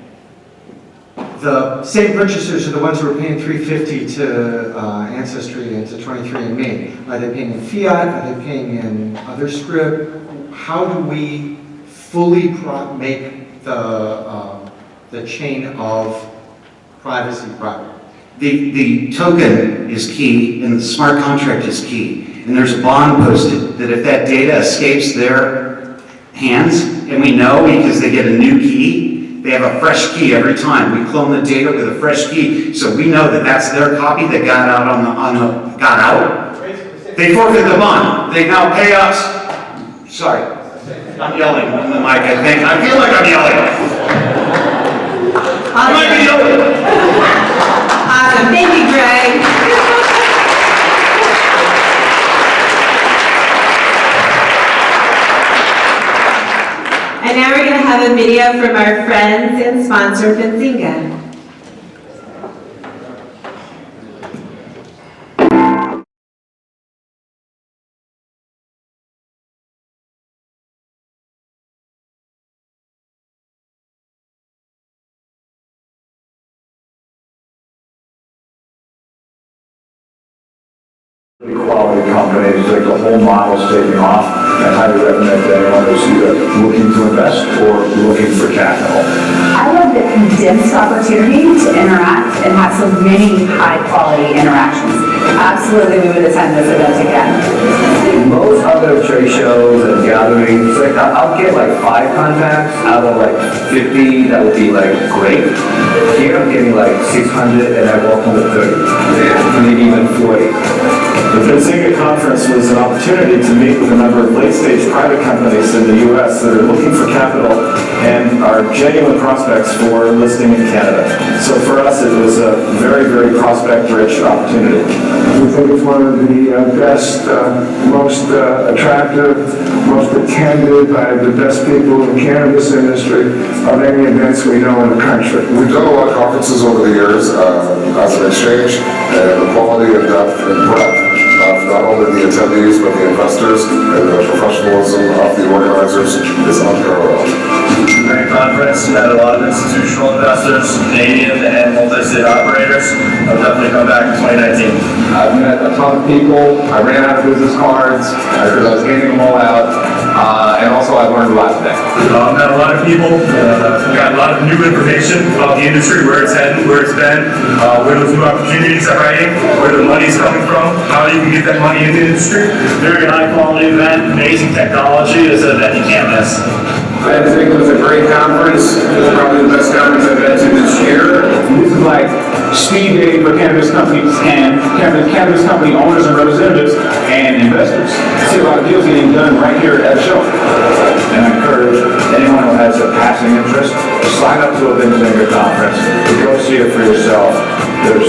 the same purchasers are the ones who are paying $350 to Ancestry and to 23andMe. Are they paying in fiat? Are they paying in other script? How do we fully make the chain of privacy private? The token is key and the smart contract is key. And there's a bond posted that if that data escapes their hands, and we know because they get a new key, they have a fresh key every time. We clone the data with a fresh key, so we know that that's their copy that got out got out. They forfeit the bond. They now pay us. Sorry, I'm yelling in the mic. I feel like I'm yelling. I might be yelling. Awesome, thank you, Greg. And now we're going to have a video from our friends and sponsor, Benzinga. Quality companies, like the whole model's taking off. I highly recommend that anyone who's either looking to invest or looking for capital. I love the condensed opportunity to interact and have so many high-quality interactions. Absolutely, we would attend this event again. Most other trade shows and gatherings, like I'll get like 5 contacts out of like 50 that would be like great. Here I'm getting like 600 and I welcome the 30, maybe even 40. The Benzinga conference was an opportunity to meet with a number of late-stage private companies in the U.S. that are looking for capital and are genuine prospects for listing in Canada. So for us, it was a very, very prospect-rich opportunity. We think it's one of the best, most attractive, most attended by the best people in the cannabis industry of any events we know in the country. We've done a lot of conferences over the years as an exchange, and the quality and depth and breadth of not only the attendees but the investors and the professionalism of the organizers is unparalleled. Great conference, met a lot of institutional investors, Canadian and multi-state operators. I'll definitely come back in 2019. I've met a ton of people. I ran out of business cards because I was handing them all out. And also I learned a lot today. Met a lot of people. Got a lot of new information about the industry, where it's heading, where it's been, where those new opportunities are hiding, where the money's coming from, how you can get that money in the industry. Very high quality event, amazing technology. It's an event you can't miss. I think it was a great conference. It was probably the best conference I've been to this year. This is like speed dating for cannabis companies and cannabis company owners and representatives and investors. I see a lot of deals getting done right here at the show. And I encourage anyone who has a passing interest to sign up to a Vinzinger conference, to go see it for yourself. There's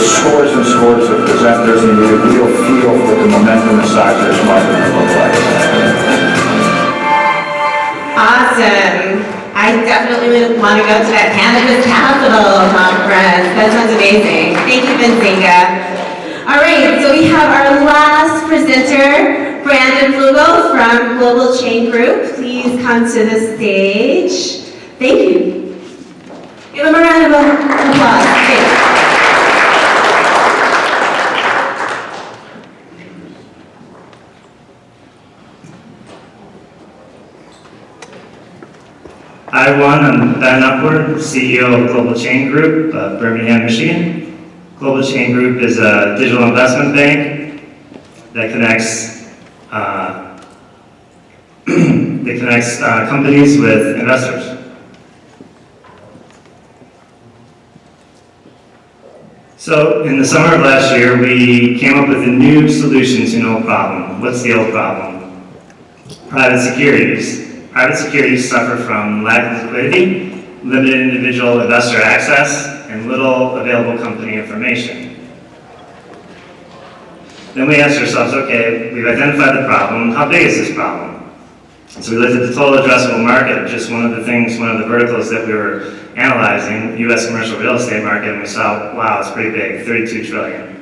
scores and scores of presenters, and you get a real feel for what the momentum and size of this market will look like. Awesome. I definitely would want to go to that Cannabis Capital conference. That sounds amazing. Thank you, Vinzinga. All right, so we have our last presenter, Brandon Flugel from Global Chain Group. Please come to the stage. Thank you. Give him a round of applause. Thanks. Hi everyone, I'm Ben Upward, CEO of Global Chain Group, Birmingham, Michigan. Global Chain Group is a digital investment bank that connects companies with investors. So in the summer of last year, we came up with a new solution to an old problem. What's the old problem? Private securities. Private securities suffer from lack of liquidity, limited individual investor access, and little available company information. Then we asked ourselves, okay, we've identified the problem, how big is this problem? So we looked at the total addressable market, just one of the verticals that we were analyzing, U.S. commercial real estate market, and we saw, wow, it's pretty big, 32 trillion.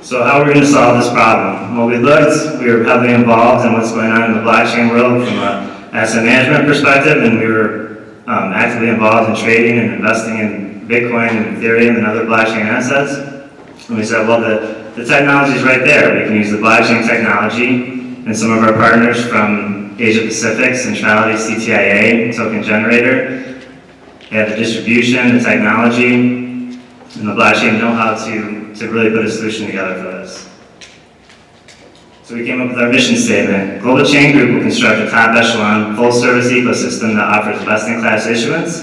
So how are we going to solve this problem? Well, we were heavily involved in what's going on in the blockchain world from an asset management perspective, and we were actively involved in trading and investing in Bitcoin and Ethereum and other blockchain assets. And we said, well, the technology is right there. We can use the blockchain technology, and some of our partners from Asia Pacific, Centrality, CTIA, Token Generator, they have the distribution, the technology, and the blockchain know-how to really put a solution together for this. So we came up with our mission statement. Global Chain Group will construct a top echelon, full service ecosystem that offers best-in-class issuance,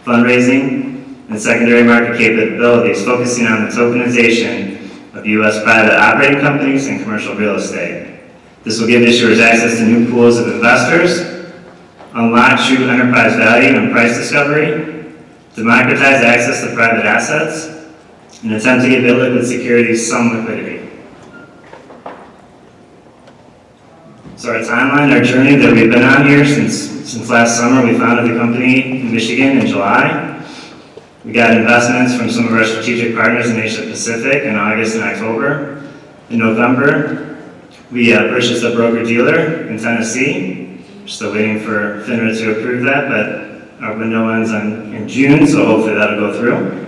fundraising, and secondary market capabilities, focusing on the tokenization of U.S. private operating companies and commercial real estate. This will give issuers access to new pools of investors, unlock true enterprise value and price discovery, democratize access to private assets, and attempt to give illiquid securities some liquidity. So our timeline, our journey that we've been on here since last summer, we founded the company in Michigan in July. We got investments from some of our strategic partners in Asia Pacific in August and October. In November, we purchased a broker-dealer in Tennessee. We're still waiting for FINRA to approve that, but our window ends in June, so hopefully that'll go through.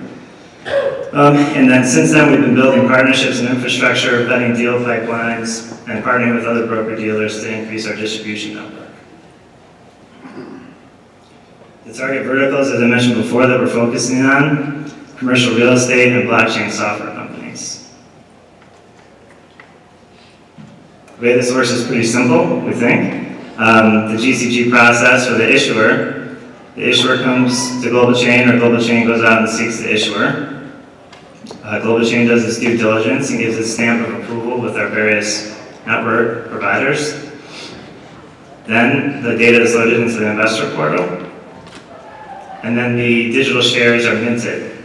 And then since then, we've been building partnerships and infrastructure, vetting deal pipelines, and partnering with other broker-dealers to increase our distribution network. The target verticals, as I mentioned before, that we're focusing on, commercial real estate and blockchain software companies. The way this works is pretty simple, we think. The GCG process for the issuer comes to Global Chain, or Global Chain goes out and seeks the issuer. Global Chain does its due diligence and gives its stamp of approval with our various network providers. Then the data is loaded into the investor portal, and then the digital shares are minted.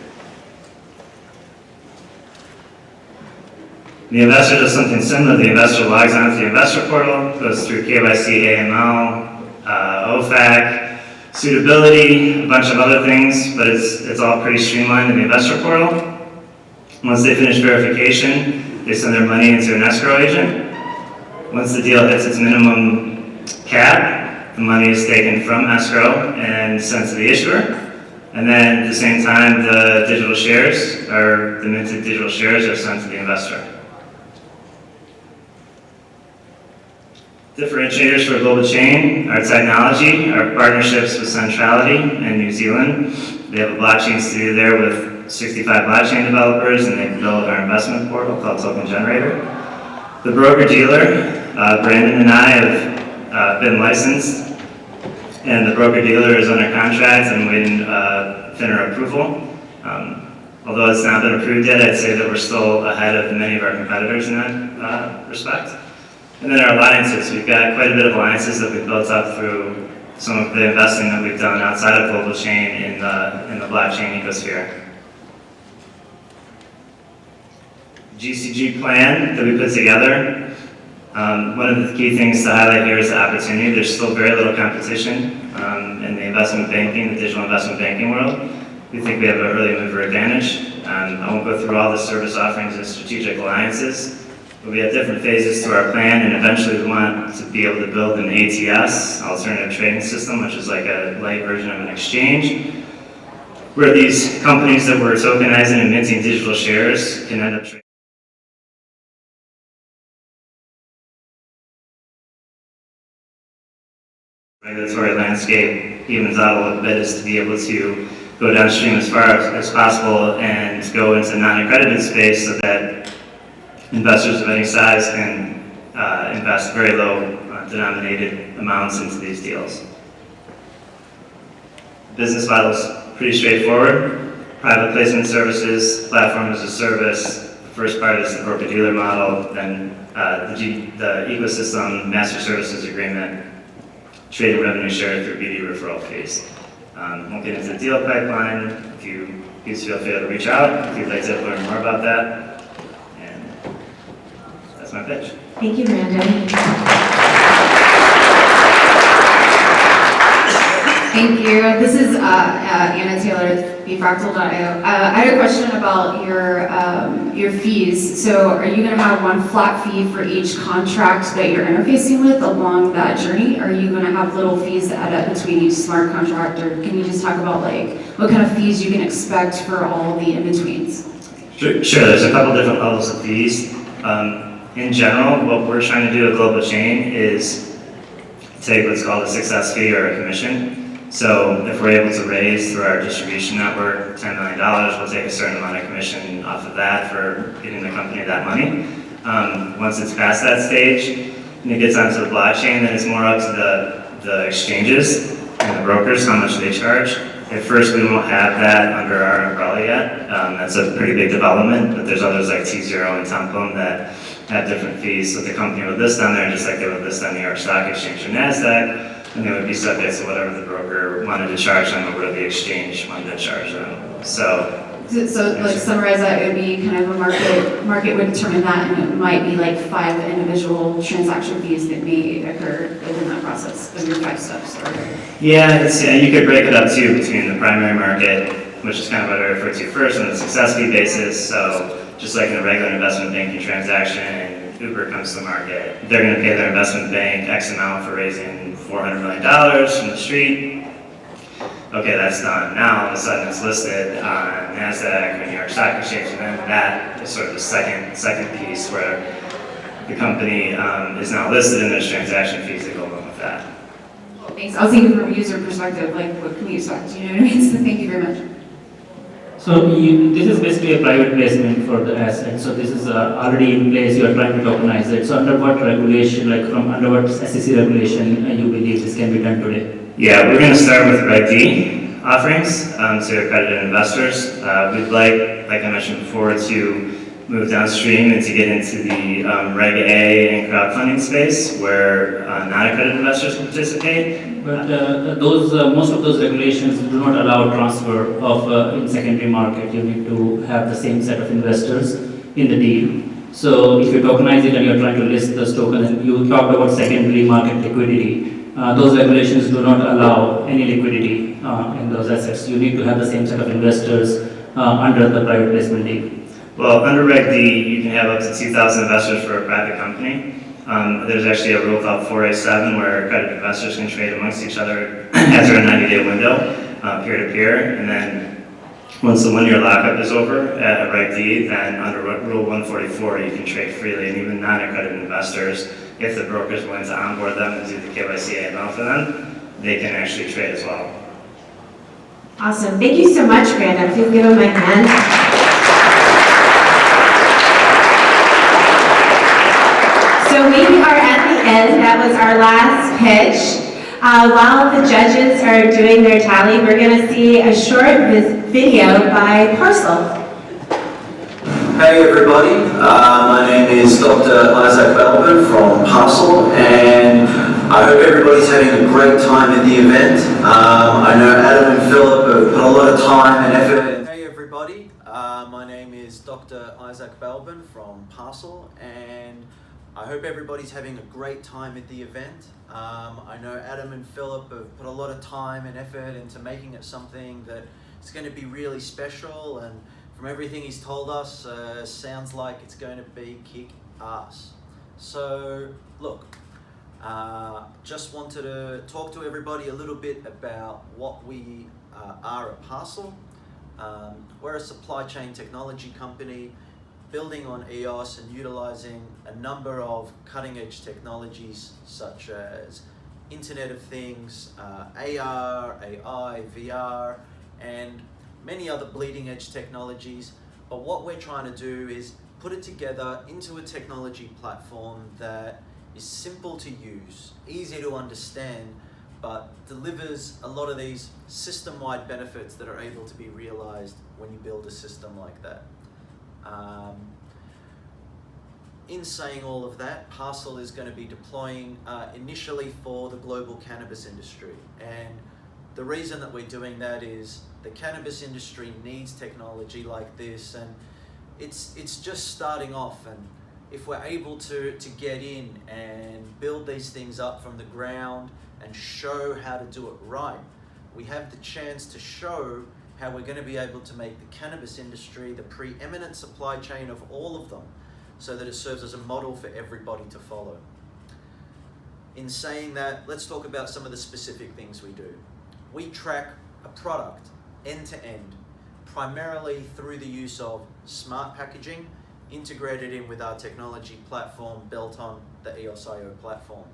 The investor does something similar. The investor logs onto the investor portal, goes through KYC, AML, OFAC, suitability, a bunch of other things, but it's all pretty streamlined in the investor portal. Once they finish verification, they send their money into an escrow agent. Once the deal hits its minimum cap, the money is taken from escrow and sent to the issuer. And then at the same time, the minted digital shares are sent to the investor. Differentiators for Global Chain, our technology, our partnerships with Centrality and New Zealand. They have a blockchain studio there with 65 blockchain developers, and they built our investment portal called Token Generator. The broker-dealer, Brandon and I have been licensed, and the broker-dealer is under contract and waiting FINRA approval. Although it's not been approved yet, I'd say that we're still ahead of many of our competitors in that respect. And then our alliances, we've got quite a bit of alliances that we've built up through some of the investing that we've done outside of global chain in the blockchain ecosphere. GCG plan that we put together, one of the key things to highlight here is the opportunity. There's still very little competition in the investment banking, the digital investment banking world. We think we have an early mover advantage. I won't go through all the service offerings and strategic alliances, but we have different phases to our plan, and eventually we want to be able to build an ATS, alternative trading system, which is like a light version of an exchange, where these companies that we're tokenizing and minting digital shares can end up trading. Regulatory landscape evens out a little bit is to be able to go downstream as far as possible and go into non-accredited space so that investors of any size can invest very low denominated amounts into these deals. Business model's pretty straightforward. Private placement services, platform as a service. The first part is the broker-dealer model, then the ecosystem, master services agreement, trading revenue share through BD referral fees. Won't get into the deal pipeline. If you please feel free to reach out if you'd like to learn more about that. And that's my pitch. Thank you, Brandon. Thank you. This is Anna Taylor with bfractal.io. I had a question about your fees. So are you going to have one flat fee for each contract that you're interfacing with along that journey? Or are you going to have little fees that add up between each smart contract? Or can you just talk about like what kind of fees you can expect for all the in-betweens? Sure, there's a couple different levels of fees. In general, what we're trying to do at Global Chain is take what's called a success fee or a commission. So if we're able to raise through our distribution network $10 million, we'll take a certain amount of commission off of that for getting the company that money. Once it's past that stage and it gets onto the blockchain, then it's more up to the exchanges and the brokers how much they charge. At first, we won't have that under our umbrella yet. That's a pretty big development, but there's others like T0 and Templum that have different fees. So the company would list on there just like they would list on New York Stock Exchange or NASDAQ, and they would be subject to whatever the broker wanted to charge them or whatever the exchange wanted to charge them. So like summarize that, it would be kind of a market would determine that, and it might be like 5 individual transaction fees that may occur within that process of your 5 steps. Yeah, you could break it up too between the primary market, which is kind of what I referred to first, on the success fee basis. So just like in a regular investment banking transaction, Uber comes to the market, they're going to pay their investment bank X amount for raising $400 million from the street. Okay, that's done. Now, all of a sudden, it's listed on NASDAQ or New York Stock Exchange, and then that is sort of the second piece where the company is now listed and there's transaction fees that go along with that. Thanks. I was thinking from a user perspective, like what can we expect? You know what I mean? So thank you very much. So this is basically a private placement for the asset. So this is already in place. You are trying to tokenize it. So under what regulation, like under what SEC regulation, you believe this can be done today? Yeah, we're going to start with Reg D offerings to accredited investors. We'd like I mentioned before, to move downstream and to get into the Reg A and crowdfunding space where non-accredited investors can participate. But most of those regulations do not allow transfer of in secondary market. You need to have the same set of investors in the deal. So if you tokenize it and you're trying to list this token, and you talked about secondary market liquidity, those regulations do not allow any liquidity in those assets. You need to have the same set of investors under the private placement deal. Well, under Reg D, you can have up to 2,000 investors for a private company. There's actually a rule called 4A7 where accredited investors can trade amongst each other after a 90-day window, peer-to-peer, and then once the 1-year lockup is over at Reg D, then under Rule 144, you can trade freely, and even non-accredited investors, if the broker is willing to onboard them and do the KYC AML for them, they can actually trade as well. Awesome. Thank you so much, Brandon. Please give him my hand. So we are at that was our last pitch. While the judges are doing their tally, we're going to see a short video by Parcel. Hey everybody, my name is Dr. Isaac Belbin from Parcel, and I hope everybody's having a great time at the event. I know Adam and Philip have put a lot of time and effort. Hey everybody, my name is Dr. Isaac Belbin from Parcel, and I hope everybody's having a great time at the event. I know Adam and Philip have put a lot of time and effort into making it something that is going to be really special, and from everything he's told us, sounds like it's going to be kick-ass. So, look, just wanted to talk to everybody a little bit about what we are at Parcel. We're a supply chain technology company building on EOS and utilizing a number of cutting-edge technologies such as Internet of Things, AR, AI, VR, and many other bleeding-edge technologies. But what we're trying to do is put it together into a technology platform that is simple to use, easy to understand, but delivers a lot of these system-wide benefits that are able to be realized when you build a system like that. In saying all of that, Parcel is going to be deploying initially for the global cannabis industry. And the reason that we're doing that is the cannabis industry needs technology like this, and it's just starting off. And if we're able to get in and build these things up from the ground and show how to do it right, we have the chance to show how we're going to be able to make the cannabis industry the preeminent supply chain of all of them, so that it serves as a model for everybody to follow. In saying that, let's talk about some of the specific things we do. We track a product end to end, primarily through the use of smart packaging, integrated in with our technology platform built on the EOS.io platform.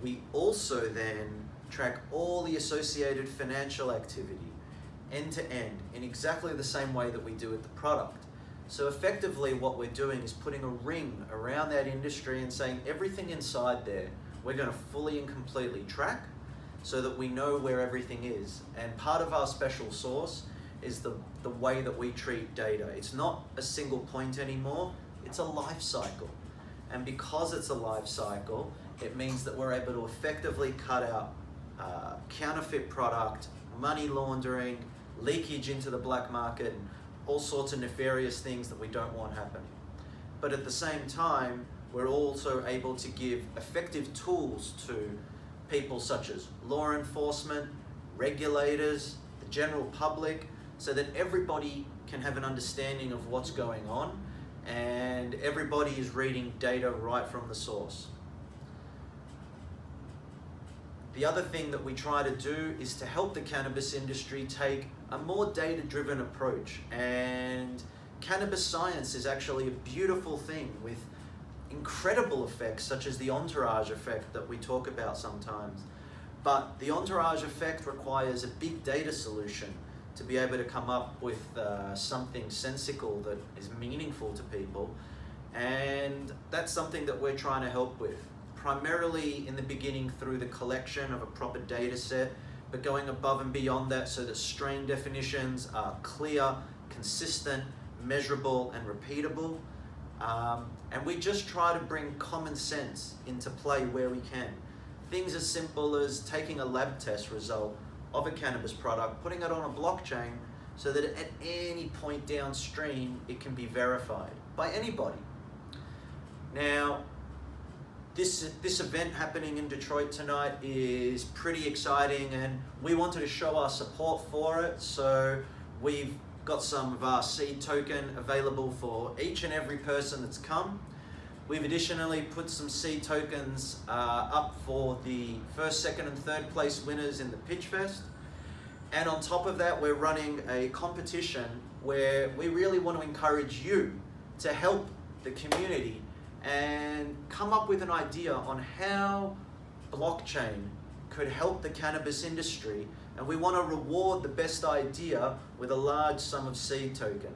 We also then track all the associated financial activity end to end in exactly the same way that we do with the product. So effectively what we're doing is putting a ring around that industry and saying everything inside there we're going to fully and completely track so that we know where everything is. And part of our special sauce is the way that we treat data. It's not a single point anymore, it's a life cycle. And because it's a life cycle, it means that we're able to effectively cut out counterfeit product, money laundering, leakage into the black market, and all sorts of nefarious things that we don't want happening. But at the same time, we're also able to give effective tools to people such as law enforcement, regulators, the general public, so that everybody can have an understanding of what's going on and everybody is reading data right from the source. The other thing that we try to do is to help the cannabis industry take a more data-driven approach, and cannabis science is actually a beautiful thing with incredible effects such as the entourage effect that we talk about sometimes. But the entourage effect requires a big data solution to be able to come up with something sensical that is meaningful to people, and that's something that we're trying to help with. Primarily in the beginning through the collection of a proper data set, but going above and beyond that so that strain definitions are clear, consistent, measurable, and repeatable. And we just try to bring common sense into play where we can. Things as simple as taking a lab test result of a cannabis product, putting it on a blockchain so that at any point downstream it can be verified by anybody. Now, this event happening in Detroit tonight is pretty exciting, and we wanted to show our support for it, so we've got some of our seed token available for each and every person that's come. We've additionally put some seed tokens up for the first, second, and third place winners in the Pitchfest. And on top of that, we're running a competition where we really want to encourage you to help the community and come up with an idea on how blockchain could help the cannabis industry. And we want to reward the best idea with a large sum of seed token.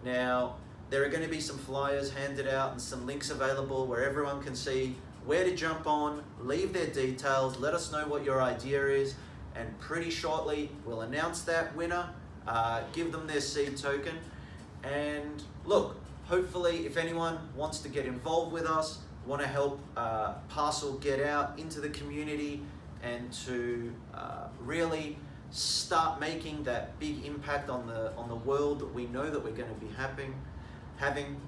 Now, there are going to be some flyers handed out and some links available where everyone can see where to jump on, leave their details, let us know what your idea is, and pretty shortly we'll announce that winner, give them their seed token, and look, hopefully if anyone wants to get involved with us, want to help Parcel get out into the community and to really start making that big impact on the world that we know that we're going to be having,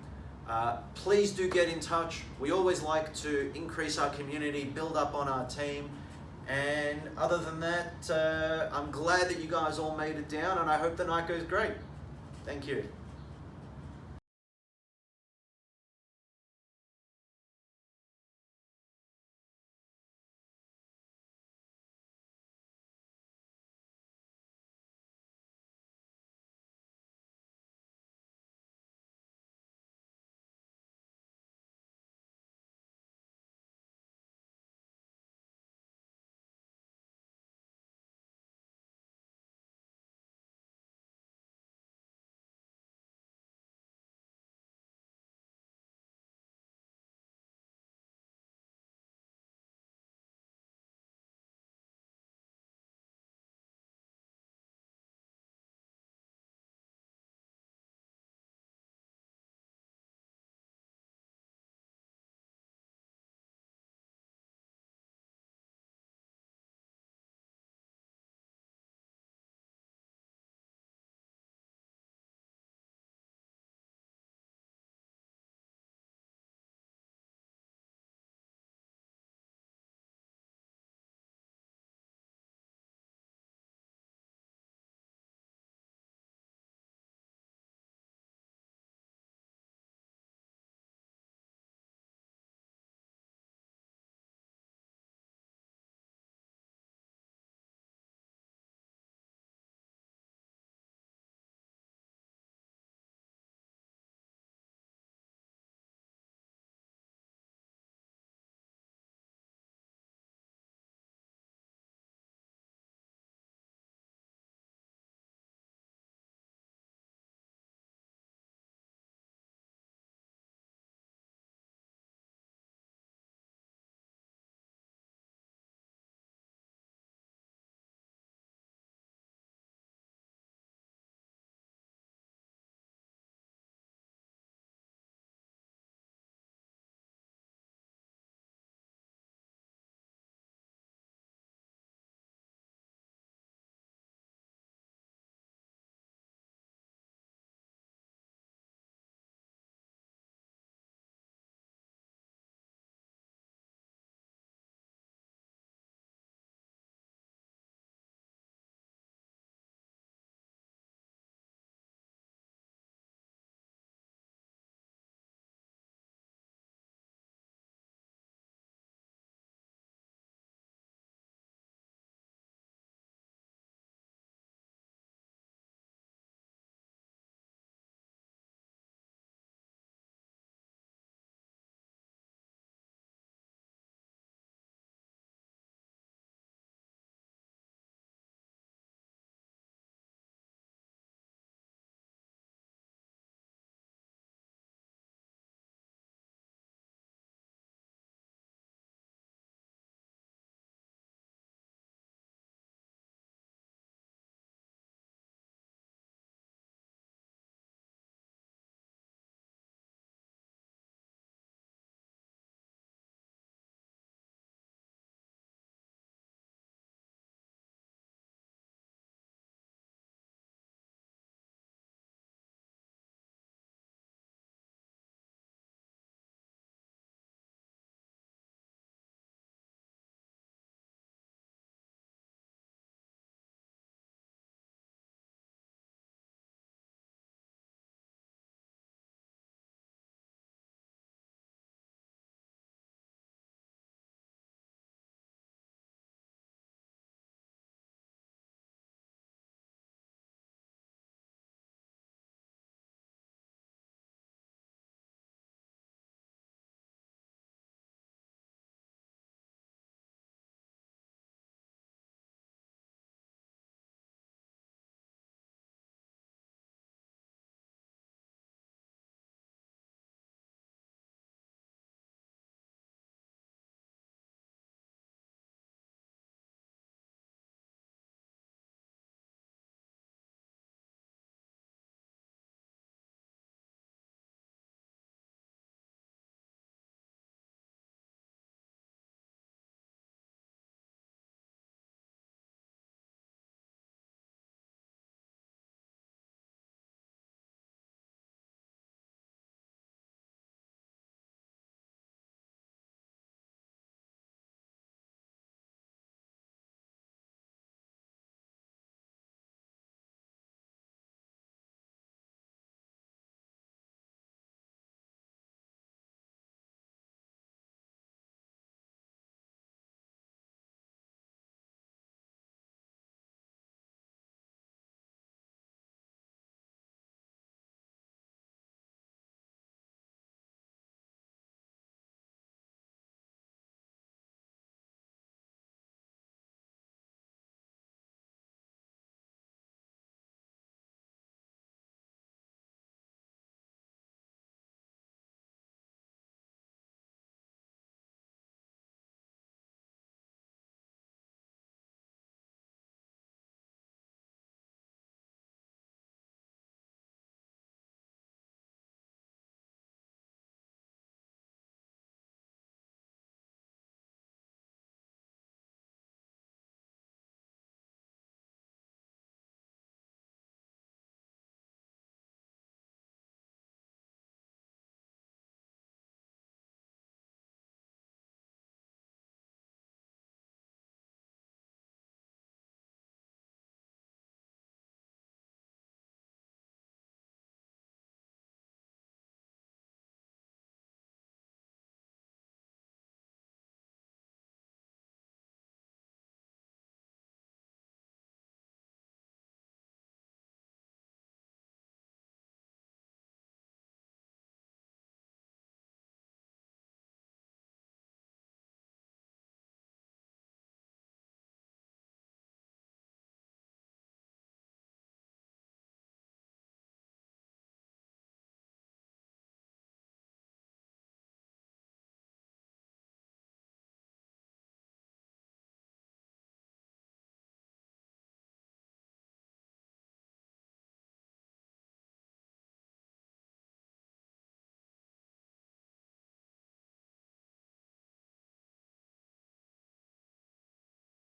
please do get in touch. We always like to increase our community, build up on our team, and other than that, I'm glad that you guys all made it down, and I hope the night goes great. Thank you.